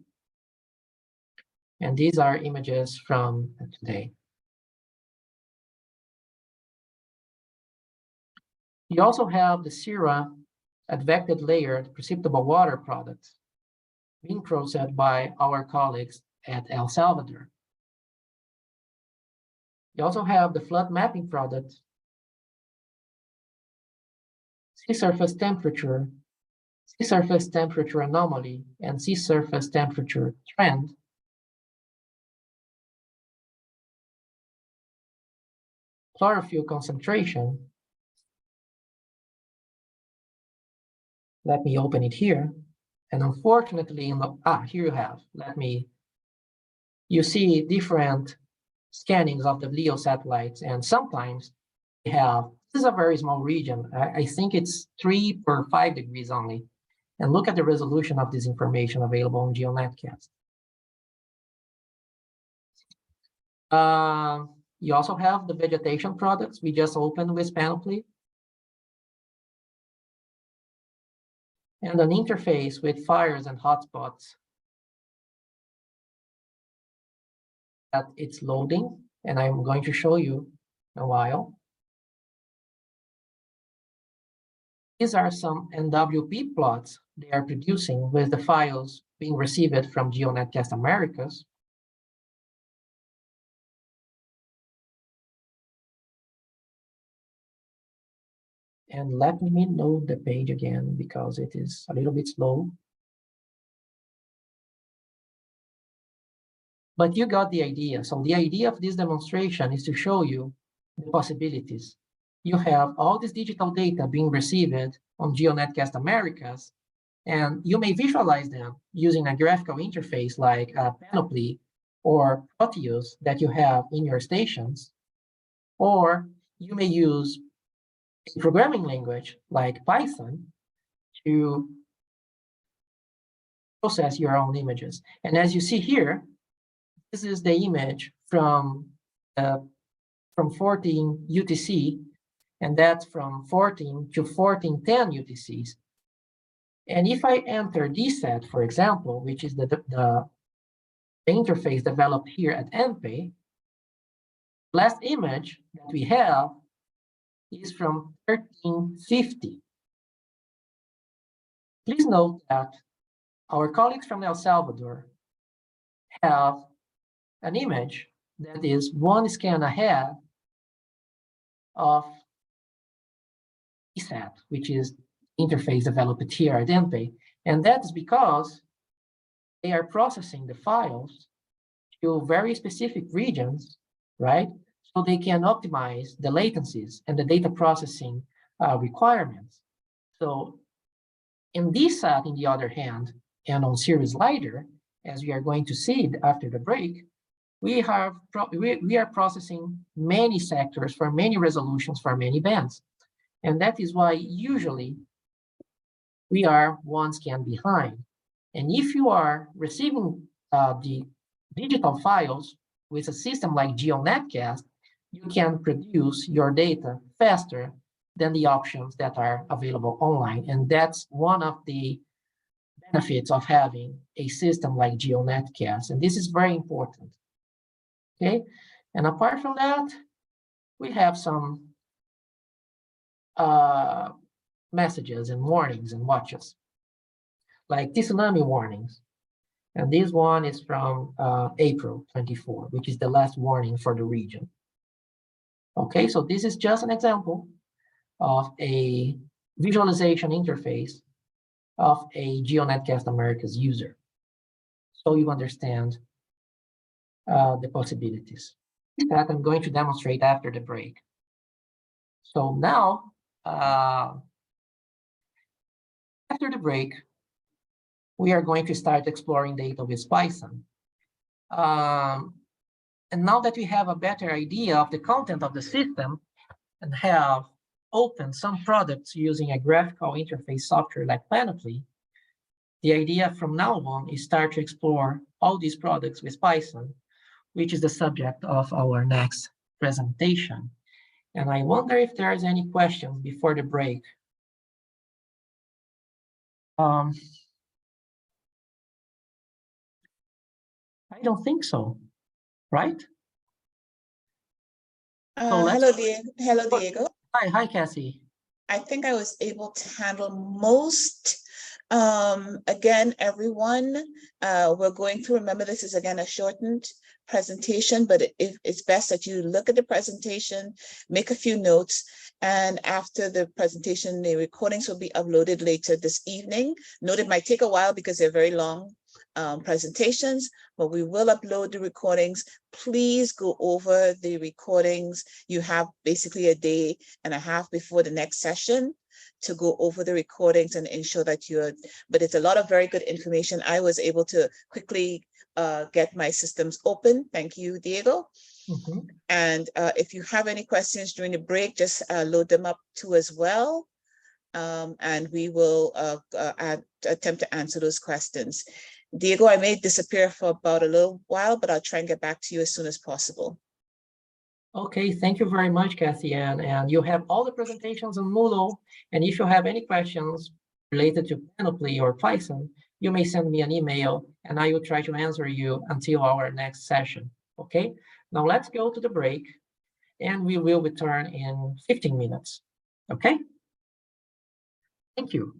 And these are images from today. You also have the CERA advected layered precipitable water products being processed by our colleagues at El Salvador. You also have the flood mapping product, sea surface temperature anomaly, and sea surface temperature trend. Chlorophyll concentration. Let me open it here. And unfortunately, here you have, you see different scannings of the LEO satellites. And sometimes we have, this is a very small region. I think it's 3 per 5 degrees only. And look at the resolution of this information available on GeoNetcast. You also have the vegetation products we just opened with Panoply. And an interface with fires and hotspots that it's loading, and I'm going to show you in a while. These are some NWP plots they are producing with the files being received from GEONETCast-Americas. And let me load the page again because it is a little bit slow. But you got the idea. So the idea of this demonstration is to show you the possibilities. You have all this digital data being received on GeoNetCast-Americas, and you may visualize them using a graphical interface like Panoply or Proteus that you have in your stations, or you may use a programming language like Python to process your own images. And as you see here, this is the image from 14 UTC, and that's from 14 to 1410 UTCs. And if I enter DSAT, for example, which is the interface developed here at NPay, last image that we have is from 1350. Please note that our colleagues from El Salvador have an image that is one scan ahead of ESAT, which is interface developed here at ENPE. And that's because they are processing the files to very specific regions, right? So they can optimize the latencies and the data processing requirements. So in DSAT, on the other hand, and on Series LiDAR, as we are going to see after the break, we are processing many sectors for many resolutions for many bands. And that is why usually we are one scan behind. And if you are receiving the digital files with a system like GeoNetcast, you can produce your data faster than the options that are available online. And that's one of the benefits of having a system like GeoNetcast. And this is very important. Okay. And apart from that, we have some messages and warnings and watches, like tsunami warnings. And this one is from April 24, which is the last warning for the region. Okay, so this is just an example of a visualization interface of a GeoNetcast-Americas user. So you understand the possibilities that I'm going to demonstrate after the break. So now, after the break, we are going to start exploring data with Python. And now that we have a better idea of the content of the system and have opened some products using a graphical interface software like Panoply, the idea from now on is start to explore all these products with Python, which is the subject of our next presentation. And I wonder if there's any questions before the break. I don't think so, right? Hello, Diego. Hi, Cassie. I think I was able to handle most. Again, everyone, we're going to remember this is again a shortened presentation, but it's best that you look at the presentation, make a few notes, and after the presentation, the recordings will be uploaded later this evening. Note it might take a while because they're very long presentations, but we will upload the recordings. Please go over the recordings. You have basically a day and a half before the next session to go over the recordings and ensure that but it's a lot of very good information. I was able to quickly get my systems open. Thank you, Diego. Mm-hmm. And if you have any questions during the break, just load them up too as well. And we will attempt to answer those questions. Diego, I may disappear for about a little while, but I'll try and get back to you as soon as possible. Okay, thank you very much, Cassie. And you have all the presentations on Moodle. And if you have any questions related to Panoply or Python, you may send me an email and I will try to answer you until our next session. Okay, now let's go to the break and we will return in 15 minutes. Okay, thank you.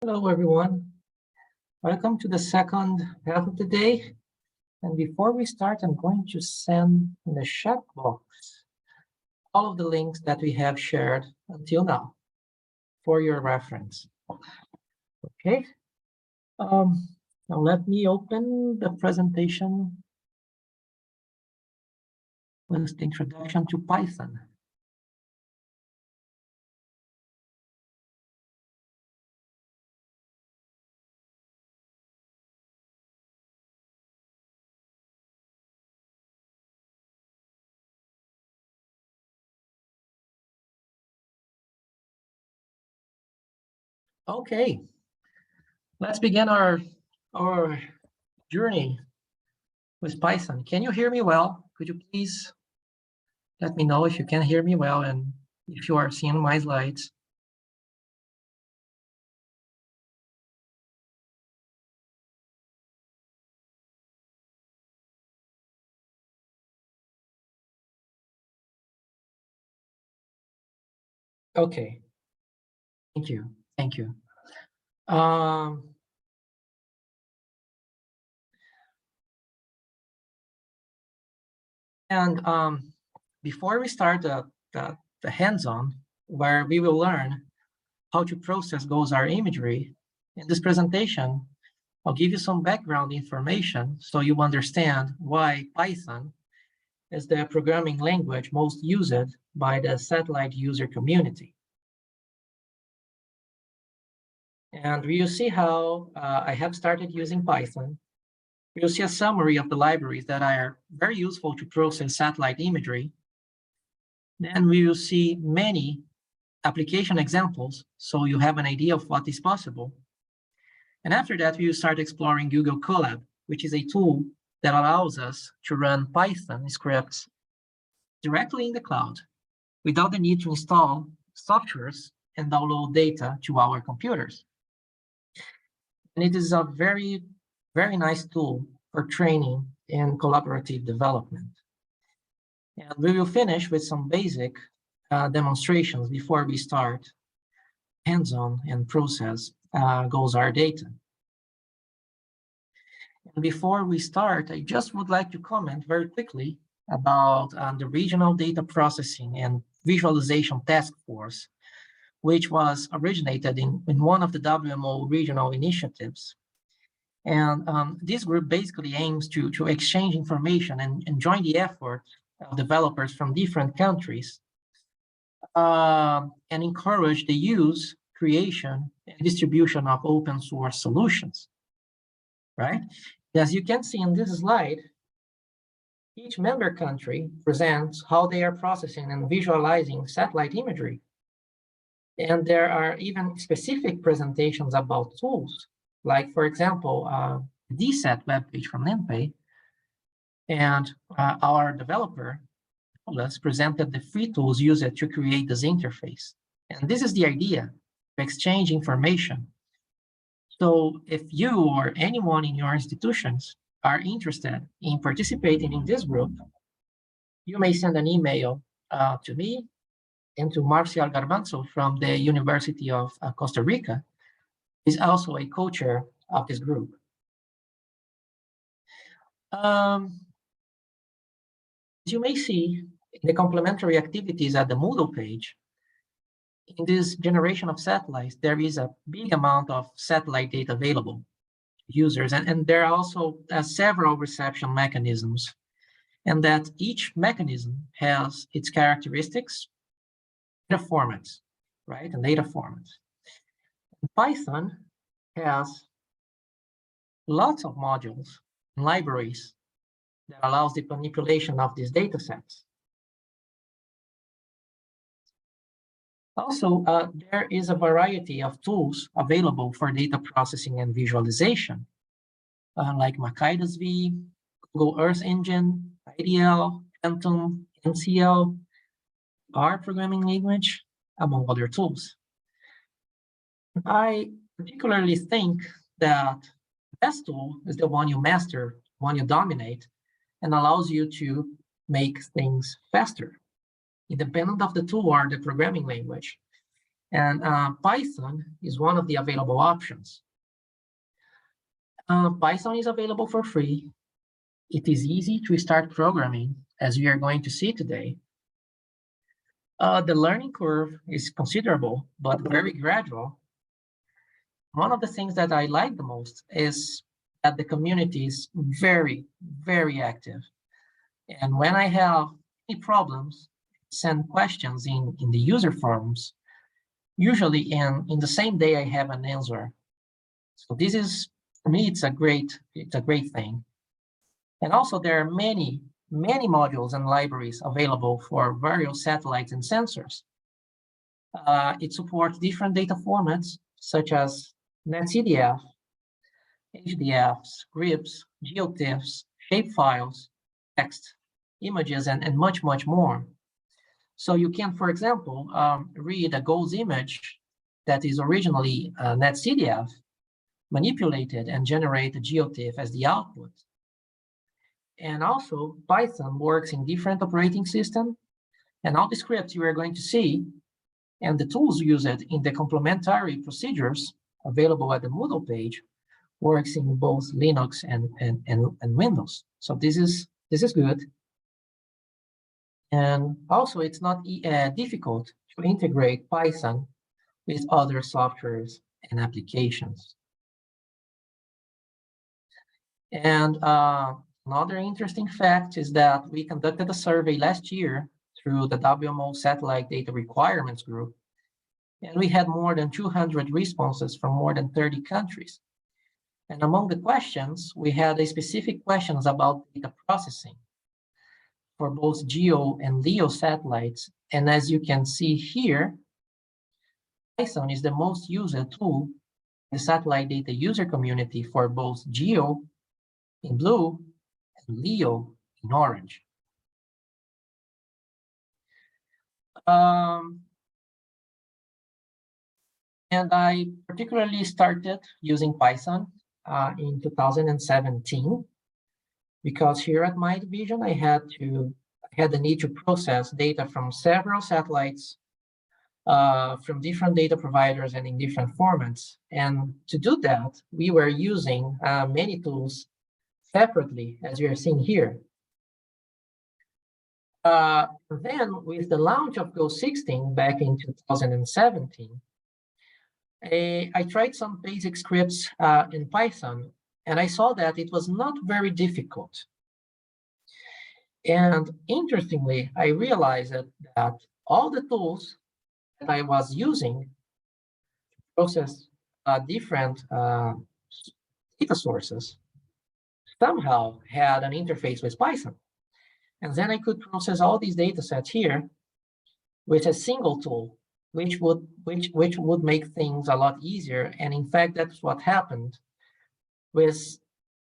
Hello, everyone. Welcome to the second half of the day. And before we start, I'm going to send in the chat box all of the links that we have shared until now for your reference. Okay. Now let me open the presentation with the introduction to Python. Okay, let's begin our journey with Python. Can you hear me well? Could you please let me know if you can hear me well and if you are seeing my slides? Okay, thank you, thank you. Before we start the hands-on, where we will learn how to process GOES-R imagery, in this presentation, I'll give you some background information so you understand why Python is the programming language most used by the satellite user community. And we'll see how I have started using Python. We'll see a summary of the libraries that are very useful to process satellite imagery. Then we will see many application examples so you have an idea of what is possible. And after that, we will start exploring Google COLAB, which is a tool that allows us to run Python scripts directly in the cloud without the need to install softwares and download data to our computers. And it is a very, very nice tool for training and collaborative development. And we will finish with some basic demonstrations before we start hands-on and process GOES-R data. And before we start, I just would like to comment very quickly about the Regional Data Processing and Visualization Task Force, which was originated in one of the WMO regional initiatives. And this group basically aims to exchange information and join the effort of developers from different countries and encourage the use, creation, and distribution of open source solutions, right? As you can see in this slide, each member country presents how they are processing and visualizing satellite imagery. And there are even specific presentations about tools, like, for example, DSAT webpage from NMPay, and our developer presented the free tools used to create this interface. And this is the idea, to exchange information. So if you or anyone in your institutions are interested in participating in this group, you may send an email to me and to Marcial Garbanzo from the University of Costa Rica, who is also a co-chair of this group. As you may see, in the complementary activities at the Moodle page, in this generation of satellites, there is a big amount of satellite data available to users, and there are also several reception mechanisms, and that each mechanism has its characteristics, data formats, right, and data formats. And Python has lots of modules and libraries that allows the manipulation of these data sets. Also, there is a variety of tools available for data processing and visualization, like Makaidas-V, Google Earth Engine, IDL, Phantom, NCL, R programming language, among other tools. I particularly think that the best tool is the one you master, one you dominate, and allows you to make things faster, independent of the tool or the programming language. And Python is one of the available options. Python is available for free. It is easy to start programming, as we are going to see today. The learning curve is considerable, but very gradual. One of the things that I like the most is that the community is very, very active. And when I have any problems, send questions in the user forums. Usually in the same day I have an answer. So this is, for me, it's a great thing. And also there are many modules and libraries available for various satellites and sensors. It supports different data formats such as NetCDF, HDF, scripts, GeoTIFFs, shapefiles, text, images, and much more. So you can, for example, read a GOES image that is originally NetCDF, manipulated and generate a GeoTIFF as the output. And also Python works in different operating systems, and all the scripts you are going to see and the tools used in the complementary procedures available at the Moodle page works in both Linux and Windows. So this is good. And also it's not difficult to integrate Python with other softwares and applications. And another interesting fact is that we conducted a survey last year through the WMO Satellite Data Requirements Group, and we had more than 200 responses from more than 30 countries. And among the questions, we had specific questions about data processing for both GEO and LEO satellites. And as you can see here, Python is the most used tool in the satellite data user community for both GEO in blue and LEO in orange. And I particularly started using Python in 2017, because here at my division, I had the need to process data from several satellites from different data providers and in different formats. And to do that, we were using many tools separately, as you are seeing here. Then with the launch of Go16 back in 2017, I tried some basic scripts in Python, and I saw that it was not very difficult. And interestingly, I realized that all the tools that I was using to process different data sources somehow had an interface with Python. And then I could process all these data sets here with a single tool, which would make things a lot easier. And in fact, that's what happened. With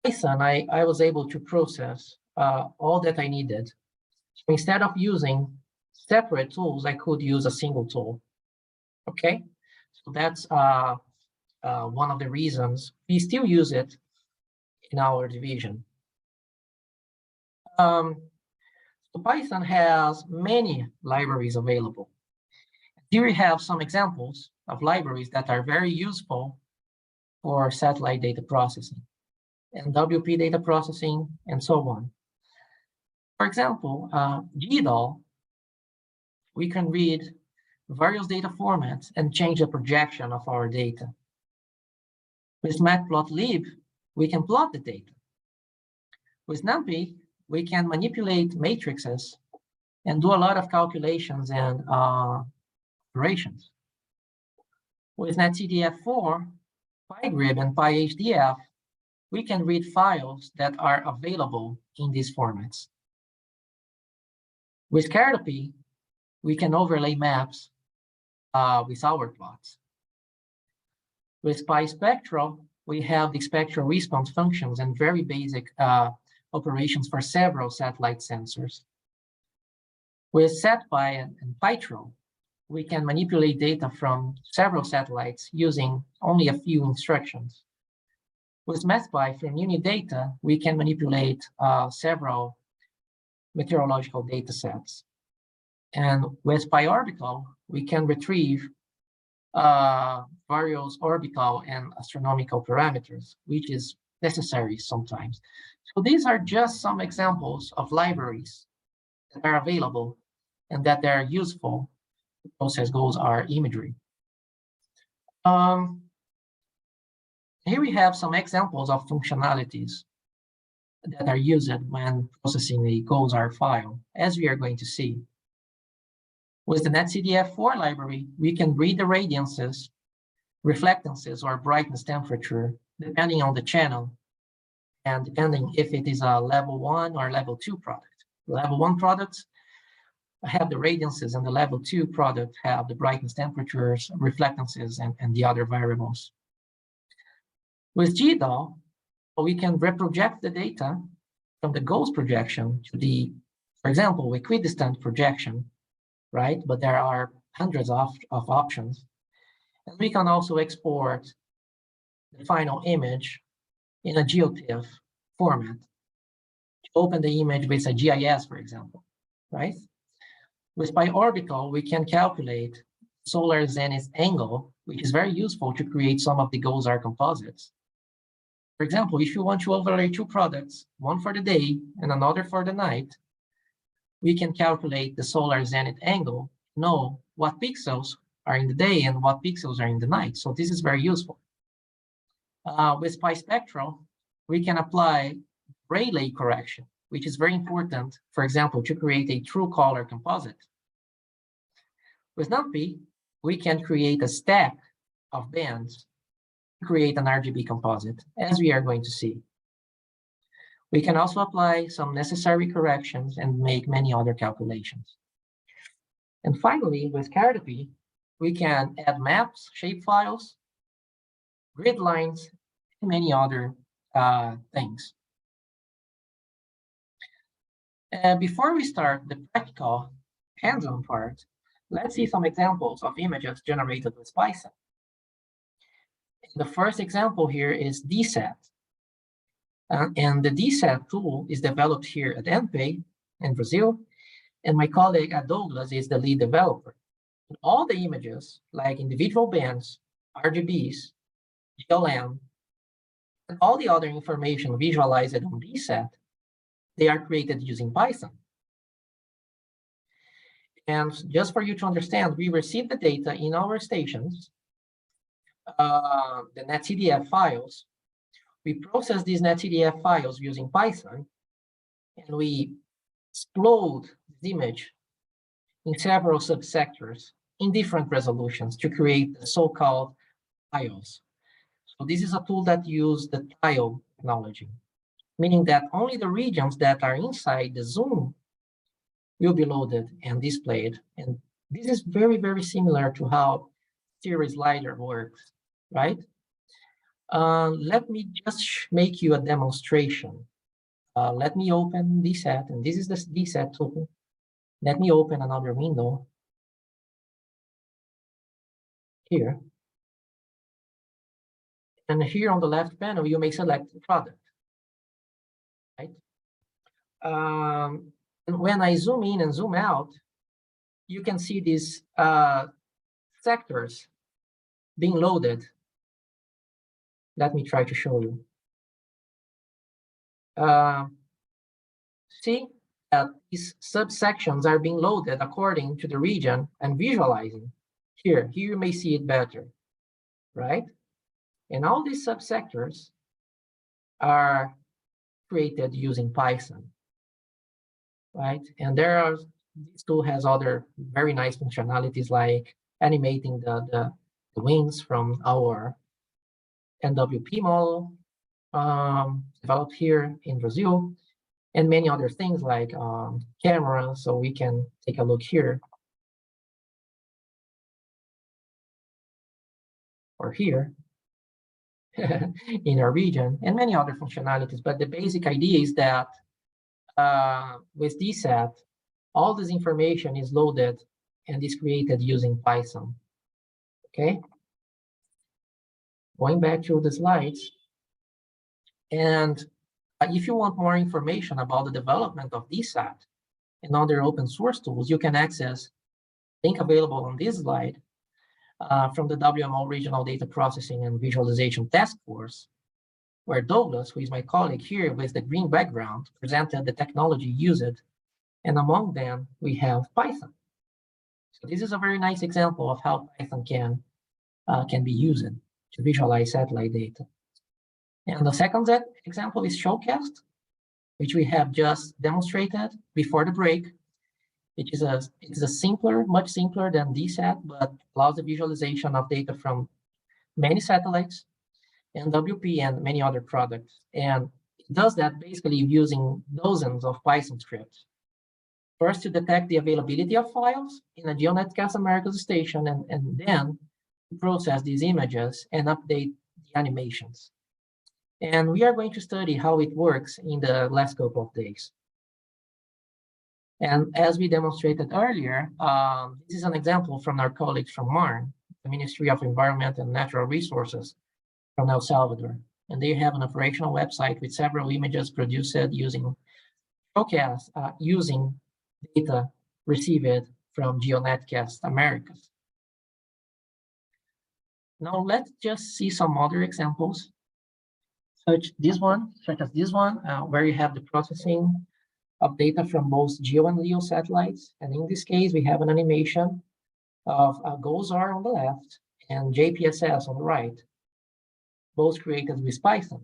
Python, I was able to process all that I needed. So instead of using separate tools, I could use a single tool. Okay, so that's one of the reasons we still use it in our division. So Python has many libraries available. Here we have some examples of libraries that are very useful for satellite data processing and WP data processing and so on. For example, GDAL, we can read various data formats and change the projection of our data. With matplotlib, we can plot the data. With NumPy, we can manipulate matrices and do a lot of calculations and operations. With NetCDF4, PyGrid, and PyHDF, we can read files that are available in these formats. With Cartopy, we can overlay maps with our plots. With PySpectral, we have the spectral response functions and very basic operations for several satellite sensors. With SatPy and Pytro, we can manipulate data from several satellites using only a few instructions. With MathPy from Unidata, we can manipulate several meteorological data sets. And with PyOrbital, we can retrieve various orbital and astronomical parameters, which is necessary sometimes. So these are just some examples of libraries that are available and that are useful to process GOES-R imagery. Here we have some examples of functionalities that are used when processing a GOES-R file, as we are going to see. With the NetCDF4 library, we can read the radiances, reflectances, or brightness temperature, depending on the channel, and depending if it is a level 1 or level 2 product. Level 1 products have the radiances, and the level 2 product have the brightness temperatures, reflectances, and the other variables. With GDAL, we can reproject the data from the GOES projection to the, for example, equidistant projection, right? But there are hundreds of options. And we can also export the final image in a GeoTIFF format to open the image with a GIS, for example, right? With biorbital, we can calculate solar zenith angle, which is very useful to create some of the GOES-R composites. For example, if you want to overlay two products, one for the day and another for the night, we can calculate the solar zenith angle, know what pixels are in the day and what pixels are in the night. So this is very useful. With bispectral, we can apply Rayleigh correction, which is very important, for example, to create a true color composite. With NumPy, we can create a stack of bands to create an RGB composite, as we are going to see. We can also apply some necessary corrections and make many other calculations. And finally, with Cartopy, we can add maps, shapefiles, grid lines, and many other things. Before we start the practical hands-on part, let's see some examples of images generated with Python. The first example here is DSAT. And the DSAT tool is developed here at NPay in Brazil, and my colleague at Douglas is the lead developer. And all the images, like individual bands, RGBs, GLM, and all the other information visualized on DSAT, they are created using Python. And just for you to understand, we receive the data in our stations, the NetCDF files. We process these NetCDF files using Python, and we explode the image in several subsectors in different resolutions to create the so-called tiles. So this is a tool that uses the tile technology, meaning that only the regions that are inside the zoom will be loaded and displayed. And this is very, very similar to how series slider works, right? Let me just make you a demonstration. Let me open DSAT, and this is the DSAT tool. Let me open another window here. And here on the left panel, you may select the product, right? And when I zoom in and zoom out, you can see these sectors being loaded. Let me try to show you. See that these subsections are being loaded according to the region and visualizing. Here you may see it better, right? And all these subsectors are created using Python, right? And this tool has other very nice functionalities like animating the wings from our NWP model developed here in Brazil, and many other things like cameras. So we can take a look here or here in our region, and many other functionalities. But the basic idea is that with DSAT, all this information is loaded and is created using Python. Okay. Going back to the slides. And if you want more information about the development of DSAT and other open source tools, you can access link available on this slide. from the WMO Regional Data Processing and Visualization Task Force, where Douglas, who is my colleague here with the green background, presented the technology used, and among them we have Python. So this is a very nice example of how Python can be used to visualize satellite data. And the second example is Showcast, which we have just demonstrated before the break. It's a simpler, much simpler than DSAT, but allows the visualization of data from many satellites, NWP, and many other products. And it does that basically using dozens of Python scripts. First, to detect the availability of files in a GeoNetcast-Americas station, and then to process these images and update the animations. And we are going to study how it works in the last couple of days. And as we demonstrated earlier, this is an example from our colleagues from MARN, the Ministry of Environment and Natural Resources from El Salvador. And they have an operational website with several images produced using Showcast, using data received from GeoNetcast-Americas. Now let's just see some other examples, such as this one, where you have the processing of data from both GEO and LEO satellites. And in this case, we have an animation of GOES-R on the left and JPSS on the right, both created with Python.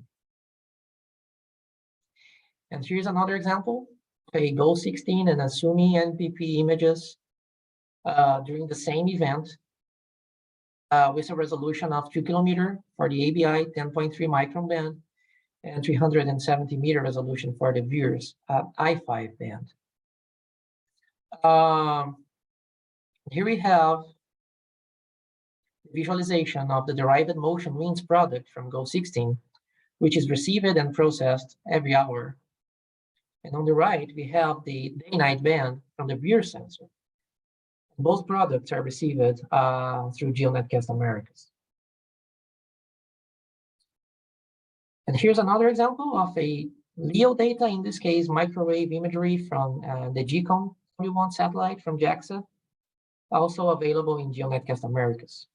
And here's another example, a GOES-16 and ASUMI NPP images during the same event with a resolution of 2 kilometer for the ABI 10.3 micron band and 370 meter resolution for the VIIRS I5 band. Here we have the visualization of the derived motion means product from GOES-16, which is received and processed every hour. And on the right, we have the day-night band from the VIIRS sensor. Both products are received through GeoNetcast-Americas. And here's another example of a LEO data, in this case, microwave imagery from the GCOM W1 satellite from JAXA, also available in GeoNetcast-Americas.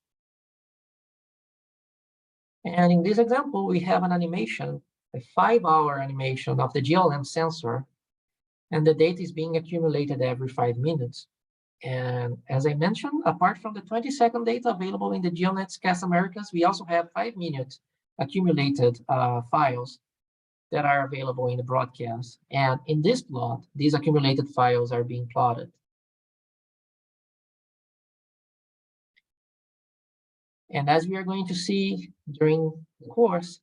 And in this example, we have an animation, a 5-hour animation of the GLM sensor, and the data is being accumulated every 5 minutes. And as I mentioned, apart from the 20-second data available in the GeoNetcast-Americas, we also have 5-minute accumulated files that are available in the broadcast. And in this plot, these accumulated files are being plotted. And as we are going to see during the course,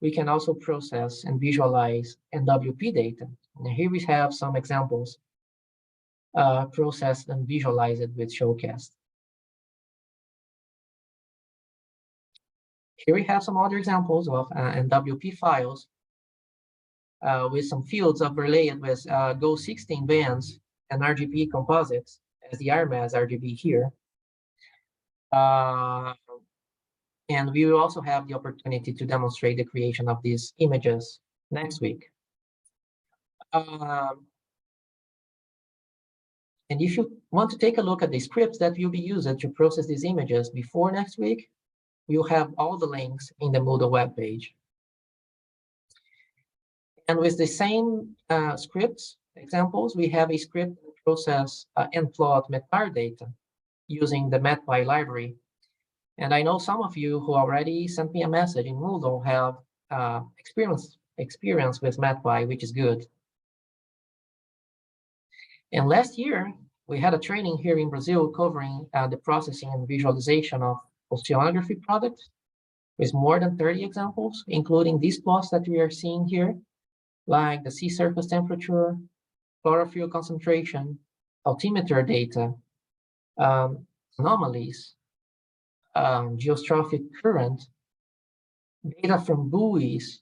we can also process and visualize NWP data. And here we have some examples processed and visualized with Showcast. Here we have some other examples of NWP files with some fields overlaid with GOES-16 bands and RGB composites, as the RMAS RGB here. And we will also have the opportunity to demonstrate the creation of these images next week. And if you want to take a look at the scripts that will be used to process these images before next week, you'll have all the links in the Moodle webpage. And with the same scripts examples, we have a script to process and plot metadata using the MatPy library. And I know some of you who already sent me a message in Moodle have experience with MatPy, which is good. And last year, we had a training here in Brazil covering the processing and visualization of oceanography products with more than 30 examples, including these plots that we are seeing here, like the sea surface temperature, chlorophyll concentration, altimeter data, anomalies, geostrophic current, data from buoys,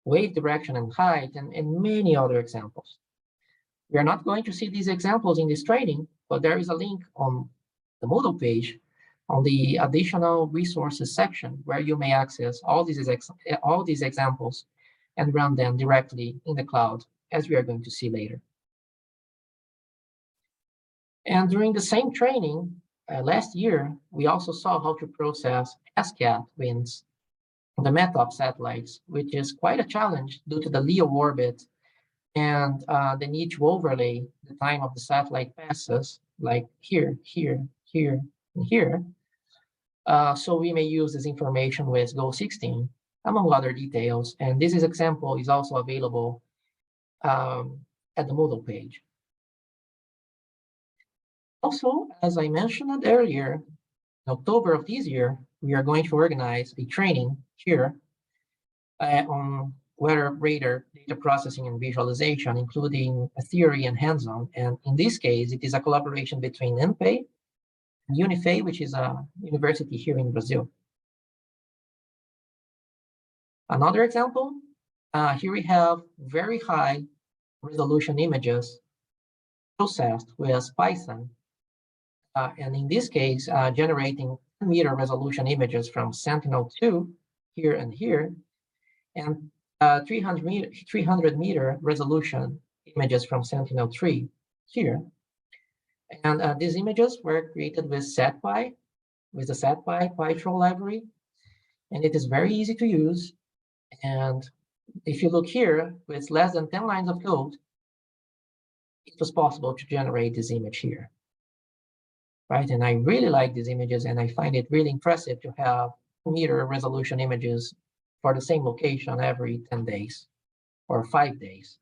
wave direction and height, and many other examples. We are not going to see these examples in this training, but there is a link on the Moodle page on the additional resources section where you may access all these examples and run them directly in the cloud, as we are going to see later. And during the same training, last year, we also saw how to process SCAT winds on the METOP satellites, which is quite a challenge due to the LEO orbit and the need to overlay the time of the satellite passes, like here, here, here, and here. So we may use this information with GO16, among other details. And this example is also available at the Moodle page. Also, as I mentioned earlier, in October of this year, we are going to organize a training here on weather radar data processing and visualization, including a theory and hands-on. And in this case, it is a collaboration between NPE and UNIFE, which is a university here in Brazil. Another example, here we have very high resolution images processed with Python. And in this case, generating 10-meter resolution images from Sentinel-2 here and here, and 300-meter resolution images from Sentinel-3 here. And these images were created with SatPy, with the SatPy PyTrol library, and it is very easy to use. And if you look here, with less than 10 lines of code, it was possible to generate this image here, right? And I really like these images, and I find it really impressive to have meter resolution images for the same location every 10 days or 5 days.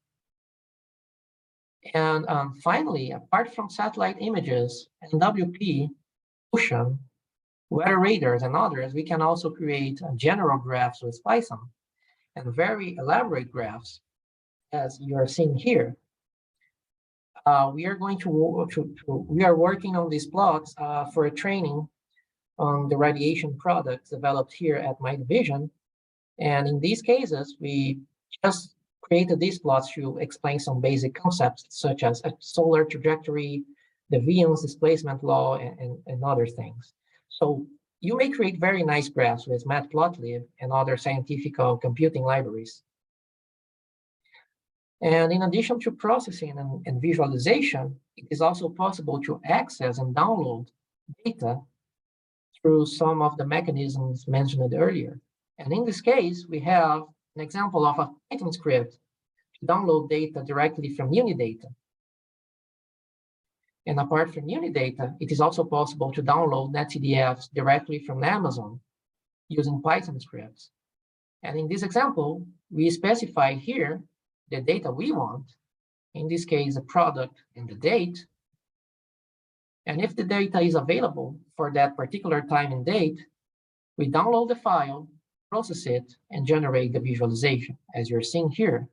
And finally, apart from satellite images, NWP, ocean, weather radars, and others, we can also create general graphs with Python and very elaborate graphs, as you are seeing here. We are working on these plots for a training on the radiation products developed here at my division. And in these cases, we just created these plots to explain some basic concepts, such as a solar trajectory, the Vion's displacement law, and other things. So you may create very nice graphs with Matplotlib and other scientific computing libraries. And in addition to processing and visualization, it is also possible to access and download data through some of the mechanisms mentioned earlier. And in this case, we have an example of a Python script to download data directly from Unidata. And apart from Unidata, it is also possible to download NetCDFs directly from Amazon using Python scripts. And in this example, we specify here the data we want, in this case, the product and the date. And if the data is available for that particular time and date, we download the file, process it, and generate the visualization, as you're seeing here.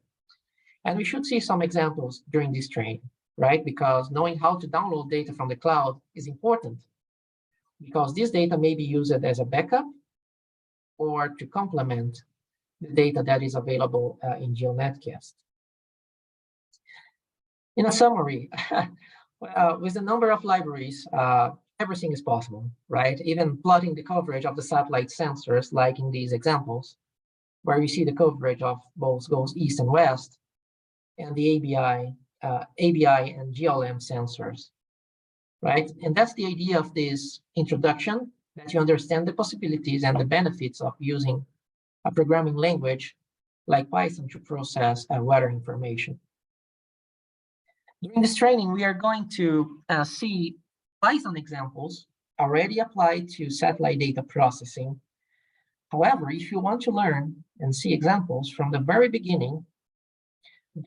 And we should see some examples during this training, right? Because knowing how to download data from the cloud is important, because this data may be used as a backup or to complement the data that is available in GeoNetcast. In a summary, with the number of libraries, everything is possible, right? Even plotting the coverage of the satellite sensors, like in these examples, where you see the coverage of both goes east and west, and the ABI and GLM sensors, right? And that's the idea of this introduction, that you understand the possibilities and the benefits of using a programming language like Python to process weather information. During this training, we are going to see Python examples already applied to satellite data processing. However, if you want to learn and see examples from the very beginning,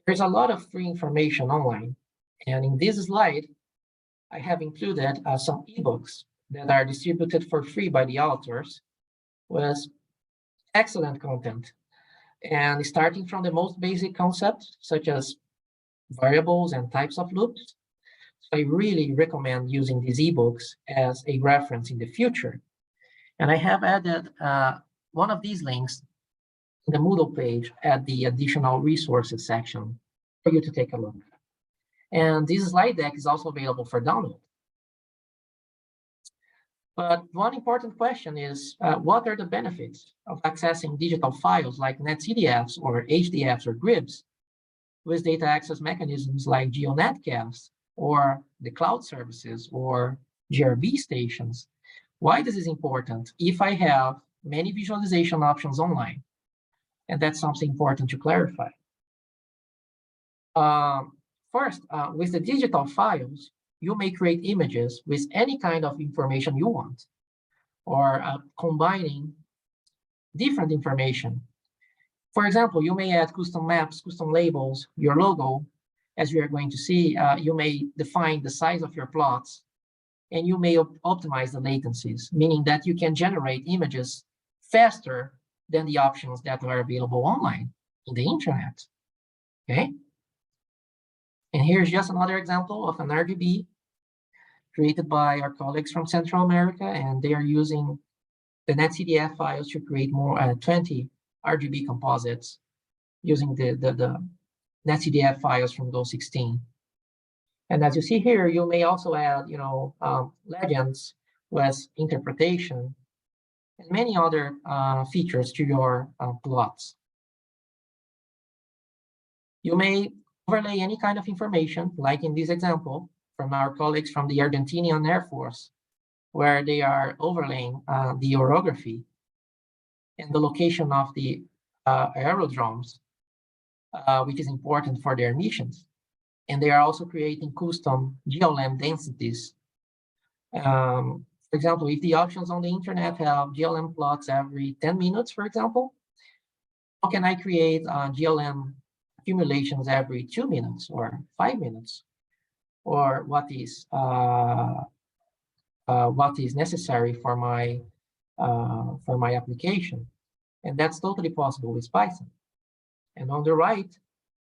there's a lot of free information online. And in this slide, I have included some ebooks that are distributed for free by the authors with excellent content. And starting from the most basic concepts, such as variables and types of loops. So I really recommend using these ebooks as a reference in the future. And I have added one of these links in the Moodle page at the additional resources section for you to take a look. And this slide deck is also available for download. But one important question is, what are the benefits of accessing digital files like NetCDFs or HDFs or GRIBs with data access mechanisms like GeoNetcast or the cloud services or GRB stations. Why this is important? If I have many visualization options online, and that's something important to clarify. First, with the digital files, you may create images with any kind of information you want, or combining different information. For example, you may add custom maps, custom labels, your logo. As we are going to see, you may define the size of your plots, and you may optimize the latencies, meaning that you can generate images faster than the options that are available online in the internet, okay? And here's just another example of an RGB created by our colleagues from Central America, and they are using the NetCDF files to create more 20 RGB composites using the NetCDF files from those 16. And as you see here, you may also add, legends with interpretation and many other features to your plots. You may overlay any kind of information, like in this example from our colleagues from the Argentinian Air Force, where they are overlaying the orography and the location of the aerodromes, which is important for their missions. And they are also creating custom GLM densities. For example, if the options on the internet have GLM plots every 10 minutes, for example, how can I create GLM accumulations every 2 minutes or 5 minutes? Or what is necessary for my application? And that's totally possible with Python. And on the right,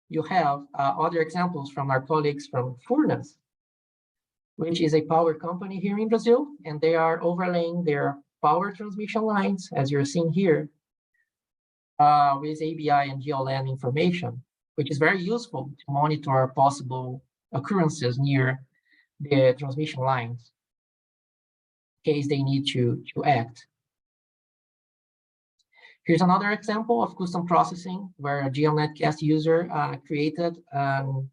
you have other examples from our colleagues from Furnas, which is a power company here in Brazil, and they are overlaying their power transmission lines, as you're seeing here, with ABI and GLN information, which is very useful to monitor possible occurrences near the transmission lines in case they need to act. Here's another example of custom processing where a GeoNetcast user created an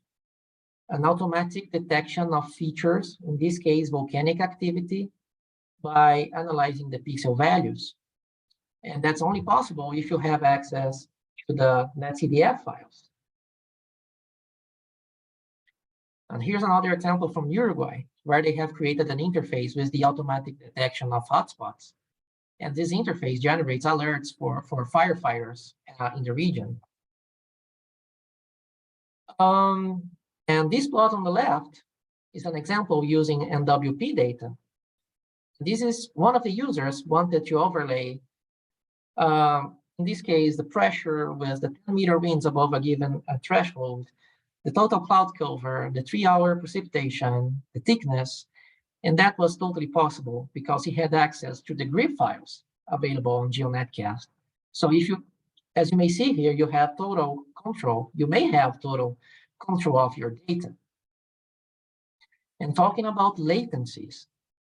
automatic detection of features, in this case, volcanic activity, by analyzing the pixel values. And that's only possible if you have access to the NetCDF files. And here's another example from Uruguay, where they have created an interface with the automatic detection of hotspots. And this interface generates alerts for firefighters in the region. And this plot on the left is an example using NWP data. This is one of the users wanted to overlay, in this case, the pressure with the 10-meter winds above a given threshold, the total cloud cover, the 3-hour precipitation, the thickness, and that was totally possible because he had access to the grid files available on GeoNetcast. So if you, as you may see here, you have total control, you may have total control of your data. And talking about latencies,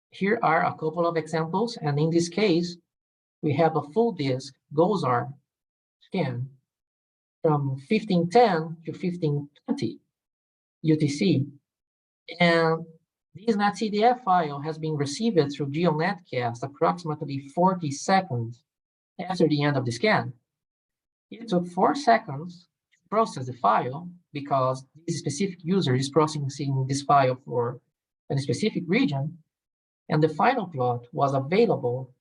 here are a couple of examples. And in this case, we have a full disk GOSAR scan from 1510 to 1520 UTC. And this NetCDF file has been received through GeoNetcast approximately 40 seconds after the end of the scan. It took 4 seconds to process the file because this specific user is processing this file for a specific region, and the final plot was available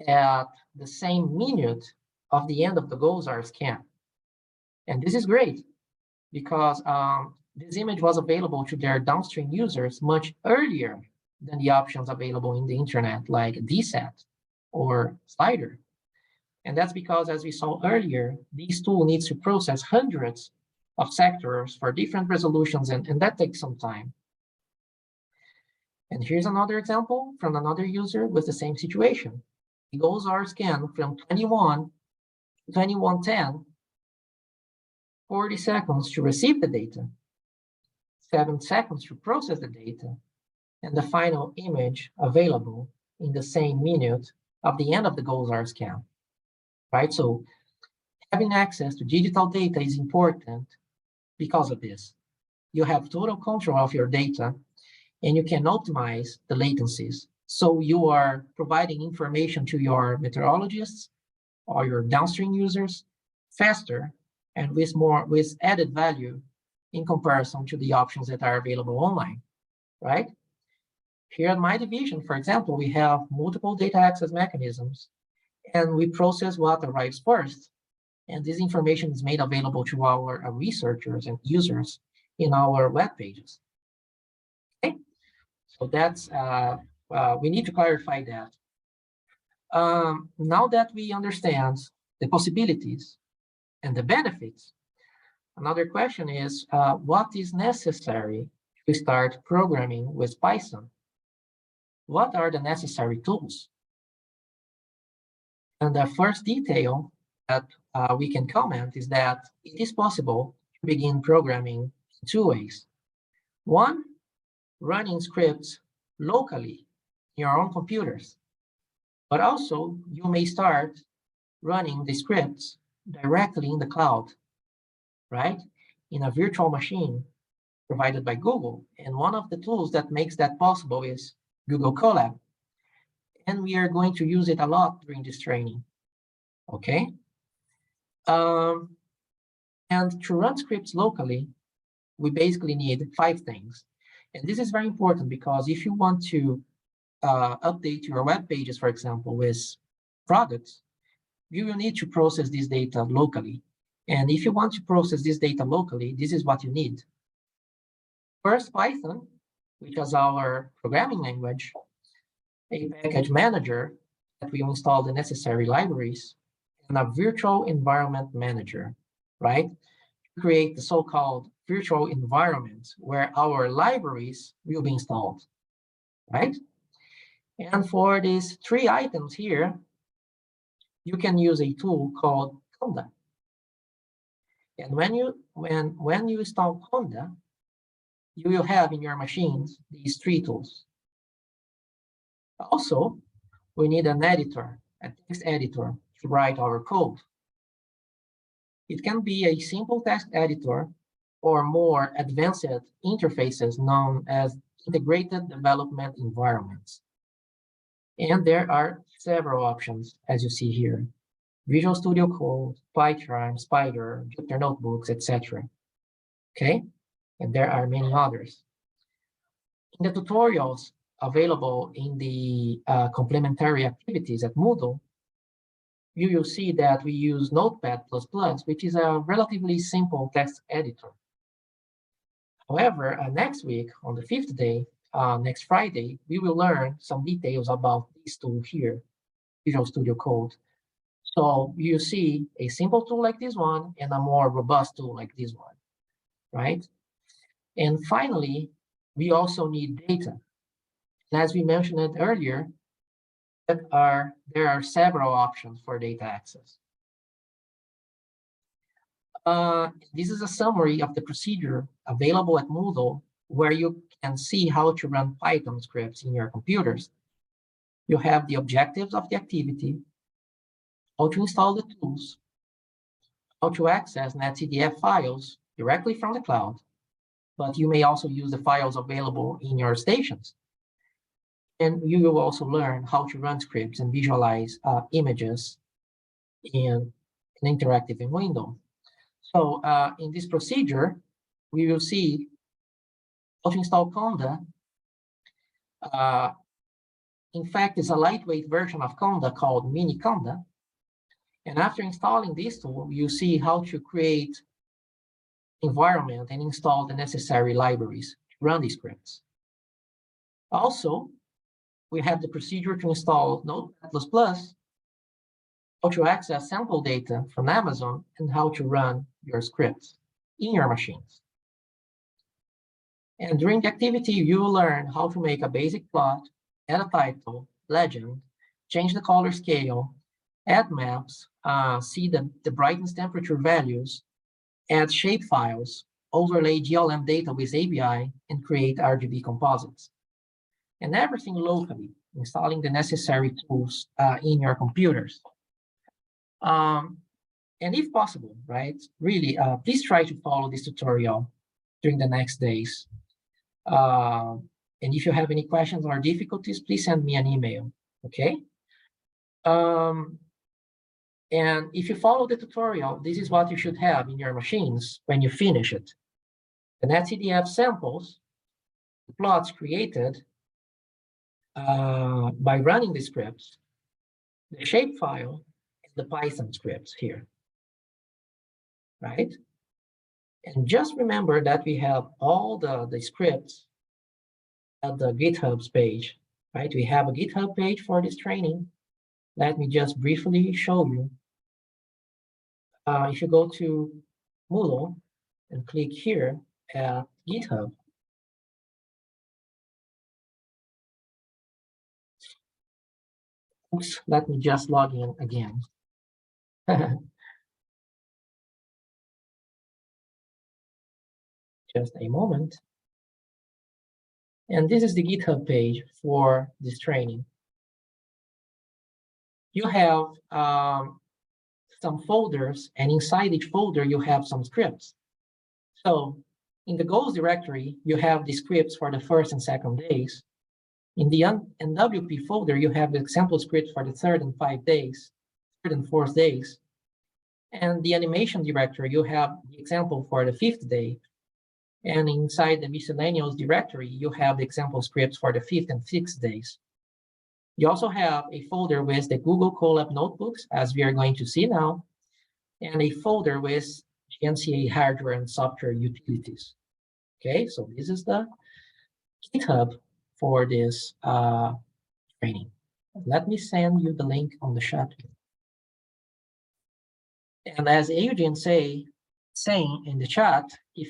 at the same minute of the end of the GOSAR scan. And this is great because this image was available to their downstream users much earlier than the options available in the internet, like DSAT or Slider. And that's because, as we saw earlier, this tool needs to process hundreds of sectors for different resolutions, and that takes some time. And here's another example from another user with the same situation. The GOSAR scan from 21 to 2110, 40 seconds to receive the data, 7 seconds to process the data, and the final image available in the same minute of the end of the GOSAR scan, right? So having access to digital data is important because of this. You have total control of your data, and you can optimize the latencies. So you are providing information to your meteorologists or your downstream users faster and with added value in comparison to the options that are available online, right? Here at my division, for example, we have multiple data access mechanisms, and we process what arrives first. And this information is made available to our researchers and users in our web pages. Okay, so that's we need to clarify that. Now that we understand the possibilities and the benefits, another question is what is necessary to start programming with Python? What are the necessary tools? And the first detail that we can comment is that it is possible to begin programming in two ways. One, running scripts locally in your own computers, but also you may start running the scripts directly in the cloud, right? In a virtual machine provided by Google. And one of the tools that makes that possible is Google COLAB. And we are going to use it a lot during this training, okay? And to run scripts locally, we basically need 5 things. And this is very important because if you want to update your web pages, for example, with products, you will need to process this data locally. And if you want to process this data locally, this is what you need. First, Python, which is our programming language, a package manager that will install the necessary libraries, and a virtual environment manager, right? To create the so-called virtual environment where our libraries will be installed, right? And for these 3 items here, you can use a tool called Conda. And when you install Conda, you will have in your machines these 3 tools. Also, we need an editor, a text editor, to write our code. It can be a simple text editor or more advanced interfaces known as integrated development environments. And there are several options, as you see here: Visual Studio Code, PyCharm, Spider, Jupyter Notebooks, etc. Okay, and there are many others. In the tutorials available in the complementary activities at Moodle, you will see that we use Notepad++, which is a relatively simple text editor. However, next week, on the 5th day, next Friday, we will learn some details about this tool here, Visual Studio Code. So you see a simple tool like this one and a more robust tool like this one, right? And finally, we also need data. And as we mentioned earlier, there are several options for data access. This is a summary of the procedure available at Moodle, where you can see how to run Python scripts in your computers. You have the objectives of the activity, how to install the tools, how to access netcdf files directly from the cloud, but you may also use the files available in your stations. And you will also learn how to run scripts and visualize images in an interactive window. So in this procedure, we will see how to install Conda. In fact, it's a lightweight version of Conda called Mini Conda. And after installing this tool, you see how to create environment and install the necessary libraries to run these scripts. Also, we have the procedure to install Notepad++, how to access sample data from Amazon, and how to run your scripts in your machines. And during the activity, you will learn how to make a basic plot, add a title, legend, change the color scale, add maps, see the brightness temperature values, add shapefiles, overlay GLM data with ABI, and create RGB composites. And everything locally, installing the necessary tools in your computers. And if possible, right, really, please try to follow this tutorial during the next days. And if you have any questions or difficulties, please send me an email, okay? And if you follow the tutorial, this is what you should have in your machines when you finish it. The netcdf samples, the plots created by running the scripts, the shapefile, and the Python scripts here, right? And just remember that we have all the scripts at the GitHub page, right? We have a GitHub page for this training. Let me just briefly show you. If you go to Moodle and click here at GitHub, oops, let me just log in again. Just a moment. And this is the GitHub page for this training. You have some folders, and inside each folder, you have some scripts. So in the goals directory, you have the scripts for the first and second days. In the NWP folder, you have the example script for the third and fourth days. And the animation directory, you have the example for the fifth day. And inside the miscellaneous directory, you have the example scripts for the fifth and sixth days. You also have a folder with the Google COLAB notebooks, as we are going to see now, and a folder with GNC-A hardware and software utilities. Okay, so this is the GitHub for this training. Let me send you the link on the chat. And as Eugene saying in the chat, if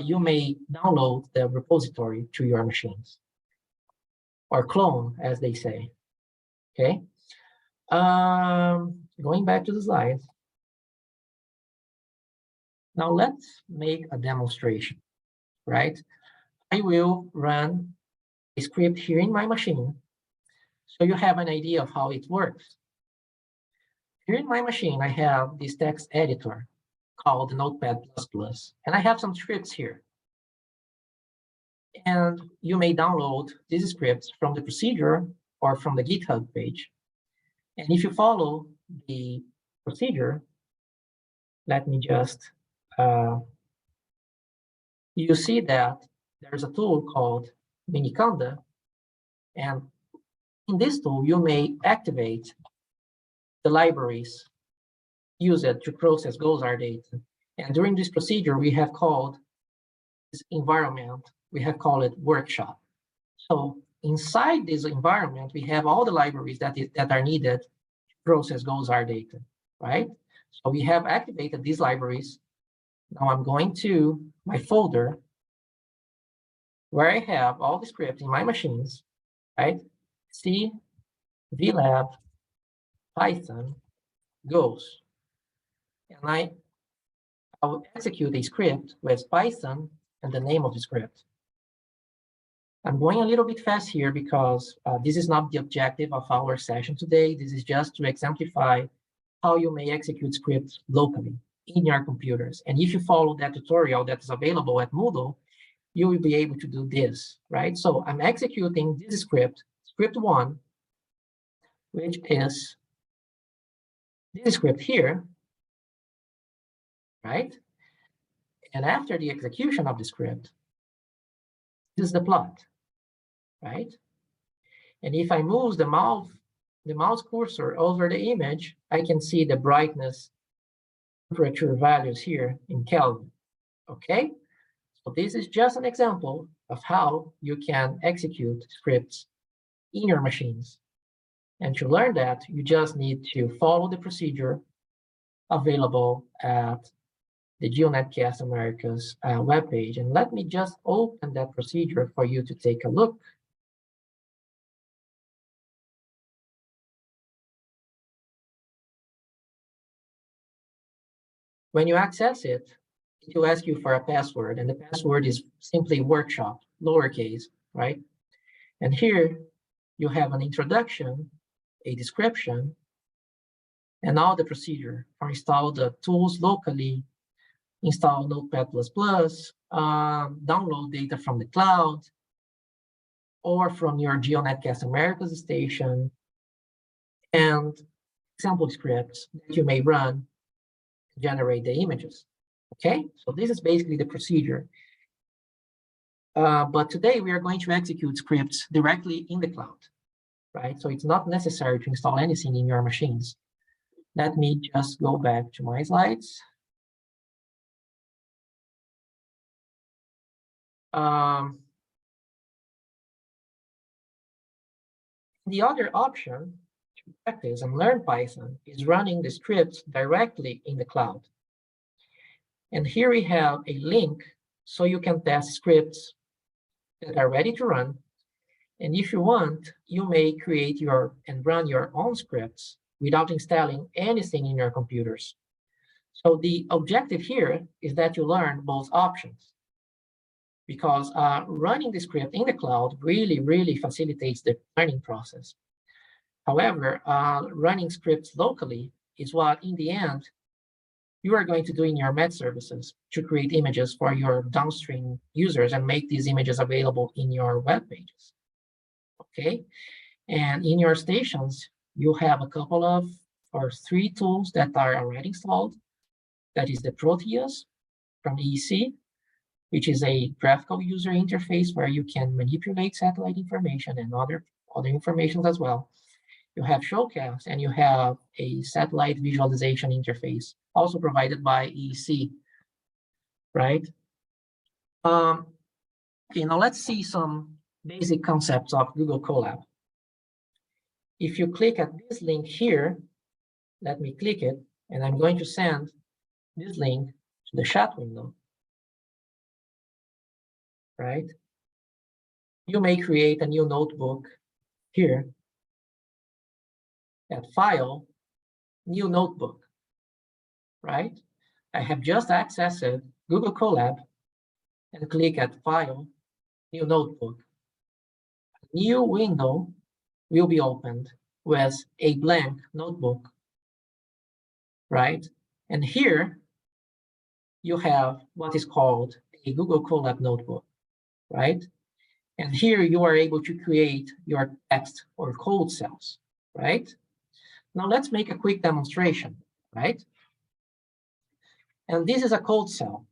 you may download the repository to your machines, or clone, as they say. Okay. Going back to the slides. Now let's make a demonstration, right? I will run a script here in my machine, so you have an idea of how it works. Here in my machine, I have this text editor called Notepad++, and I have some scripts here. And you may download these scripts from the procedure or from the GitHub page. And if you follow the procedure, let me just, you see that there's a tool called Miniconda. And in this tool, you may activate the libraries used to process GOES-R data. And during this procedure, we have called this environment, we have called it workshop. So inside this environment, we have all the libraries that are needed to process GOES-R data, right? So we have activated these libraries. Now I'm going to my folder where I have all the scripts in my machines, right? C, VLab, Python, GOES. And I will execute a script with Python and the name of the script. I'm going a little bit fast here because this is not the objective of our session today. This is just to exemplify how you may execute scripts locally in your computers. And if you follow that tutorial that is available at Moodle, you will be able to do this, right? So I'm executing this script, script 1, which is this script here, right? And after the execution of the script, this is the plot, right? And if I move the mouse cursor over the image, I can see the brightness temperature values here in Kelvin, okay? So this is just an example of how you can execute scripts in your machines. And to learn that, you just need to follow the procedure available at the GeoNetcast-Americas webpage. And let me just open that procedure for you to take a look. When you access it, it will ask you for a password, and the password is simply workshop, lowercase, right? And here you have an introduction, a description, and all the procedure for install the tools locally, install Notepad++, download data from the cloud, or from your GeoNetcast-Americas station, and sample scripts that you may run to generate the images. Okay, so this is basically the procedure. But today we are going to execute scripts directly in the cloud, right? So it's not necessary to install anything in your machines. Let me just go back to my slides. The other option to practice and learn Python is running the scripts directly in the cloud. And here we have a link so you can test scripts that are ready to run. And if you want, you may create and run your own scripts without installing anything in your computers. So the objective here is that you learn both options, because running the script in the cloud really facilitates the learning process. However, running scripts locally is what, in the end, you are going to do in your Met services to create images for your downstream users and make these images available in your web pages. Okay, and in your stations, you have a couple of, or 3 tools that are already installed. That is the Proteus from EEC, which is a graphical user interface where you can manipulate satellite information and other information as well. You have Showcast, and you have a satellite visualization interface, also provided by EEC, right? Okay, now let's see some basic concepts of Google COLAB. If you click at this link here, let me click it, and I'm going to send this link to the chat window, right? You may create a new notebook here at File, New Notebook, right? I have just accessed Google COLAB and click at File, New Notebook. A new window will be opened with a blank notebook, right? And here you have what is called a Google COLAB notebook, right? And here you are able to create your text or code cells, right? Now let's make a quick demonstration, right? And this is a code cell.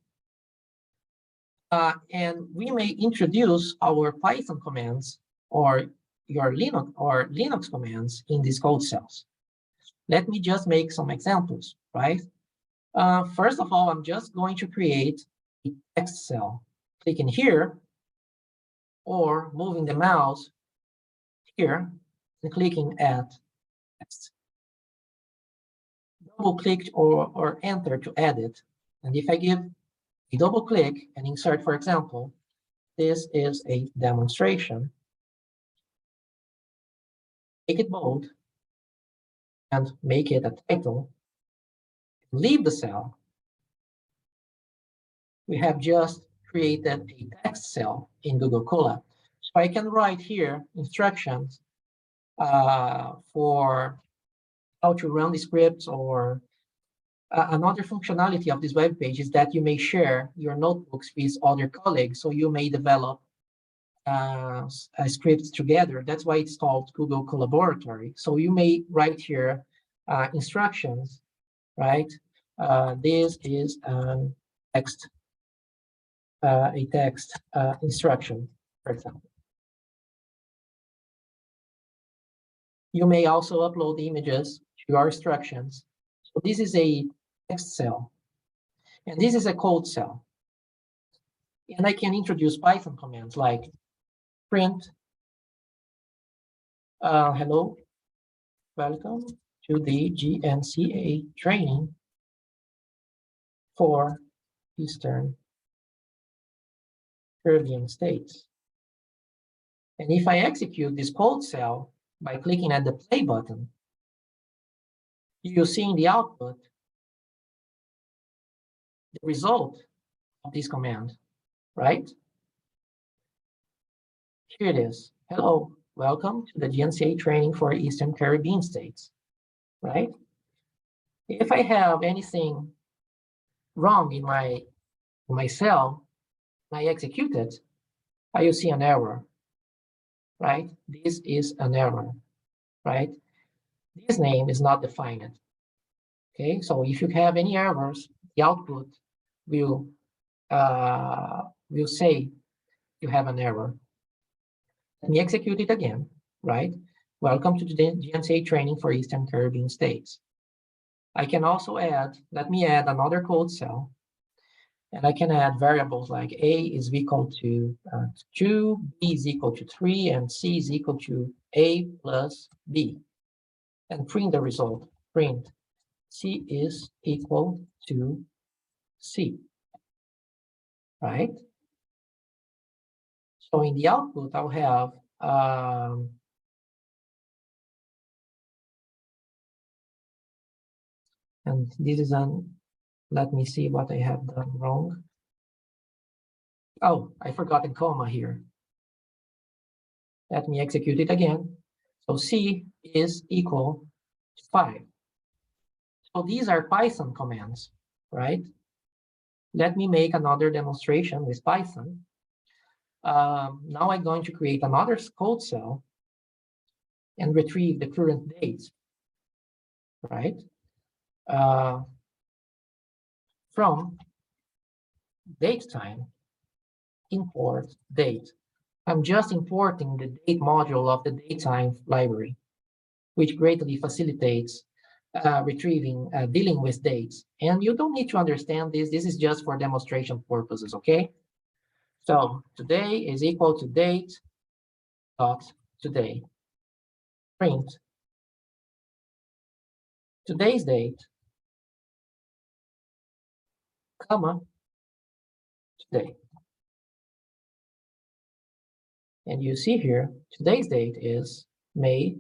And we may introduce our Python commands or your Linux commands in these code cells. Let me just make some examples, right? First of all, I'm just going to create a text cell. Clicking here, or moving the mouse here and clicking at text. Double click or enter to edit. And if I give a double click and insert, for example, this is a demonstration. Make it bold and make it a title. Leave the cell. We have just created a text cell in Google COLAB. So I can write here instructions for how to run the scripts, or another functionality of this web page is that you may share your notebooks with other colleagues. So you may develop scripts together. That's why it's called Google Collaboratory. So you may write here instructions, right? This is a text instruction, for example. You may also upload images to your instructions. So this is a text cell, and this is a code cell. And I can introduce Python commands like print, hello, welcome to the GNC-A training for Eastern Caribbean states. And if I execute this code cell by clicking at the play button, you'll see in the output the result of this command, right? Here it is. Hello, welcome to the GNC-A training for Eastern Caribbean states, right? If I have anything wrong in my cell, and I execute it, I will see an error. right? This is an error, right? This name is not defined. Okay, so if you have any errors, the output will say you have an error. Let me execute it again, right? Welcome to the GNC-A training for Eastern Caribbean states. I can also add, let me add another code cell, and I can add variables like A is equal to 2, B is equal to 3, and C is equal to A plus B, and print the result. Print C is equal to C, right? So in the output, I'll have and this is let me see what I have done wrong. Oh, I forgot a comma here. Let me execute it again. So C is equal to 5. So these are Python commands, right? Let me make another demonstration with Python. Now I'm going to create another code cell and retrieve the current date, right? From datetime, import date. I'm just importing the date module of the datetime library, which greatly facilitates dealing with dates. And you don't need to understand this. This is just for demonstration purposes, okay? So today is equal to date dot today. Print today's date, comma, today. And you see here, today's date is May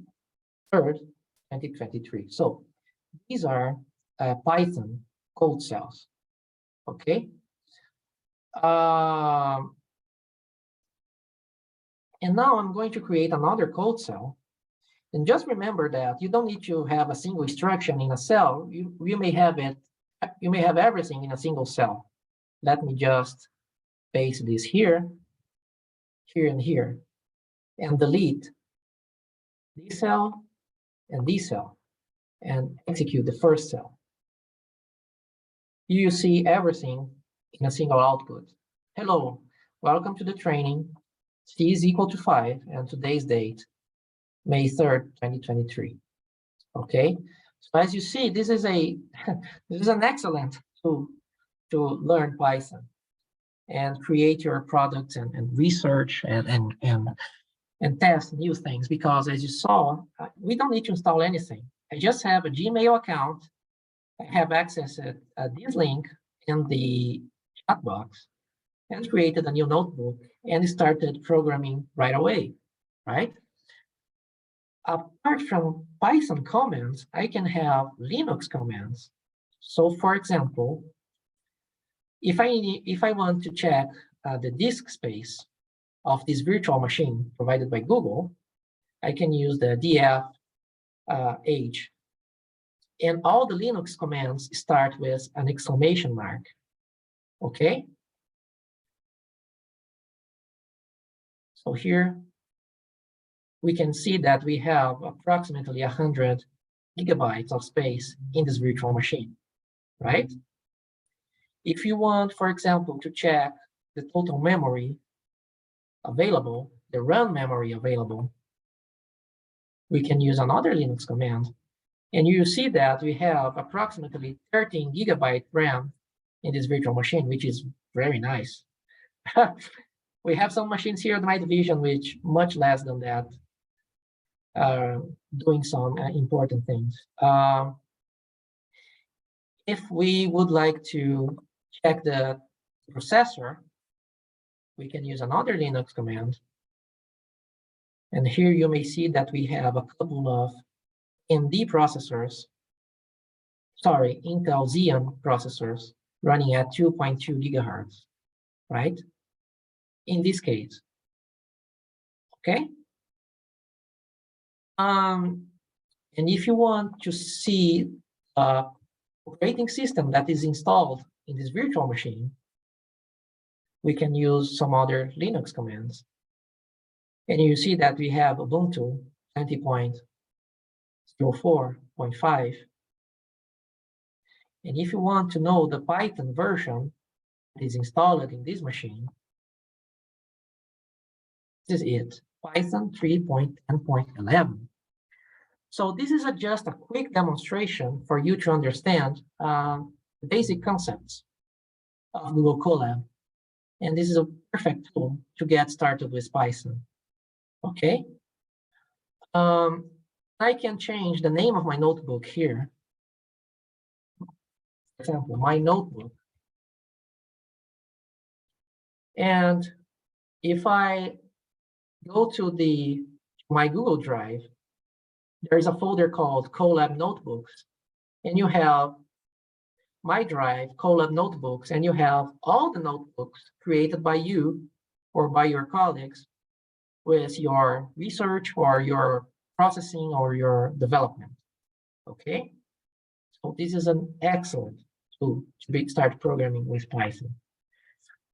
3rd, 2023. So these are Python code cells, okay? And now I'm going to create another code cell. And just remember that you don't need to have a single instruction in a cell. You may have everything in a single cell. Let me just paste this here, here, and here, and delete this cell and this cell, and execute the first cell. You see everything in a single output. Hello, welcome to the training. C is equal to 5, and today's date, May 3rd, 2023. Okay, so as you see, this is an excellent tool to learn Python and create your products and research and test new things, because as you saw, we don't need to install anything. I just have a Gmail account. I have accessed this link in the chat box and created a new notebook and started programming right away, right? Apart from Python commands, I can have Linux commands. So for example, if I want to check the disk space of this virtual machine provided by Google, I can use the df-h. And all the Linux commands start with an exclamation mark, okay? So here we can see that we have approximately 100 gigabytes of space in this virtual machine, right? If you want, for example, to check the total memory available, the RAM memory available, we can use another Linux command. And you see that we have approximately 13 gigabyte RAM in this virtual machine, which is very nice. We have some machines here at my division which much less than that, doing some important things. If we would like to check the processor, we can use another Linux command. And here you may see that we have a couple of Intel Xeon processors running at 2.2 gigahertz, right? In this case, okay? And if you want to see operating system that is installed in this virtual machine, we can use some other Linux commands. And you see that we have Ubuntu 20.04.5. And if you want to know the Python version that is installed in this machine, this is it, Python 3.10.11. So this is just a quick demonstration for you to understand the basic concepts of Google Colab. And this is a perfect tool to get started with Python. Okay. I can change the name of my notebook here. For example, my notebook. And if I go to my Google Drive, there is a folder called Colab Notebooks, and you have my drive, Colab Notebooks, and you have all the notebooks created by you or by your colleagues with your research or your processing or your development. Okay, so this is an excellent tool to start programming with Python.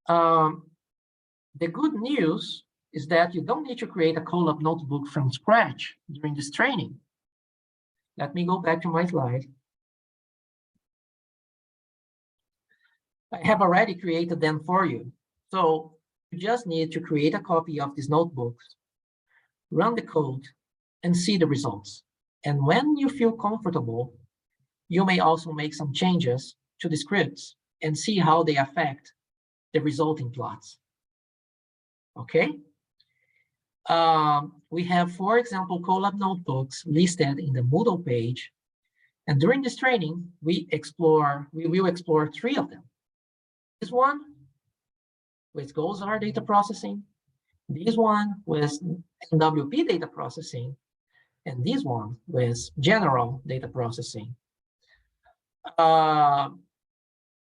The good news is that you don't need to create a Colab notebook from scratch during this training. Let me go back to my slide. I have already created them for you. So you just need to create a copy of these notebooks, run the code, and see the results. And when you feel comfortable, you may also make some changes to the scripts and see how they affect the resulting plots. Okay? We have 4 example Colab notebooks listed in the Moodle page. And during this training, we will explore 3 of them. This one with GOZAR data processing, this one with NWP data processing, and this one with general data processing.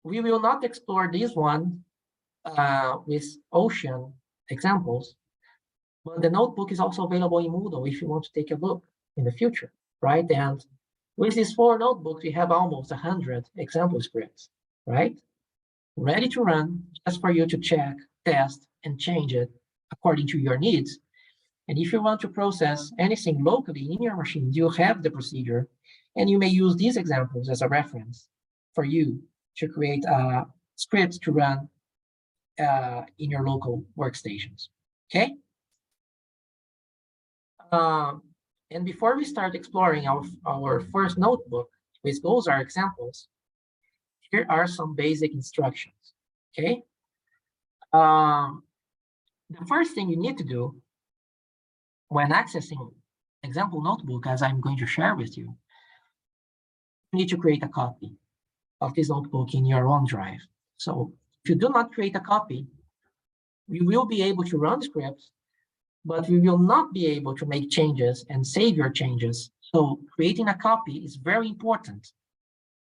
We will not explore this one with Ocean examples, but the notebook is also available in Moodle if you want to take a look in the future, right? And with these 4 notebooks, we have almost 100 example scripts, right? Ready to run, just for you to check, test, and change it according to your needs. And if you want to process anything locally in your machine, you have the procedure, and you may use these examples as a reference for you to create scripts to run in your local workstations, okay? And before we start exploring our first notebook with GOZAR examples, here are some basic instructions, okay? The first thing you need to do when accessing example notebook, as I'm going to share with you, you need to create a copy of this notebook in your OneDrive. So if you do not create a copy, we will be able to run scripts, but we will not be able to make changes and save your changes. So creating a copy is very important.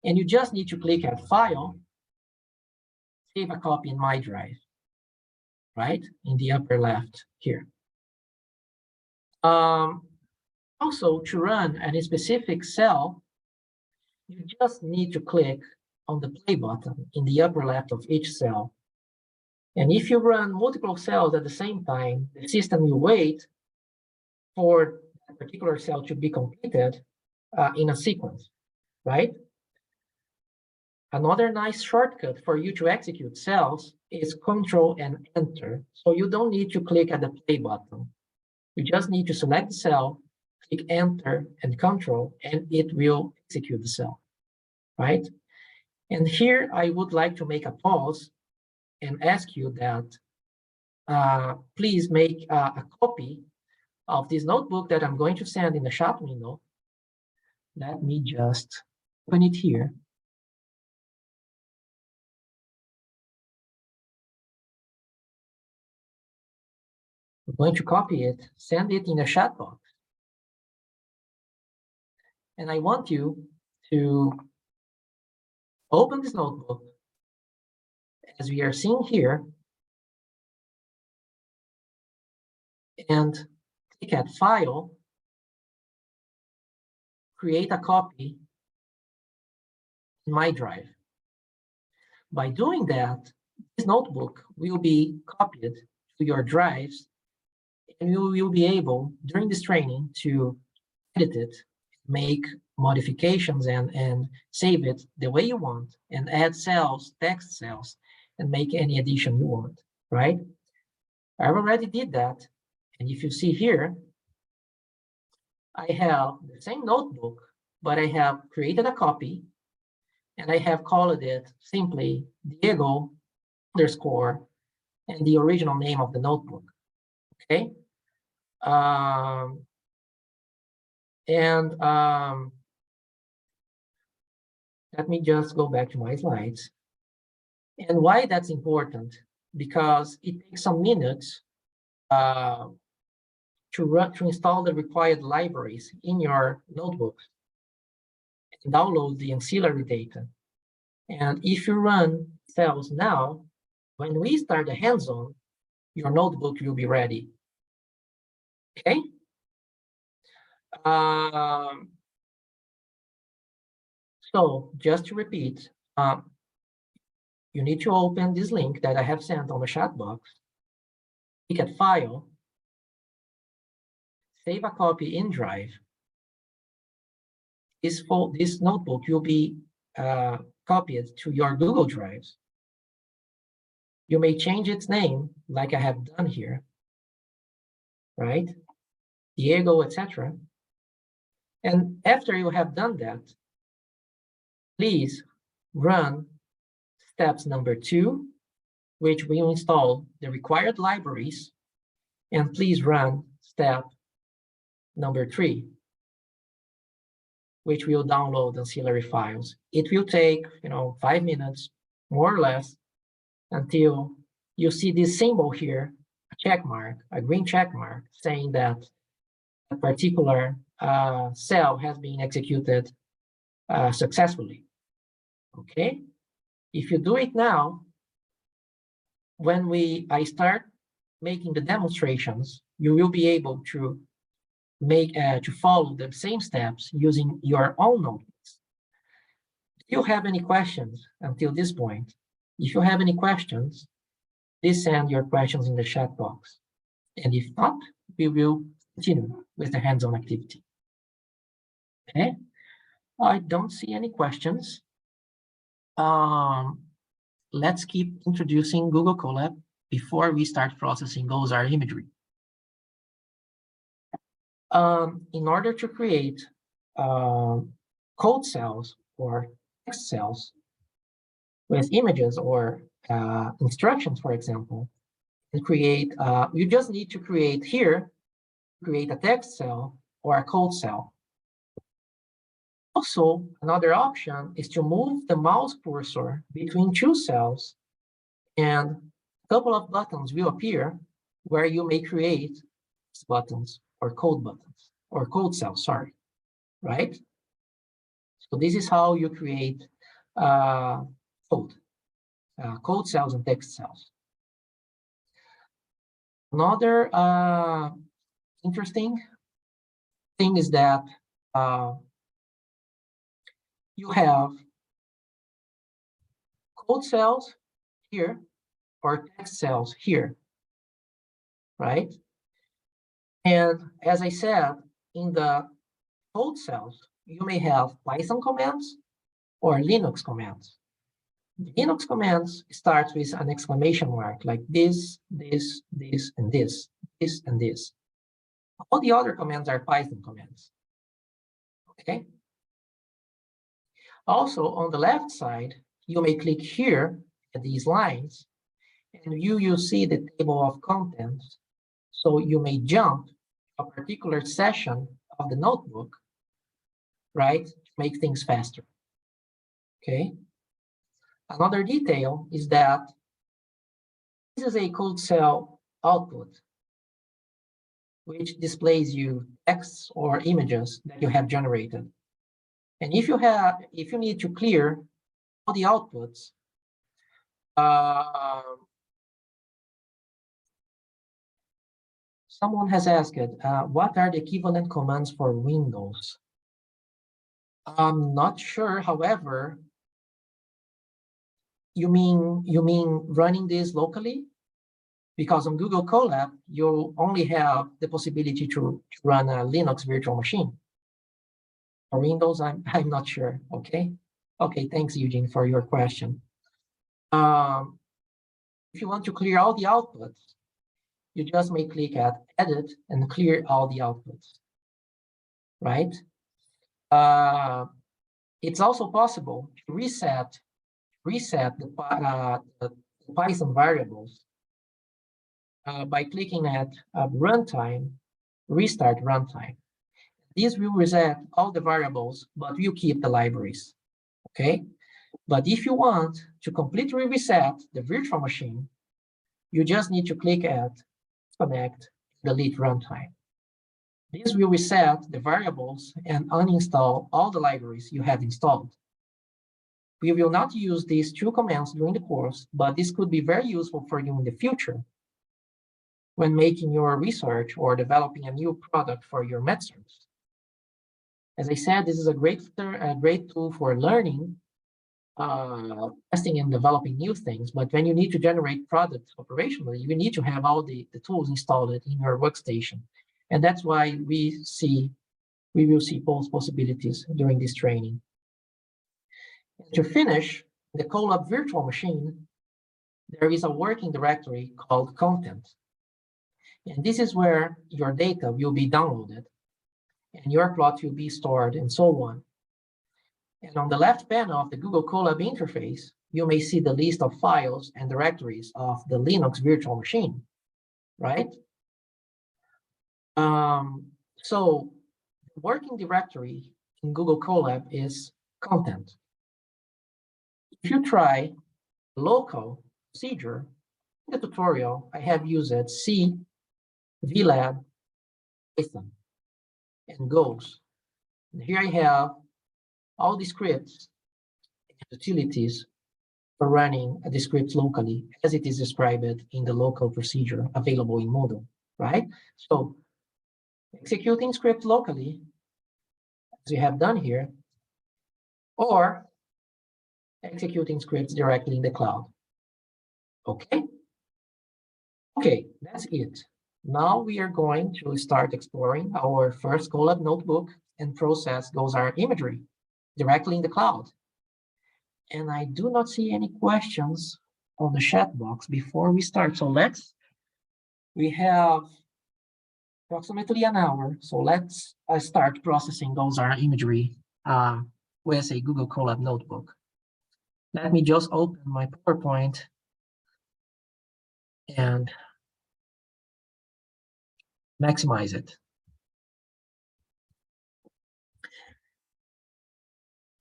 And you just need to click at File, Save a Copy in My Drive, right? In the upper left here. Also, to run any specific cell, you just need to click on the play button in the upper left of each cell. And if you run multiple cells at the same time, the system will wait for that particular cell to be completed in a sequence, right? Another nice shortcut for you to execute cells is Control and Enter. So you don't need to click at the play button. You just need to select the cell, click Enter and Control, and it will execute the cell, right? And here I would like to make a pause and ask you that please make a copy of this notebook that I'm going to send in the chat window. Let me just open it here. I'm going to copy it, send it in the chat box. And I want you to open this notebook as we are seeing here and click at File, create a copy in my drive. By doing that, this notebook will be copied to your drives And you will be able, during this training, to edit it, make modifications and save it the way you want, and add cells, text cells, and make any addition you want, right? I already did that. And if you see here, I have the same notebook, but I have created a copy, and I have called it simply Diego underscore and the original name of the notebook, okay? Let me just go back to my slides. And why that's important? Because it takes some minutes to install the required libraries in your notebook and download the ancillary data. And if you run cells now, when we start the hands-on, your notebook will be ready. Okay? So just to repeat, you need to open this link that I have sent on the chat box, click at File, save a copy in Drive. This notebook will be copied to your Google Drives. You may change its name, like I have done here, right? Diego, etc. And after you have done that, please run steps number 2, which will install the required libraries, and please run step number 3, which will download ancillary files. It will take, 5 minutes, more or less, until you see this symbol here, a check mark, a green check mark, saying that a particular cell has been executed successfully. Okay? If you do it now, when I start making the demonstrations, you will be able to follow the same steps using your own notebooks. If you have any questions until this point, if you have any questions, please send your questions in the chat box. And if not, we will continue with the hands-on activity. Okay, I don't see any questions. Let's keep introducing Google COLAB before we start processing GOES-R imagery. In order to create code cells or text cells with images or instructions, for example, and you just need to create a text cell or a code cell. Also, another option is to move the mouse cursor between 2 cells, and a couple of buttons will appear where you may create buttons or code cells, sorry, right? So this is how you create code cells and text cells. Another interesting thing is that you have code cells here or text cells here, right? And as I said, in the code cells, you may have Python commands or Linux commands. The Linux commands start with an exclamation mark like this, this, this, and this, this, and this. All the other commands are Python commands, okay? Also, on the left side, you may click here at these lines, and you will see the table of contents. So you may jump a particular session of the notebook, right, to make things faster, okay? Another detail is that this is a code cell output, which displays you texts or images that you have generated. And if you need to clear all the outputs, someone has asked, what are the equivalent commands for Windows? I'm not sure, however, you mean running this locally? because on Google COLAB, you only have the possibility to run a Linux virtual machine. For Windows, I'm not sure, okay? Okay, thanks, Eugene, for your question. If you want to clear all the outputs, you just may click at Edit and clear all the outputs, right? It's also possible to reset the Python variables by clicking at Runtime, Restart Runtime. This will reset all the variables, but will keep the libraries, okay? But if you want to completely reset the virtual machine, you just need to click at Connect, Delete Runtime. This will reset the variables and uninstall all the libraries you have installed. We will not use these two commands during the course, but this could be very useful for you in the future when making your research or developing a new product for your medicines. As I said, this is a great tool for learning, testing and developing new things. But when you need to generate products operationally, you need to have all the tools installed in your workstation. And that's why we will see both possibilities during this training. To finish, the COLAB virtual machine, there is a working directory called content. And this is where your data will be downloaded and your plot will be stored and so on. And on the left panel of the Google COLAB interface, you may see the list of files and directories of the Linux virtual machine, right? So the working directory in Google COLAB is content. If you try local procedure, in the tutorial, I have used C, VLab, Python, and Goes. And here I have all the scripts and utilities for running the scripts locally, as it is described in the local procedure available in Moodle, right? So executing scripts locally, as we have done here, or executing scripts directly in the cloud. Okay? Okay, that's it. Now we are going to start exploring our first COLAB notebook and process those are imagery directly in the cloud. And I do not see any questions on the chat box before we start. So we have approximately an hour. So let's start processing those are imagery with a Google COLAB notebook. Let me just open my PowerPoint and maximize it.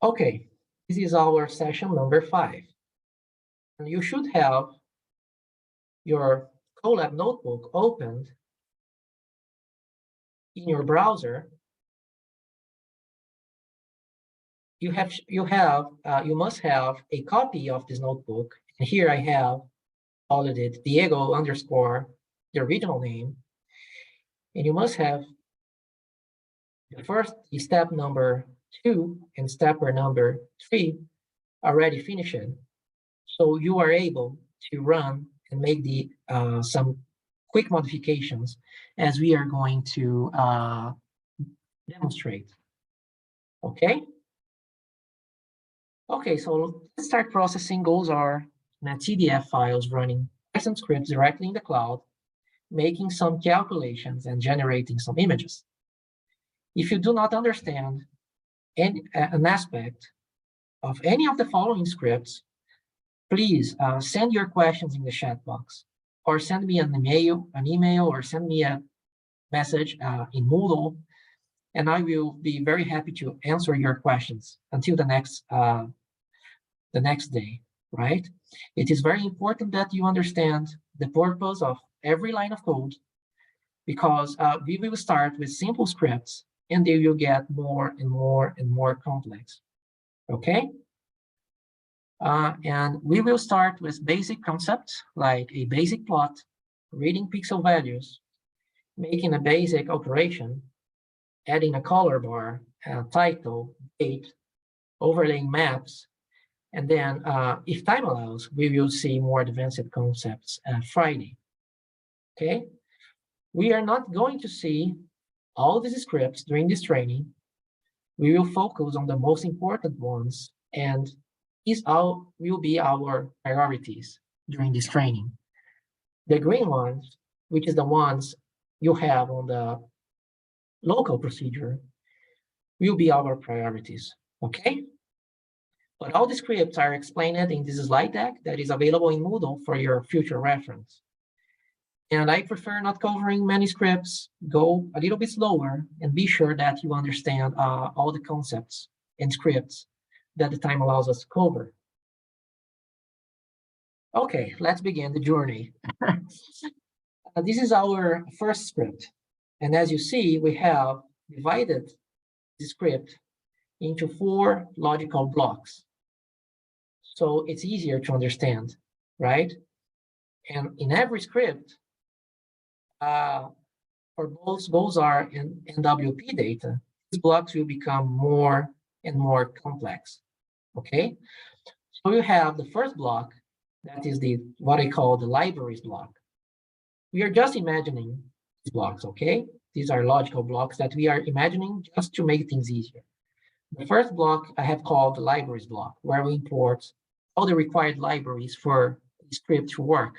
Okay, this is our session number 5. And you should have your COLAB notebook opened in your browser. You must have a copy of this notebook. And here I have called it Diego _ the original name. And you must have the first step number 2 and step number 3 already finished. So you are able to run and make some quick modifications as we are going to demonstrate. Okay? Okay, so let's start processing. Those are .tdf files running Python scripts directly in the cloud, making some calculations and generating some images. If you do not understand an aspect of any of the following scripts, please send your questions in the chat box, or send me an email, or send me a message in Moodle, and I will be very happy to answer your questions until the next day, right? It is very important that you understand the purpose of every line of code, because we will start with simple scripts and they will get more and more and more complex, okay? And we will start with basic concepts like a basic plot, reading pixel values, making a basic operation, adding a color bar, a title, date, overlaying maps, and then if time allows, we will see more advanced concepts Friday. okay? We are not going to see all these scripts during this training. We will focus on the most important ones, and these all will be our priorities during this training. The green ones, which is the ones you have on the local procedure, will be our priorities, okay? But all the scripts are explained in this slide deck that is available in Moodle for your future reference. And I prefer not covering many scripts, go a little bit slower, and be sure that you understand all the concepts and scripts that the time allows us to cover. Okay, let's begin the journey. This is our first script. And as you see, we have divided the script into 4 logical blocks. So it's easier to understand, right? And in every script, for both GOSAR and NWP data, these blocks will become more and more complex, okay? So you have the first block, that is what I call the libraries block. We are just imagining these blocks, okay? These are logical blocks that we are imagining just to make things easier. The first block I have called the libraries block, where we import all the required libraries for the script to work.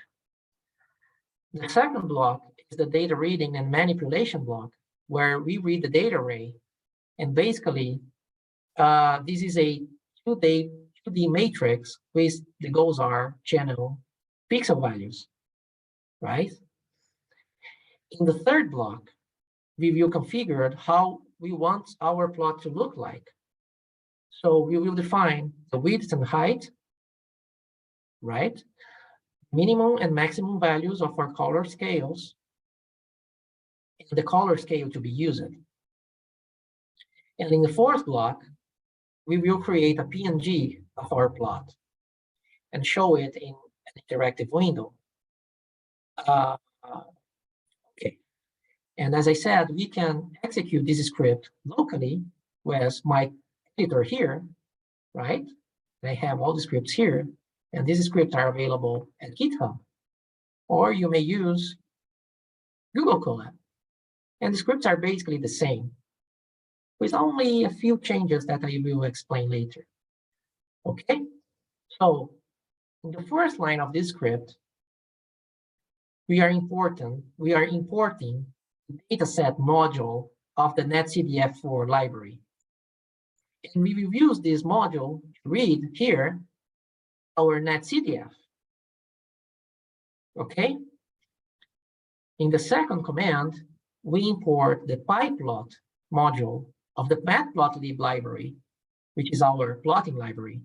The second block is the data reading and manipulation block, where we read the data array. And basically, this is a 2D matrix with the GOSAR channel pixel values, right? In the third block, we will configure how we want our plot to look like. So we will define the width and height, right? Minimum and maximum values of our color scales, and the color scale to be used. And in the fourth block, we will create a PNG of our plot and show it in an interactive window. Okay. And as I said, we can execute this script locally with my editor here, right? I have all the scripts here, and these scripts are available at GitHub. Or you may use Google COLAB. And the scripts are basically the same, with only a few changes that I will explain later. Okay, so in the first line of this script, we are importing the dataset module of the netcdf4 library. And we will use this module to read here our netcdf. Okay, in the second command, we import the pyplot module of the matplotlib library, which is our plotting library.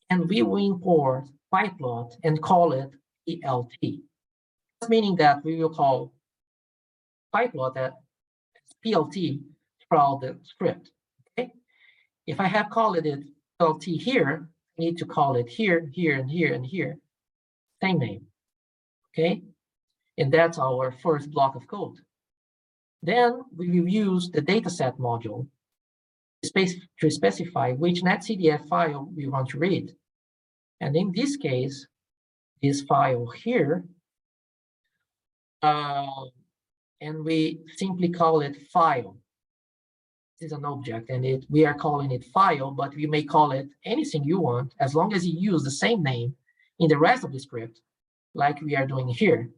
And we will import pyplot and call it PLT. That's meaning that we will call pyplot as PLT throughout the script. Okay? If I have called it PLT here, I need to call it here, here, and here, and here. Same name. Okay? And that's our first block of code. Then we will use the dataset module to specify which netcdf file we want to read. And in this case, this file here, and we simply call it file. This is an object, and we are calling it file, but we may call it anything you want, as long as you use the same name in the rest of the script, like we are doing here.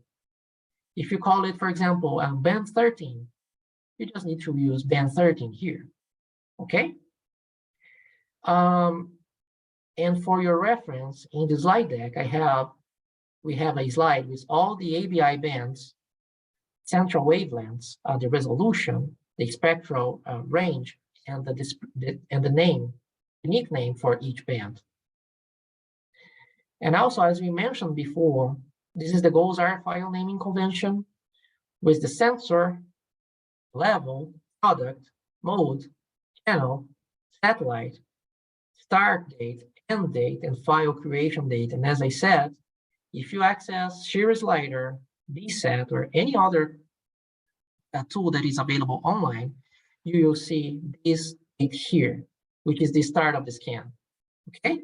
If you call it, for example, band 13, you just need to use band 13 here, okay? And for your reference, in the slide deck, we have a slide with all the ABI bands, central wavelengths, the resolution, the spectral range, and the name, unique name for each band. And also, as we mentioned before, this is the GOSAR file naming convention with the sensor, level, product, mode, channel, satellite, start date, end date, and file creation date. And as I said, if you access Shear Slider, DSAT, or any other tool that is available online, you will see this date here, which is the start of the scan. Okay?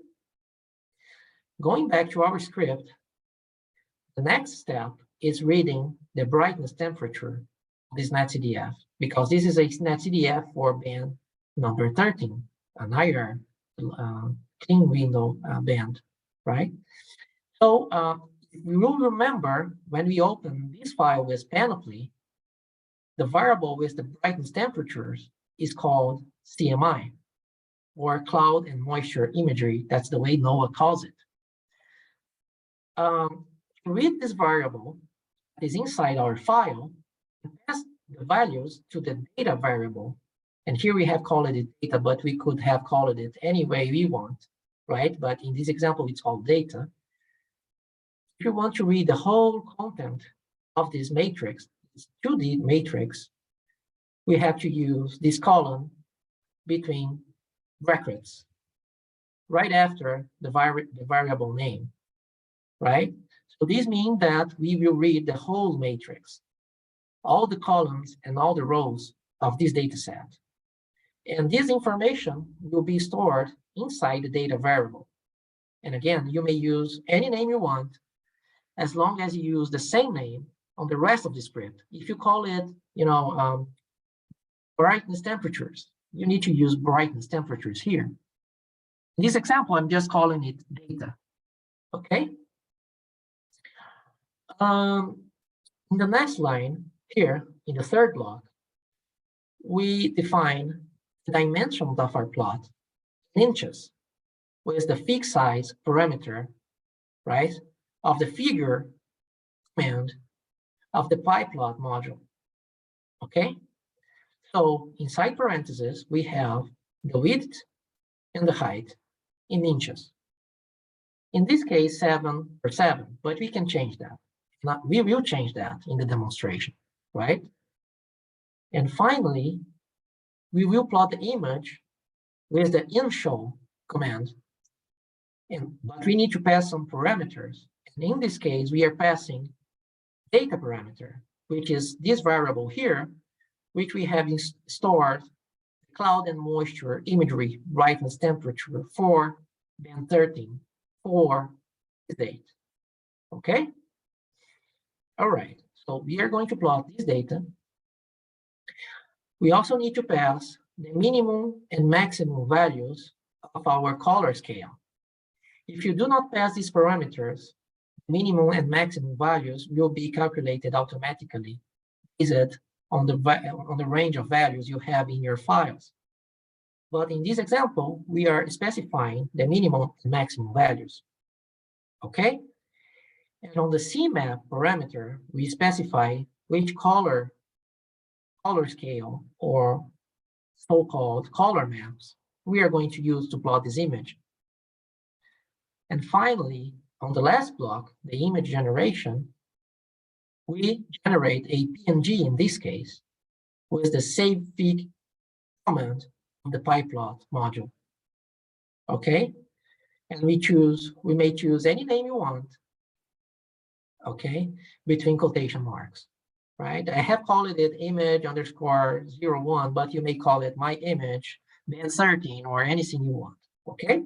Going back to our script, the next step is reading the brightness temperature of this NetCDF, because this is a NetCDF for band number 13, an higher clean window band, right? So we will remember when we open this file with Panoply, the variable with the brightness temperatures is called CMI, or cloud and moisture imagery. That's the way NOAA calls it. To read this variable that is inside our file, and pass the values to the data variable. And here we have called it data, but we could have called it any way we want, right? But in this example, it's called data. If you want to read the whole content of this matrix, this 2D matrix, we have to use this column between brackets right after the variable name, right? So this means that we will read the whole matrix, all the columns and all the rows of this data set. And this information will be stored inside the data variable. And again, you may use any name you want, as long as you use the same name on the rest of the script. If you call it, brightness temperatures, you need to use brightness temperatures here. In this example, I'm just calling it data, okay? In the next line here, in the third block, we define the dimensions of our plot in inches with the fixed size parameter, right, of the figure command of the PyPlot module, okay? So inside parentheses, we have the width and the height in inches. In this case, 7/7, but we can change that. We will change that in the demonstration, right? And finally, we will plot the image with the inShow command, but we need to pass some parameters. And in this case, we are passing data parameter, which is this variable here, which we have stored cloud and moisture imagery brightness temperature for band 13 for the date, okay? All right, so we are going to plot this data. We also need to pass the minimum and maximum values of our color scale. If you do not pass these parameters, minimum and maximum values will be calculated automatically based on the range of values you have in your files. But in this example, we are specifying the minimum and maximum values, okay? And on the CMAP parameter, we specify which color scale or so-called color maps we are going to use to plot this image. And finally, on the last block, the image generation, we generate a PNG in this case with the savefig command of the PyPlot module, okay? And we may choose any name you want, okay, between quotation marks, right? I have called it image_01, but you may call it my image, band 13, or anything you want, okay?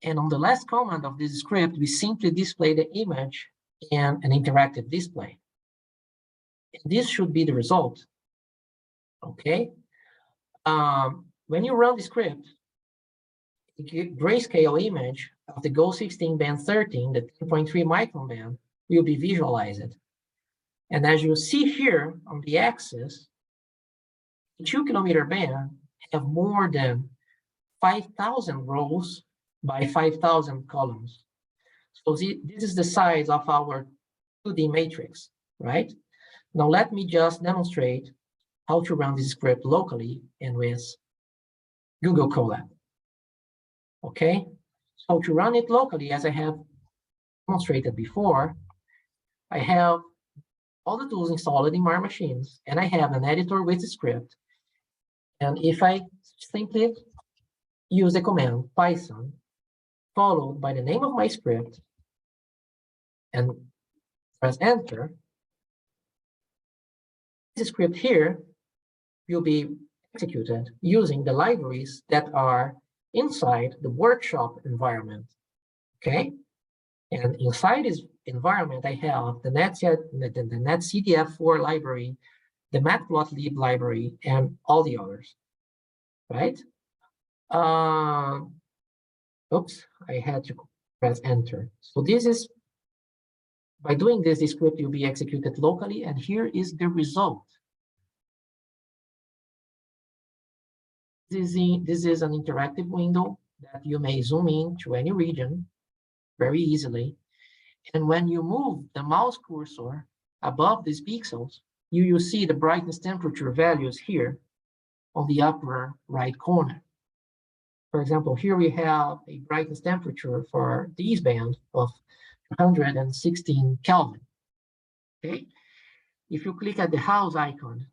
And on the last command of this script, we simply display the image in an interactive display. And this should be the result, okay? When you run the script, the grayscale image of the GO16 band 13, the 10.3 micron band, will be visualized. And as you see here on the axis, the 2-kilometer band have more than 5,000 rows by 5,000 columns. So this is the size of our 2D matrix, right? Now let me just demonstrate how to run this script locally and with Google COLAB, okay? So to run it locally, as I have demonstrated before, I have all the tools installed in my machines, and I have an editor with the script. And if I simply use the command Python, followed by the name of my script, and press enter, this script here will be executed using the libraries that are inside the workshop environment, okay? And inside this environment, I have the NetCDF4 library, the matplotlib library, and all the others, right? Oops, I had to press enter. So this is, by doing this, the script will be executed locally, and here is the result. This is an interactive window that you may zoom in to any region very easily. And when you move the mouse cursor above these pixels, you will see the brightness temperature values here on the upper right corner. For example, here we have a brightness temperature for this band of 116 Kelvin. Okay. If you click at the house icon,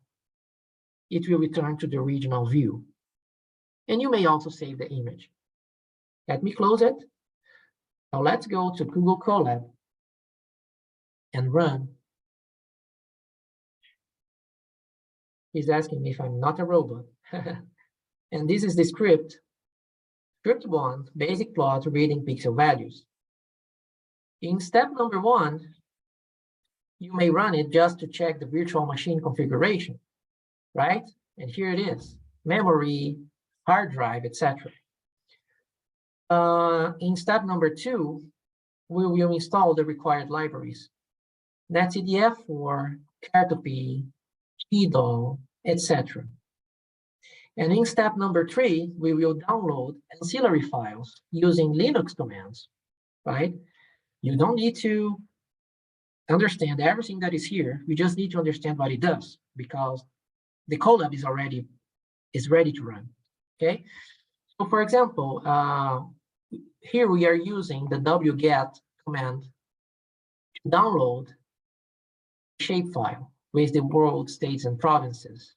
it will return to the original view. And you may also save the image. Let me close it. Now let's go to Google COLAB and run. He's asking me if I'm not a robot. And this is the script. Script 1, basic plot reading pixel values. In step number 1, you may run it just to check the virtual machine configuration, right? And here it is, memory, hard drive, etc. In step number 2, we will install the required libraries, NetCDF4, Cartopy, GDAL, etc. And in step number 3, we will download ancillary files using Linux commands, right? You don't need to understand everything that is here. You just need to understand what it does, because the COLAB is ready to run, okay? So for example, here we are using the wget command to download a shapefile with the world, states, and provinces.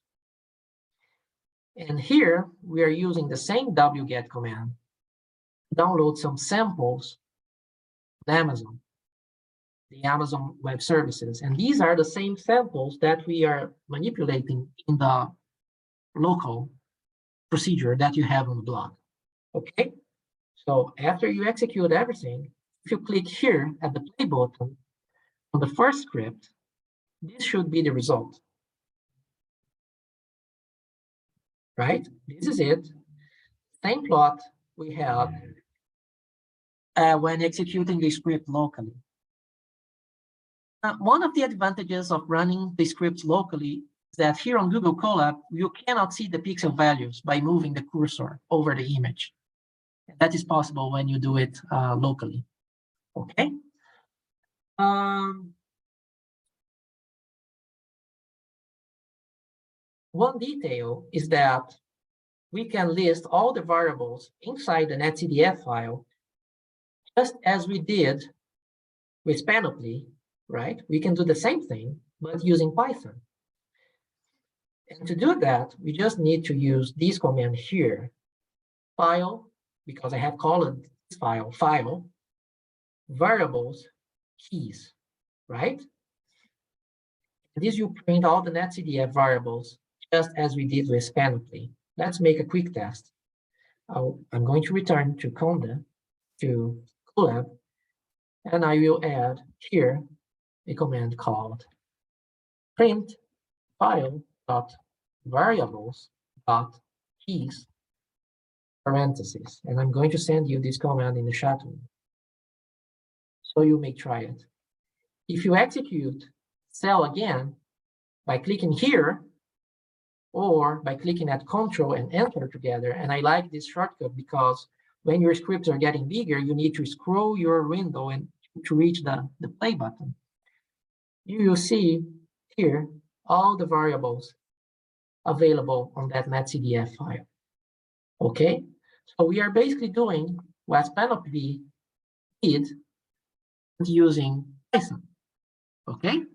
And here we are using the same wget command to download some samples on Amazon, the Amazon Web Services. And these are the same samples that we are manipulating in the local procedure that you have on the blog. Okay, so after you execute everything, if you click here at the play button on the first script, this should be the result. Right? This is it. Same plot we have when executing the script locally. One of the advantages of running the script locally is that here on Google COLAB, you cannot see the pixel values by moving the cursor over the image. That is possible when you do it locally. Okay. One detail is that we can list all the variables inside the NetCDF file, just as we did with Panoply, right? We can do the same thing, but using Python. And to do that, we just need to use this command here, file, because I have called this file, variables, keys, right? And this will print all the NetCDF variables, just as we did with Panoply. Let's make a quick test. I'm going to return to Conda, to COLAB, and I will add here a command called print file.variables.keys, parentheses. And I'm going to send you this command in the chat room, so you may try it. If you execute cell again by clicking here, or by clicking at Control and Enter together. And I like this shortcut because when your scripts are getting bigger, you need to scroll your window and to reach the play button. You will see here all the variables available on that NetCDF file. Okay, so we are basically doing what Panoply did using Python. Okay,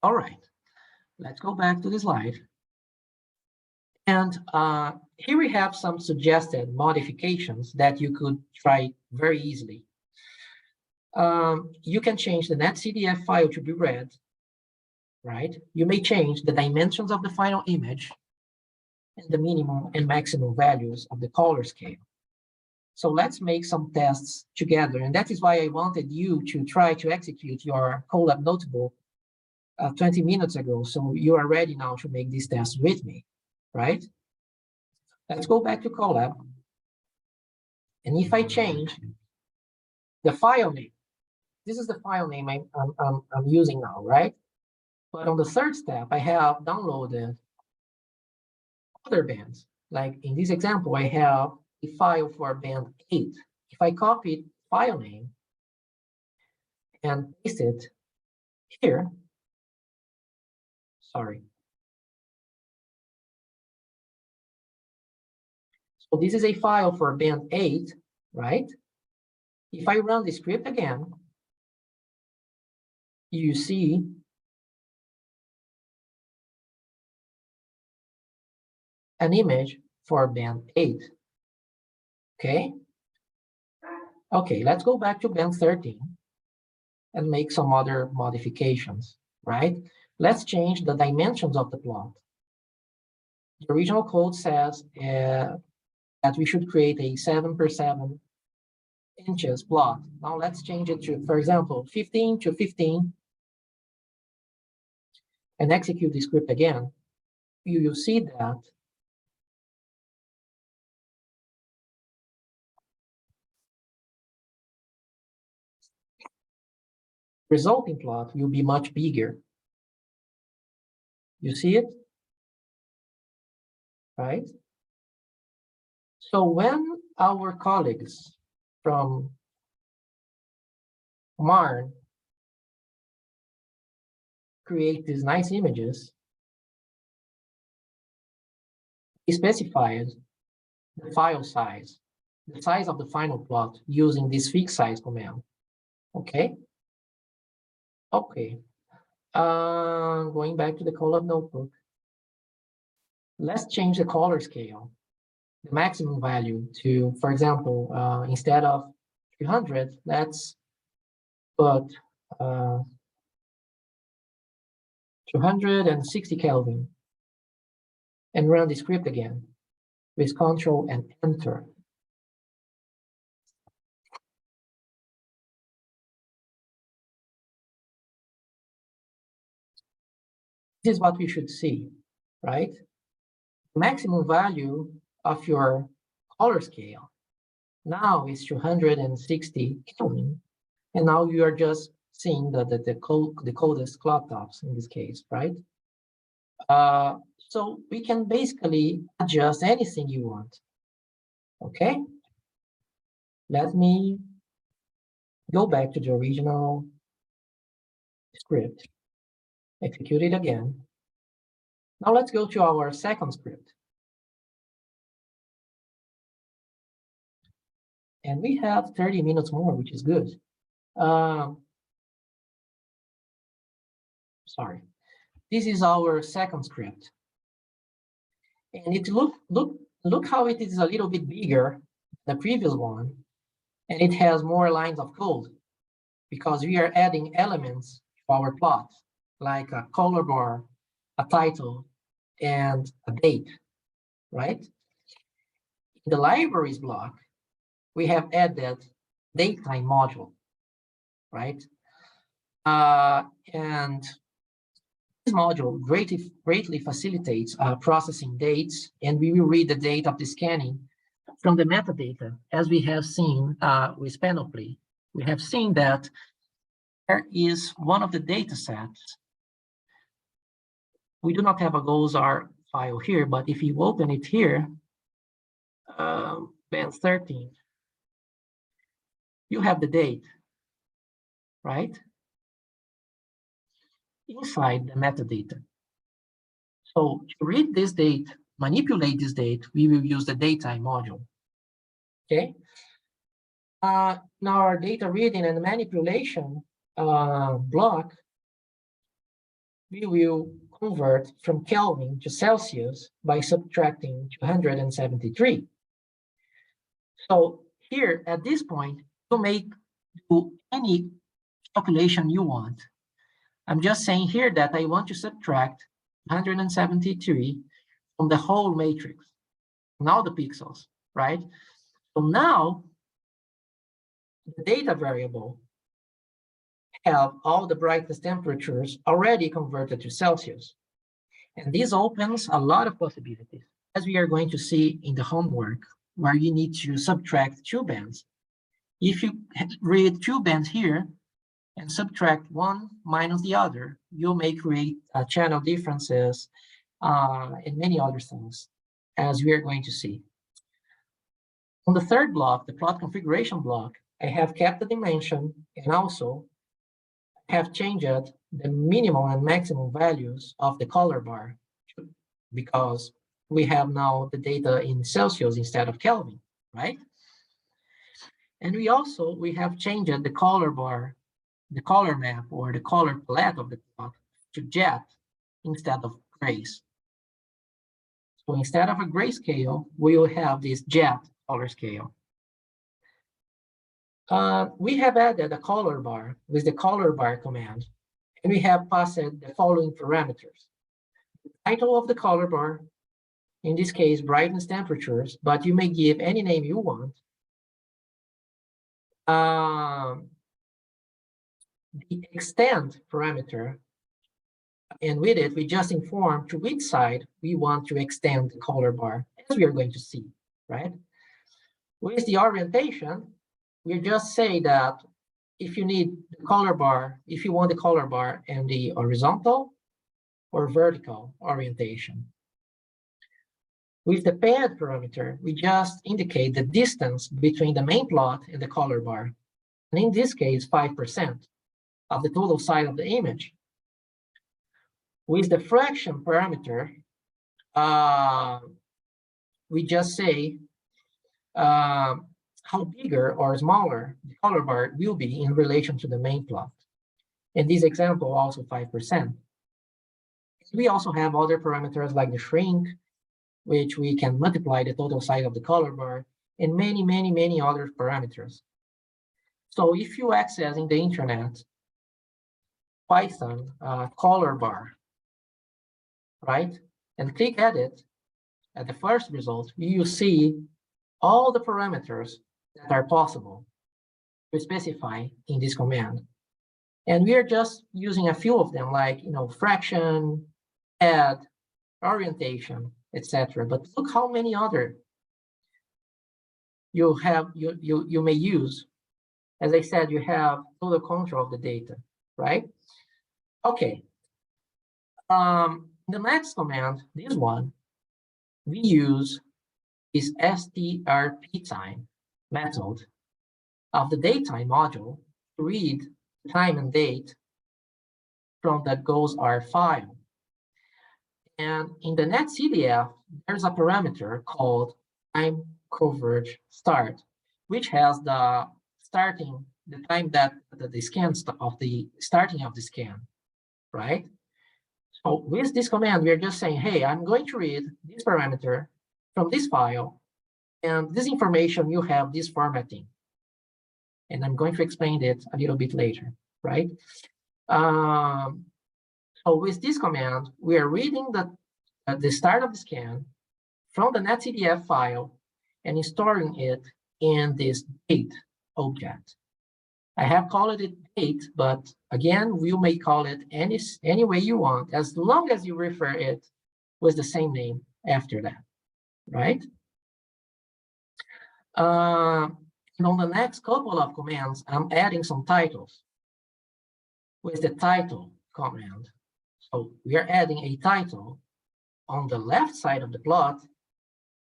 all right. Let's go back to the slide. And here we have some suggested modifications that you could try very easily. You can change the NetCDF file to be read, right? You may change the dimensions of the final image and the minimum and maximum values of the color scale. So let's make some tests together. And that is why I wanted you to try to execute your COLAB notebook 20 minutes ago. So you are ready now to make these tests with me, right? Let's go back to COLAB. And if I change the file name, this is the file name I'm using now, right? But on the third step, I have downloaded other bands. Like in this example, I have a file for band 8. If I copy file name and paste it here, sorry. So this is a file for band 8, right? If I run the script again, you see an image for band 8. Okay? Okay, let's go back to band 13 and make some other modifications, right? Let's change the dimensions of the plot. The original code says that we should create a 7x7 inches plot. Now let's change it to, for example, 15 to 15 and execute the script again. You will see that resulting plot will be much bigger. You see it? Right? So when our colleagues from Marn create these nice images, we specified the file size, the size of the final plot using this fixed size command. Okay? Okay. Going back to the COLAB notebook. Let's change the color scale, the maximum value to, for example, instead of 300, let's put 260 Kelvin and run the script again with Control and Enter. This is what we should see, right? The maximum value of your color scale now is 260 Kelvin, and now you are just seeing the coldest clock tops in this case, right? So we can basically adjust anything you want. Okay? Let me go back to the original script, execute it again. Now let's go to our second script. And we have 30 minutes more, which is good. Sorry. This is our second script. And it look how it is a little bit bigger than the previous one. And it has more lines of code because we are adding elements to our plot, like a color bar, a title, and a date, right? In the libraries block, we have added datetime module, right? And this module greatly facilitates processing dates, and we will read the date of the scanning from the metadata, as we have seen with Panoply. We have seen that there is one of the data sets. We do not have a GOZAR file here, but if you open it here, band 13, you have the date, right? Inside the metadata. So to read this date, manipulate this date, we will use the datetime module. Okay. In our data reading and manipulation block, we will convert from Kelvin to Celsius by subtracting 273. So here at this point, you may do any calculation you want. I'm just saying here that I want to subtract 173 from the whole matrix, and all the pixels, right? So now the data variable have all the brightness temperatures already converted to Celsius. And this opens a lot of possibilities, as we are going to see in the homework, where you need to subtract two bands. If you read two bands here and subtract one minus the other, you may create channel differences and many other things, as we are going to see. On the third block, the plot configuration block, I have kept the dimension and also have changed the minimum and maximum values of the color bar because we have now the data in Celsius instead of Kelvin, right? And we have changed the color bar, the color map or the color palette of the plot to jet instead of grays. So instead of a grayscale, we will have this jet color scale. We have added a color bar with the color bar command, and we have passed the following parameters. The title of the color bar, in this case, brightness temperatures, but you may give any name you want. The extend parameter, and with it, we just inform to which side we want to extend the color bar, as we are going to see, right? With the orientation, we just say that if you need the color bar, if you want the color bar in the horizontal or vertical orientation. With the pad parameter, we just indicate the distance between the main plot and the color bar. And in this case, 5% of the total size of the image. With the fraction parameter, we just say how bigger or smaller the color bar will be in relation to the main plot. In this example, also 5%. We also have other parameters like the shrink, which we can multiply the total size of the color bar, and many, many, many other parameters. So if you access in the internet, Python color bar, right, and click edit, at the first result, you see all the parameters that are possible to specify in this command. And we are just using a few of them, like fraction, add, orientation, etc. But look how many other you may use. As I said, you have total control of the data, right? Okay. The next command, this one, we use is strptime method of the datetime module to read time and date from the GOES-R file. And in the netcdf, there's a parameter called time coverage start, which has the time that the scan of the starting of the scan, right? So with this command, we're just saying, hey, I'm going to read this parameter from this file, and this information, you have this formatting. And I'm going to explain it a little bit later, right? So with this command, we are reading the start of the scan from the netcdf file and storing it in this date object. I have called it date, but again, you may call it any way you want, as long as you refer it with the same name after that, right? And on the next couple of commands, I'm adding some titles with the title command. So we are adding a title on the left side of the plot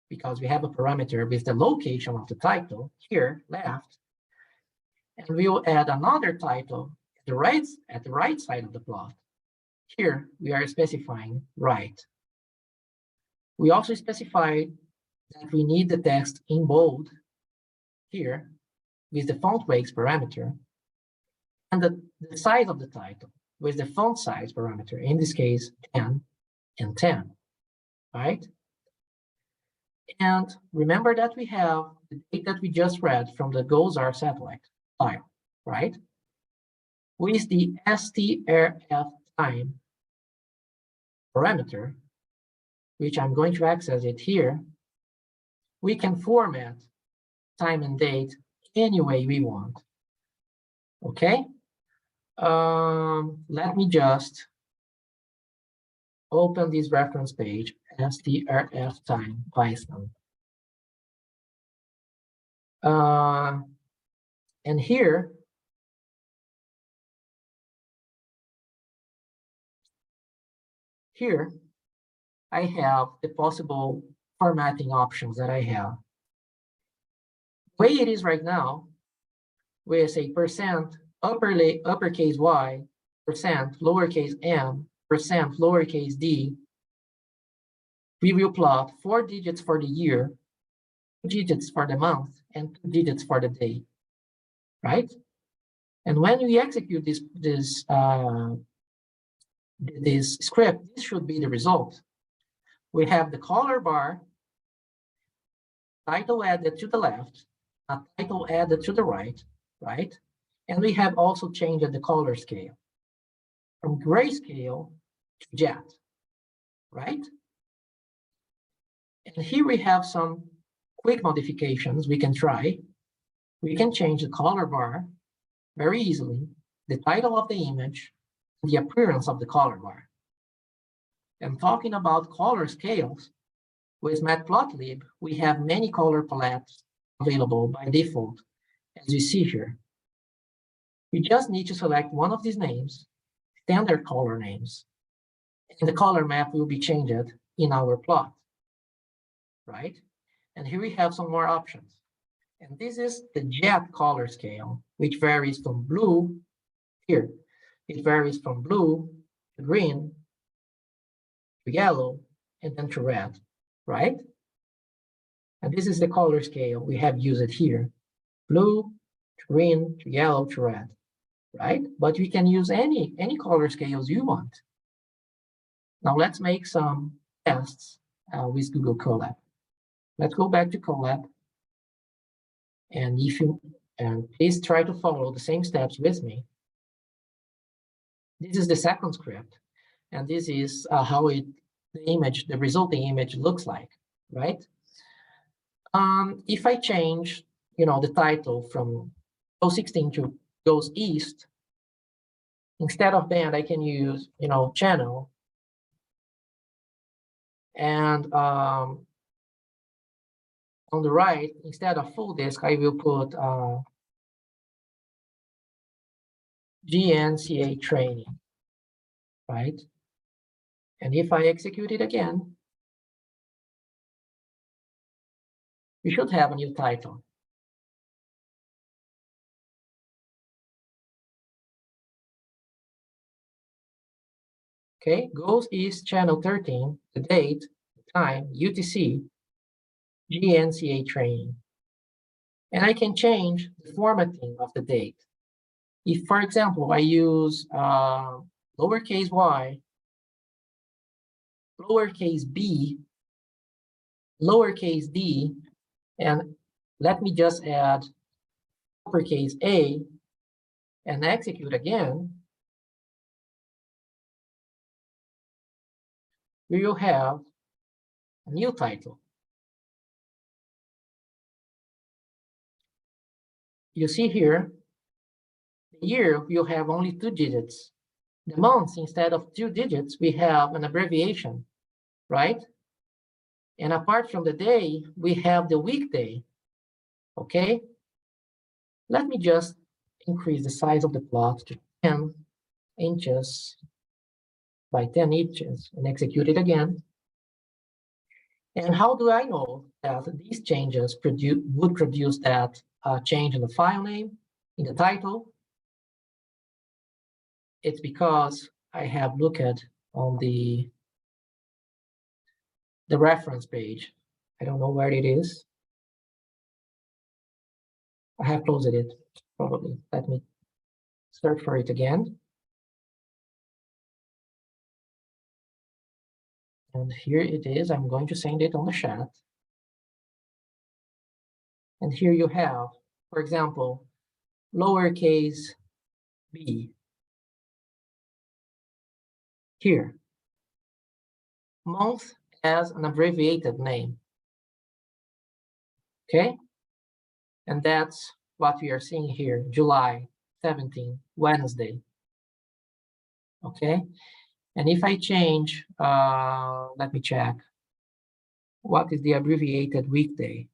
because we have a parameter with the location of the title here, left. And we will add another title at the right side of the plot. Here, we are specifying right. We also specify that we need the text in bold here with the font weights parameter and the size of the title with the font size parameter, in this case, 10 and 10, right? And remember that we have the date that we just read from the GOES-R satellite file, right? With the strftime parameter, which I'm going to access it here, we can format time and date any way we want. Okay? Let me just open this reference page, strf time Python. And here, I have the possible formatting options that I have. The way it is right now, with a percent uppercase Y, percent lowercase m, percent lowercase d, we will plot 4 digits for the year, 2 digits for the month, and 2 digits for the day, right? And when we execute this script, this should be the result. We have the color bar, title added to the left, a title added to the right, right? And we have also changed the color scale from grayscale to jet, right? And here we have some quick modifications we can try. We can change the color bar very easily, the title of the image, the appearance of the color bar. And talking about color scales, with Matplotlib, we have many color palettes available by default, as you see here. We just need to select one of these names, standard color names, and the color map will be changed in our plot, right? And here we have some more options. And this is the jet color scale, which varies from blue, here, it varies from blue to green to yellow, and then to red, right? And this is the color scale we have used here, blue to green to yellow to red, right? But we can use any color scales you want. Now let's make some tests with Google COLAB. Let's go back to COLAB, and please try to follow the same steps with me. This is the second script, and this is how the resulting image looks like, right? If I change, the title from Go 16 to Goes East, instead of band, I can use, channel. And on the right, instead of full disk, I will put GNC-A training, right? And if I execute it again, we should have a new title. Okay, Goes East channel 13, the date, the time, UTC, GNC-A training. And I can change the formatting of the date. If, for example, I use lowercase y, lowercase b, lowercase d, and let me just add uppercase A and execute again, we will have a new title. You see here, the year will have only 2 digits. The months, instead of 2 digits, we have an abbreviation, right? And apart from the day, we have the weekday, okay? Let me just increase the size of the plot to 10 inches by 10 inches and execute it again. And how do I know that these changes would produce that change in the file name, in the title? It's because I have looked on the reference page. I don't know where it is. I have closed it, probably. Let me search for it again. And here it is. I'm going to send it on the chat. And here you have, for example, lowercase b. Here, month as an abbreviated name. Okay? And that's what we are seeing here, July 17, Wednesday. Okay, and if I change, let me check, what is the abbreviated weekday?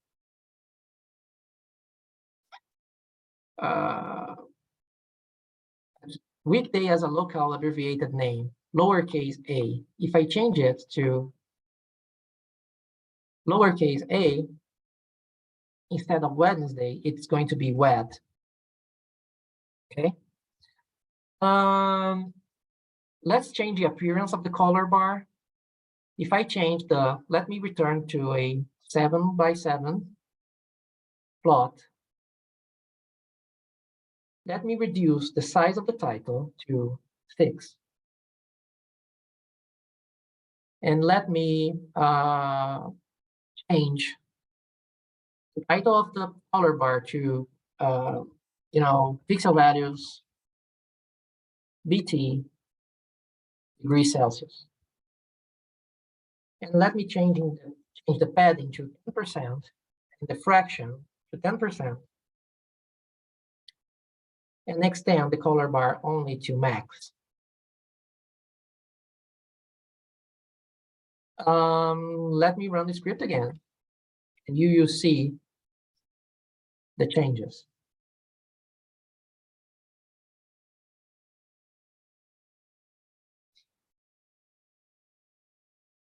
Weekday as a local abbreviated name, lowercase a. If I change it to lowercase a, instead of Wednesday, it's going to be wed. Okay. Let's change the appearance of the color bar. If I change let me return to a 7x7 plot. Let me reduce the size of the title to 6. And let me change the title of the color bar to, pixel values, BT, degrees Celsius. And let me change the padding to 10% and the fraction to 10%. And extend the color bar only to max. Let me run the script again, and you will see the changes.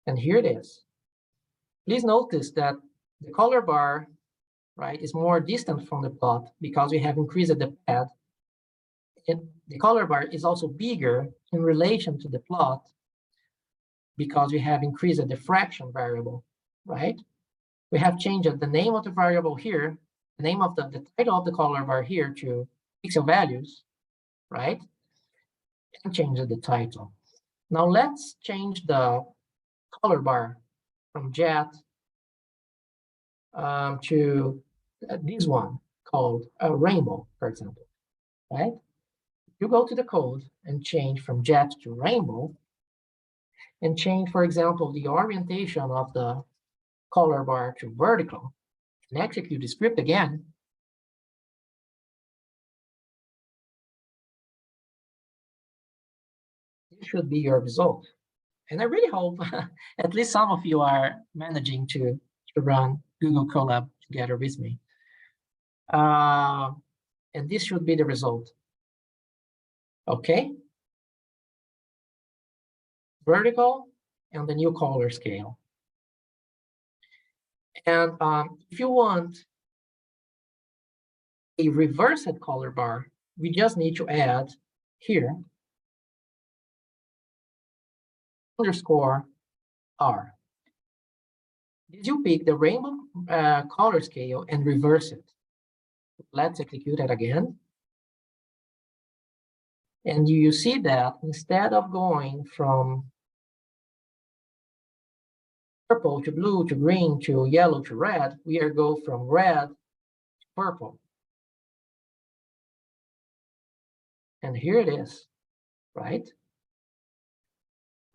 And here it is. Please notice that the color bar, right, is more distant from the plot because we have increased the pad. And the color bar is also bigger in relation to the plot because we have increased the fraction variable, right? We have changed the name of the variable here, the name of the title of the color bar here to pixel values, right? And change the title. Now let's change the color bar from jet to this one called a rainbow, for example, right? You go to the code and change from jet to rainbow and change, for example, the orientation of the color bar to vertical and execute the script again. This should be your result. And I really hope at least some of you are managing to run Google COLAB together with me. And this should be the result. Okay. Vertical and the new color scale. And if you want a reversed color bar, we just need to add here _R. Did you pick the rainbow color scale and reverse it? Let's execute it again. And you see that instead of going from purple to blue to green to yellow to red, we are go from red to purple. And here it is, right?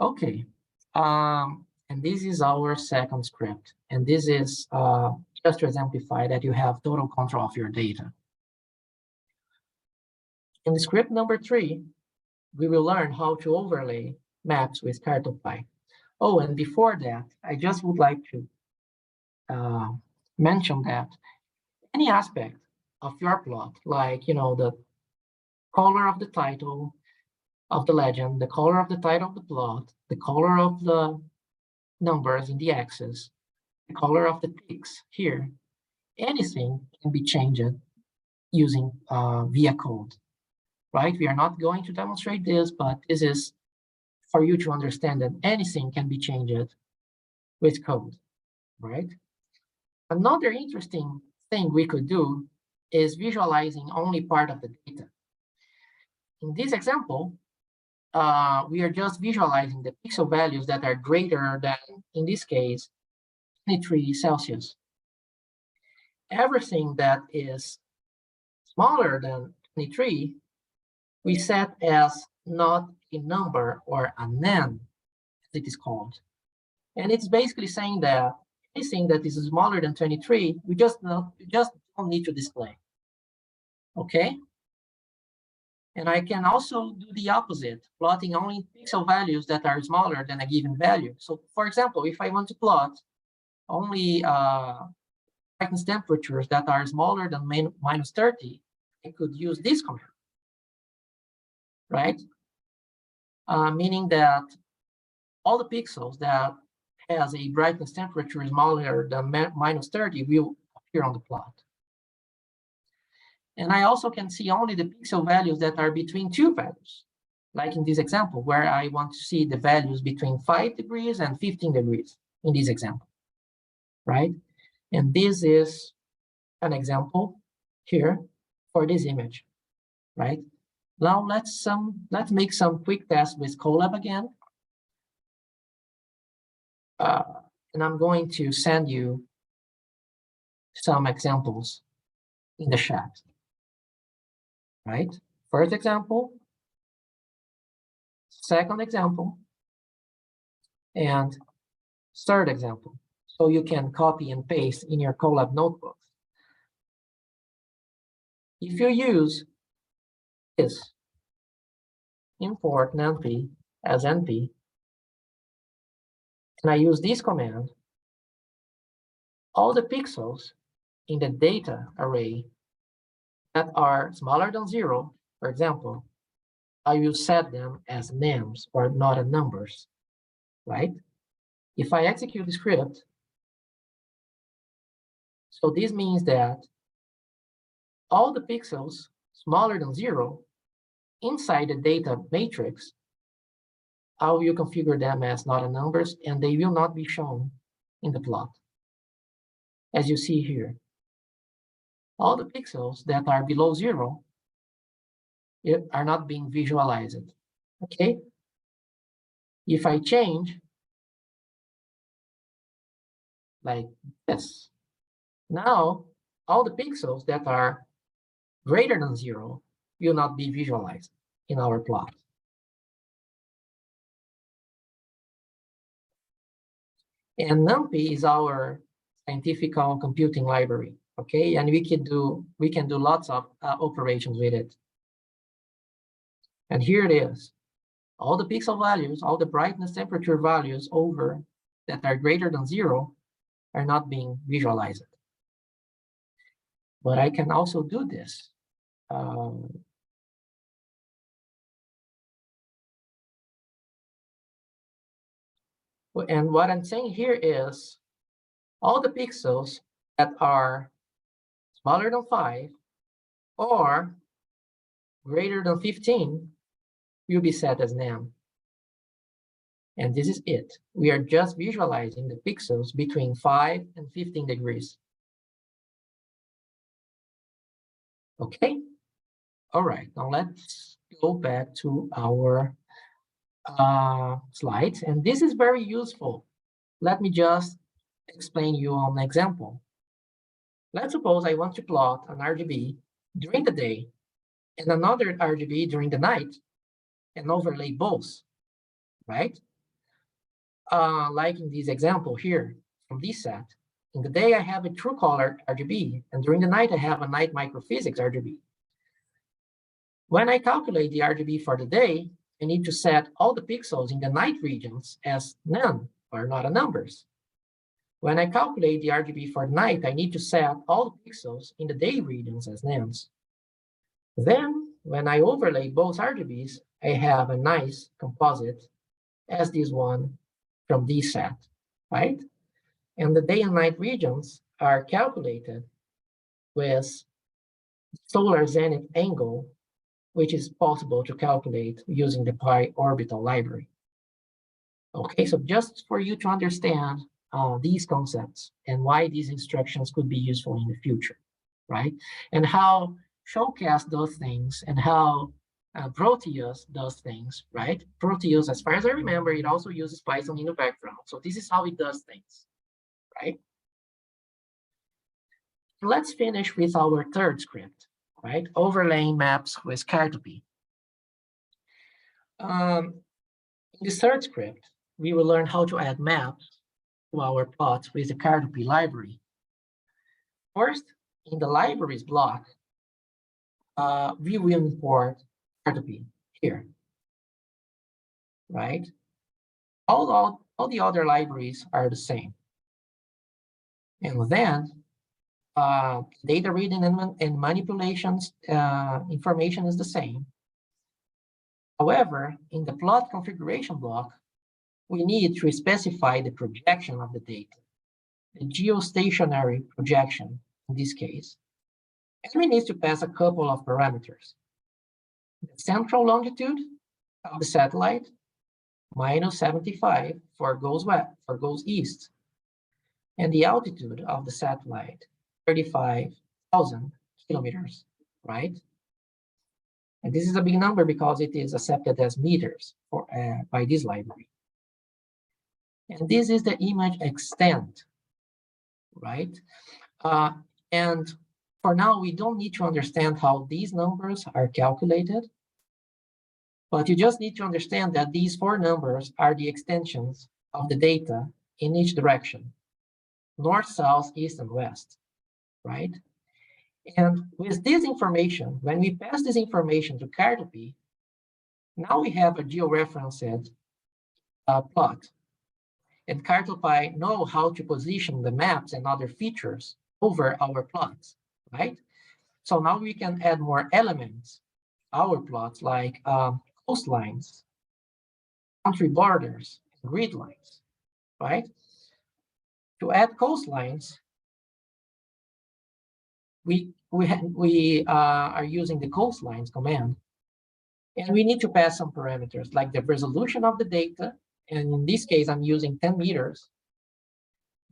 Okay. And this is our second script. And this is just to exemplify that you have total control of your data. In the script number 3, we will learn how to overlay maps with Cartopy. Oh, and before that, I just would like to mention that any aspect of your plot, like, the color of the title of the legend, the color of the title of the plot, the color of the numbers in the axis, the color of the ticks here, anything can be changed using via code, right? We are not going to demonstrate this, but this is for you to understand that anything can be changed with code, right? Another interesting thing we could do is visualizing only part of the data. In this example, we are just visualizing the pixel values that are greater than, in this case, 23 Celsius. Everything that is smaller than 23, we set as not a number or a nan, as it is called. And it's basically saying that anything that is smaller than 23, we just don't need to display. Okay? And I can also do the opposite, plotting only pixel values that are smaller than a given value. So for example, if I want to plot only brightness temperatures that are smaller than minus 30, I could use this command, right? Meaning that all the pixels that has a brightness temperature smaller than minus 30 will appear on the plot. And I also can see only the pixel values that are between two values, like in this example, where I want to see the values between 5 degrees and 15 degrees in this example, right? And this is an example here for this image, right? Now let's make some quick tests with COLAB again. And I'm going to send you some examples in the chat. Right? First example, second example, and third example. So you can copy and paste in your COLAB notebooks. If you use this, import NumPy as NP, and I use this command, all the pixels in the data array that are smaller than 0, for example, I will set them as names or not numbers, right? If I execute the script, so this means that all the pixels smaller than 0 inside the data matrix, I will configure them as not numbers, and they will not be shown in the plot, as you see here. All the pixels that are below 0 are not being visualized, okay? If I change like this, now all the pixels that are greater than 0 will not be visualized in our plot. And NumPy is our scientific computing library, okay? And we can do lots of operations with it. And here it is. All the pixel values, all the brightness temperature values over that are greater than 0 are not being visualized. But I can also do this. And what I'm saying here is all the pixels that are smaller than 5 or greater than 15 will be set as num. And this is it. We are just visualizing the pixels between 5 and 15 degrees. Okay? All right, now let's go back to our slides. And this is very useful. Let me just explain you an example. Let's suppose I want to plot an RGB during the day and another RGB during the night and overlay both, right? Like in this example here from this set. In the day, I have a true color RGB, and during the night, I have a night microphysics RGB. When I calculate the RGB for the day, I need to set all the pixels in the night regions as none or not numbers. When I calculate the RGB for the night, I need to set all the pixels in the day regions as nums. Then, when I overlay both RGBs, I have a nice composite as this one from this set, right? And the day and night regions are calculated with solar zenith angle, which is possible to calculate using the pi orbital library. Okay, so just for you to understand these concepts and why these instructions could be useful in the future, right? And how Showcast does things and how Proteus does things, right? Proteus, as far as I remember, it also uses Python in the background. So this is how it does things, right? Let's finish with our third script, right? Overlaying maps with Cartopy. In the third script, we will learn how to add maps to our plots with the Cartopy library. First, in the libraries block, we will import Cartopy here, right? All the other libraries are the same. And then data reading and manipulations information is the same. However, in the plot configuration block, we need to specify the projection of the data, the geostationary projection in this case. And we need to pass a couple of parameters. The central longitude of the satellite, -75 for goes east, and the altitude of the satellite, 35,000 kilometers, right? And this is a big number because it is accepted as meters by this library. And this is the image extent, right? And for now, we don't need to understand how these numbers are calculated, but you just need to understand that these 4 numbers are the extensions of the data in each direction, north, south, east, and west, right? And with this information, when we pass this information to Cartopy, now we have a georeferenced plot. And Cartopy know how to position the maps and other features over our plots, right? So now we can add more elements, our plots, like coastlines, country borders, grid lines, right? To add coastlines, we are using the coastlines command, and we need to pass some parameters like the resolution of the data, and in this case, I'm using 10 meters,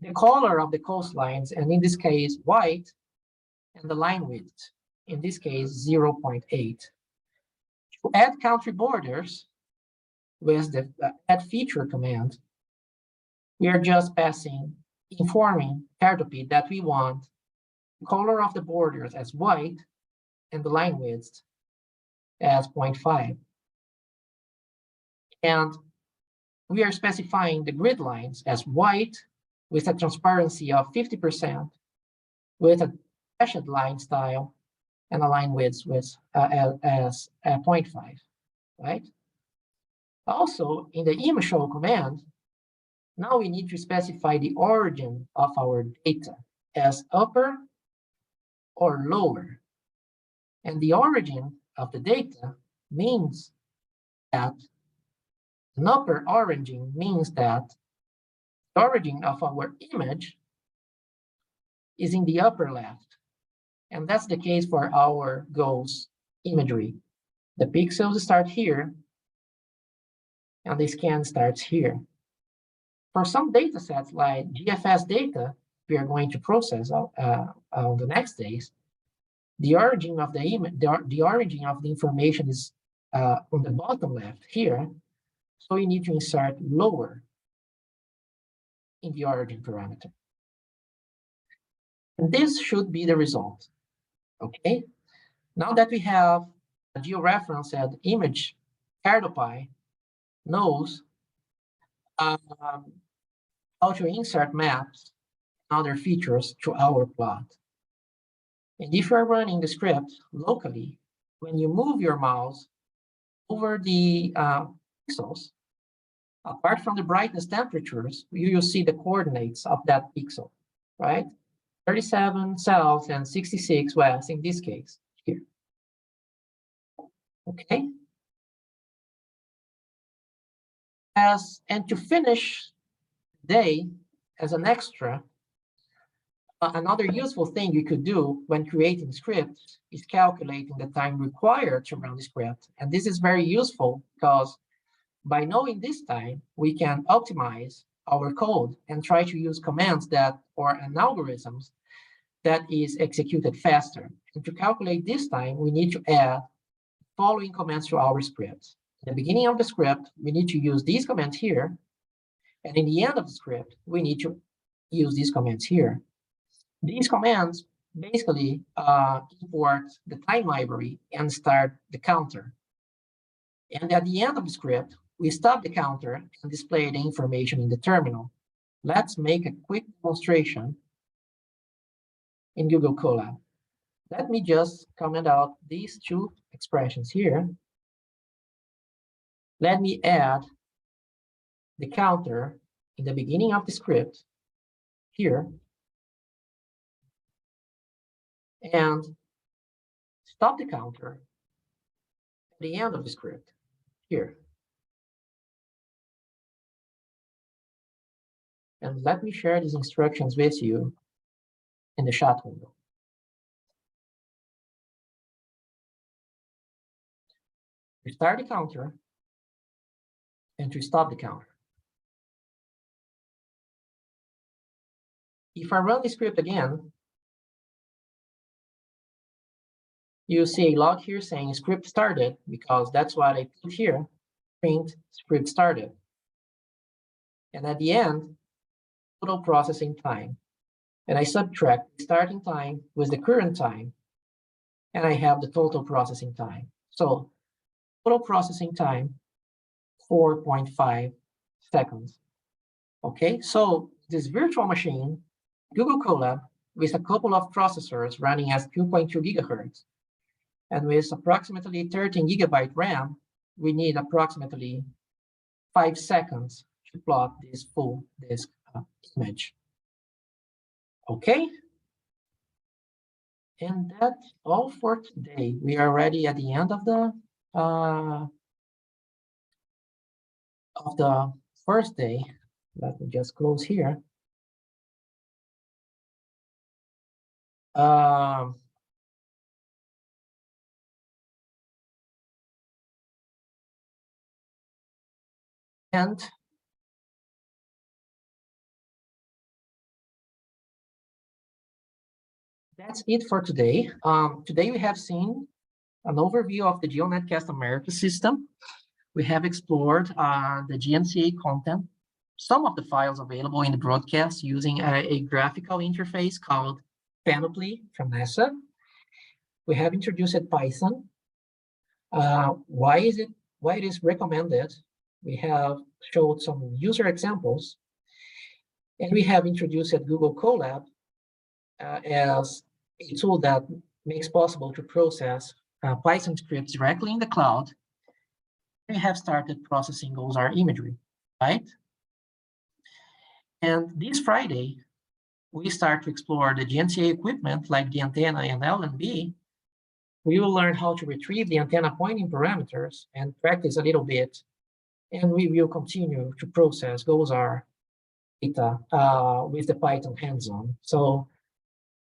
the color of the coastlines, and in this case, white, and the line width, in this case, 0.8. To add country borders with the add feature command, we are just informing Cartopy that we want the color of the borders as white and the line width as 0.5. And we are specifying the grid lines as white with a transparency of 50%, with a dashed line style, and a line width with as 0.5, right? Also, in the image show command, now we need to specify the origin of our data as upper or lower. And the origin of the data means that an upper origin means that the origin of our image is in the upper left. And that's the case for our GOES imagery. The pixels start here, and the scan starts here. For some data sets like GFS data, we are going to process on the next days, the origin of the image, the origin of the information is on the bottom left here. So you need to insert lower in the origin parameter. And this should be the result. Okay. Now that we have a georeferenced image, Cartopy knows how to insert maps and other features to our plot. And if you're running the script locally, when you move your mouse over the pixels, apart from the brightness temperatures, you will see the coordinates of that pixel, right? 37 south and 66 west in this case here. Okay. And to finish the day as an extra, another useful thing you could do when creating scripts is calculating the time required to run the script. And this is very useful because by knowing this time, we can optimize our code and try to use commands or algorithms that is executed faster. And to calculate this time, we need to add following commands to our script. In the beginning of the script, we need to use these commands here. And in the end of the script, we need to use these commands here. These commands basically import the time library and start the counter. And at the end of the script, we stop the counter and display the information in the terminal. Let's make a quick demonstration in Google COLAB. Let me just comment out these two expressions here. Let me add the counter in the beginning of the script here, and stop the counter at the end of the script here. And let me share these instructions with you in the chat window. To start the counter and to stop the counter. If I run the script again, you see a log here saying script started, because that's what I put here, print script started. And at the end, total processing time. And I subtract the starting time with the current time, and I have the total processing time. So total processing time, 4.5 seconds. Okay, so this virtual machine, Google COLAB, with a couple of processors running at 2.2 gigahertz, and with approximately 13 gigabyte RAM, we need approximately 5 seconds to plot this full disk image. Okay, and that's all for today. We are already at the end of the first day. Let me just close here. And that's it for today. Today we have seen an overview of the GEONETCast-Americas system. We have explored the GNC-A content, some of the files available in the broadcast using a graphical interface called Panoply from NASA. We have introduced Python. Why it is recommended. We have showed some user examples, and we have introduced Google COLAB as a tool that makes possible to process Python scripts directly in the cloud. We have started processing GOES-R imagery, right? And this Friday, we start to explore the GNC-A equipment like the antenna and LNB. We will learn how to retrieve the antenna pointing parameters and practice a little bit. And we will continue to process GOES-R data with the Python hands-on. So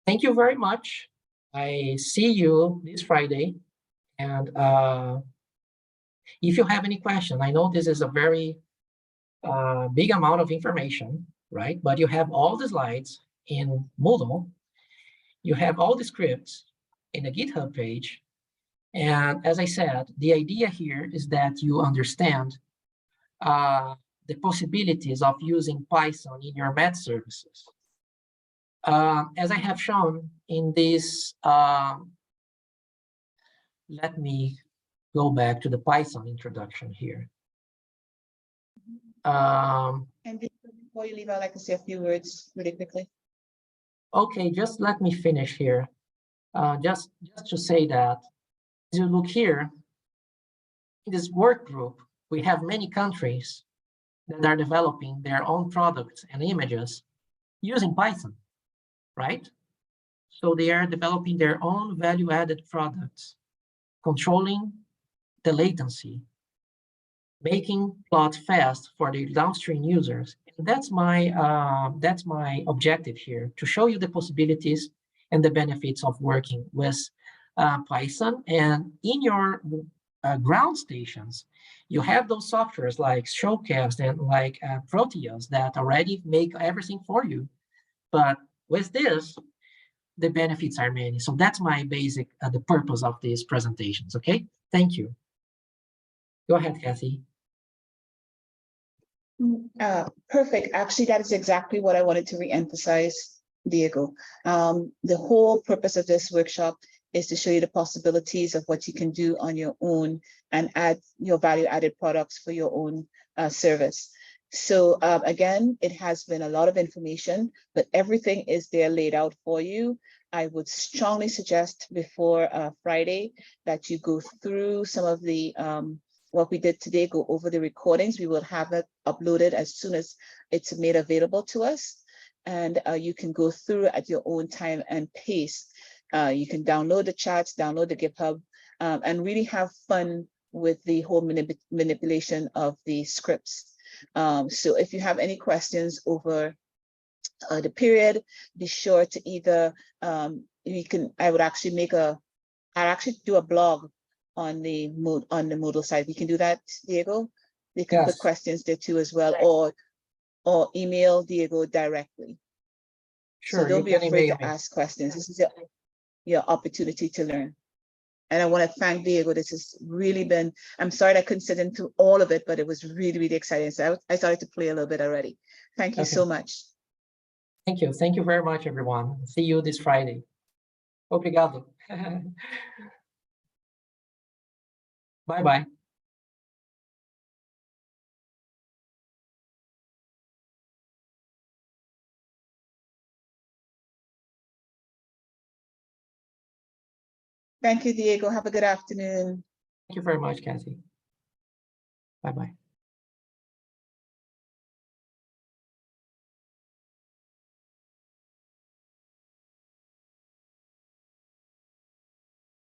thank you very much. I see you this Friday. And if you have any question, I know this is a very big amount of information, right? But you have all the slides in Moodle. You have all the scripts in the GitHub page. And as I said, the idea here is that you understand the possibilities of using Python in your math services. As I have shown in this, let me go back to the Python introduction here. And before you leave, I'd like to say a few words really quickly. Okay, just let me finish here. Just to say that, as you look here, in this work group, we have many countries that are developing their own products and images using Python, right? So they are developing their own value-added products, controlling the latency, making plots fast for the downstream users. And that's my objective here, to show you the possibilities and the benefits of working with Python. And in your ground stations, you have those softwares like Showcast and like Proteus that already make everything for you. But with this, the benefits are many. So that's my basic, the purpose of these presentations, okay? Thank you. Go ahead, Kathy. Perfect. Actually, that is exactly what I wanted to reemphasize, Diego. The whole purpose of this workshop is to show you the possibilities of what you can do on your own and add your value-added products for your own service. So again, it has been a lot of information, but everything is there laid out for you. I would strongly suggest before Friday that you go through some of the what we did today, go over the recordings. We will have it uploaded as soon as it's made available to us. And you can go through at your own time and pace. You can download the charts, download the GitHub, and really have fun with the whole manipulation of the scripts. So if you have any questions over the period, be sure to either, I would actually do a blog on the Moodle site. We can do that, Diego? They can put Yes. questions there too as well, or email Diego directly. Sure, So don't be you can afraid email to me. ask questions. This is your opportunity to learn. And I want to thank Diego. This has really been, I'm sorry I couldn't sit into all of it, but it was really, really exciting. So I started to play a little bit already. Thank you so much. Thank you. Thank you very much, everyone. See you this Friday. Obrigado. Bye-bye. Thank you, Diego. Have a good afternoon. Thank you very much, Cassie. Bye-bye.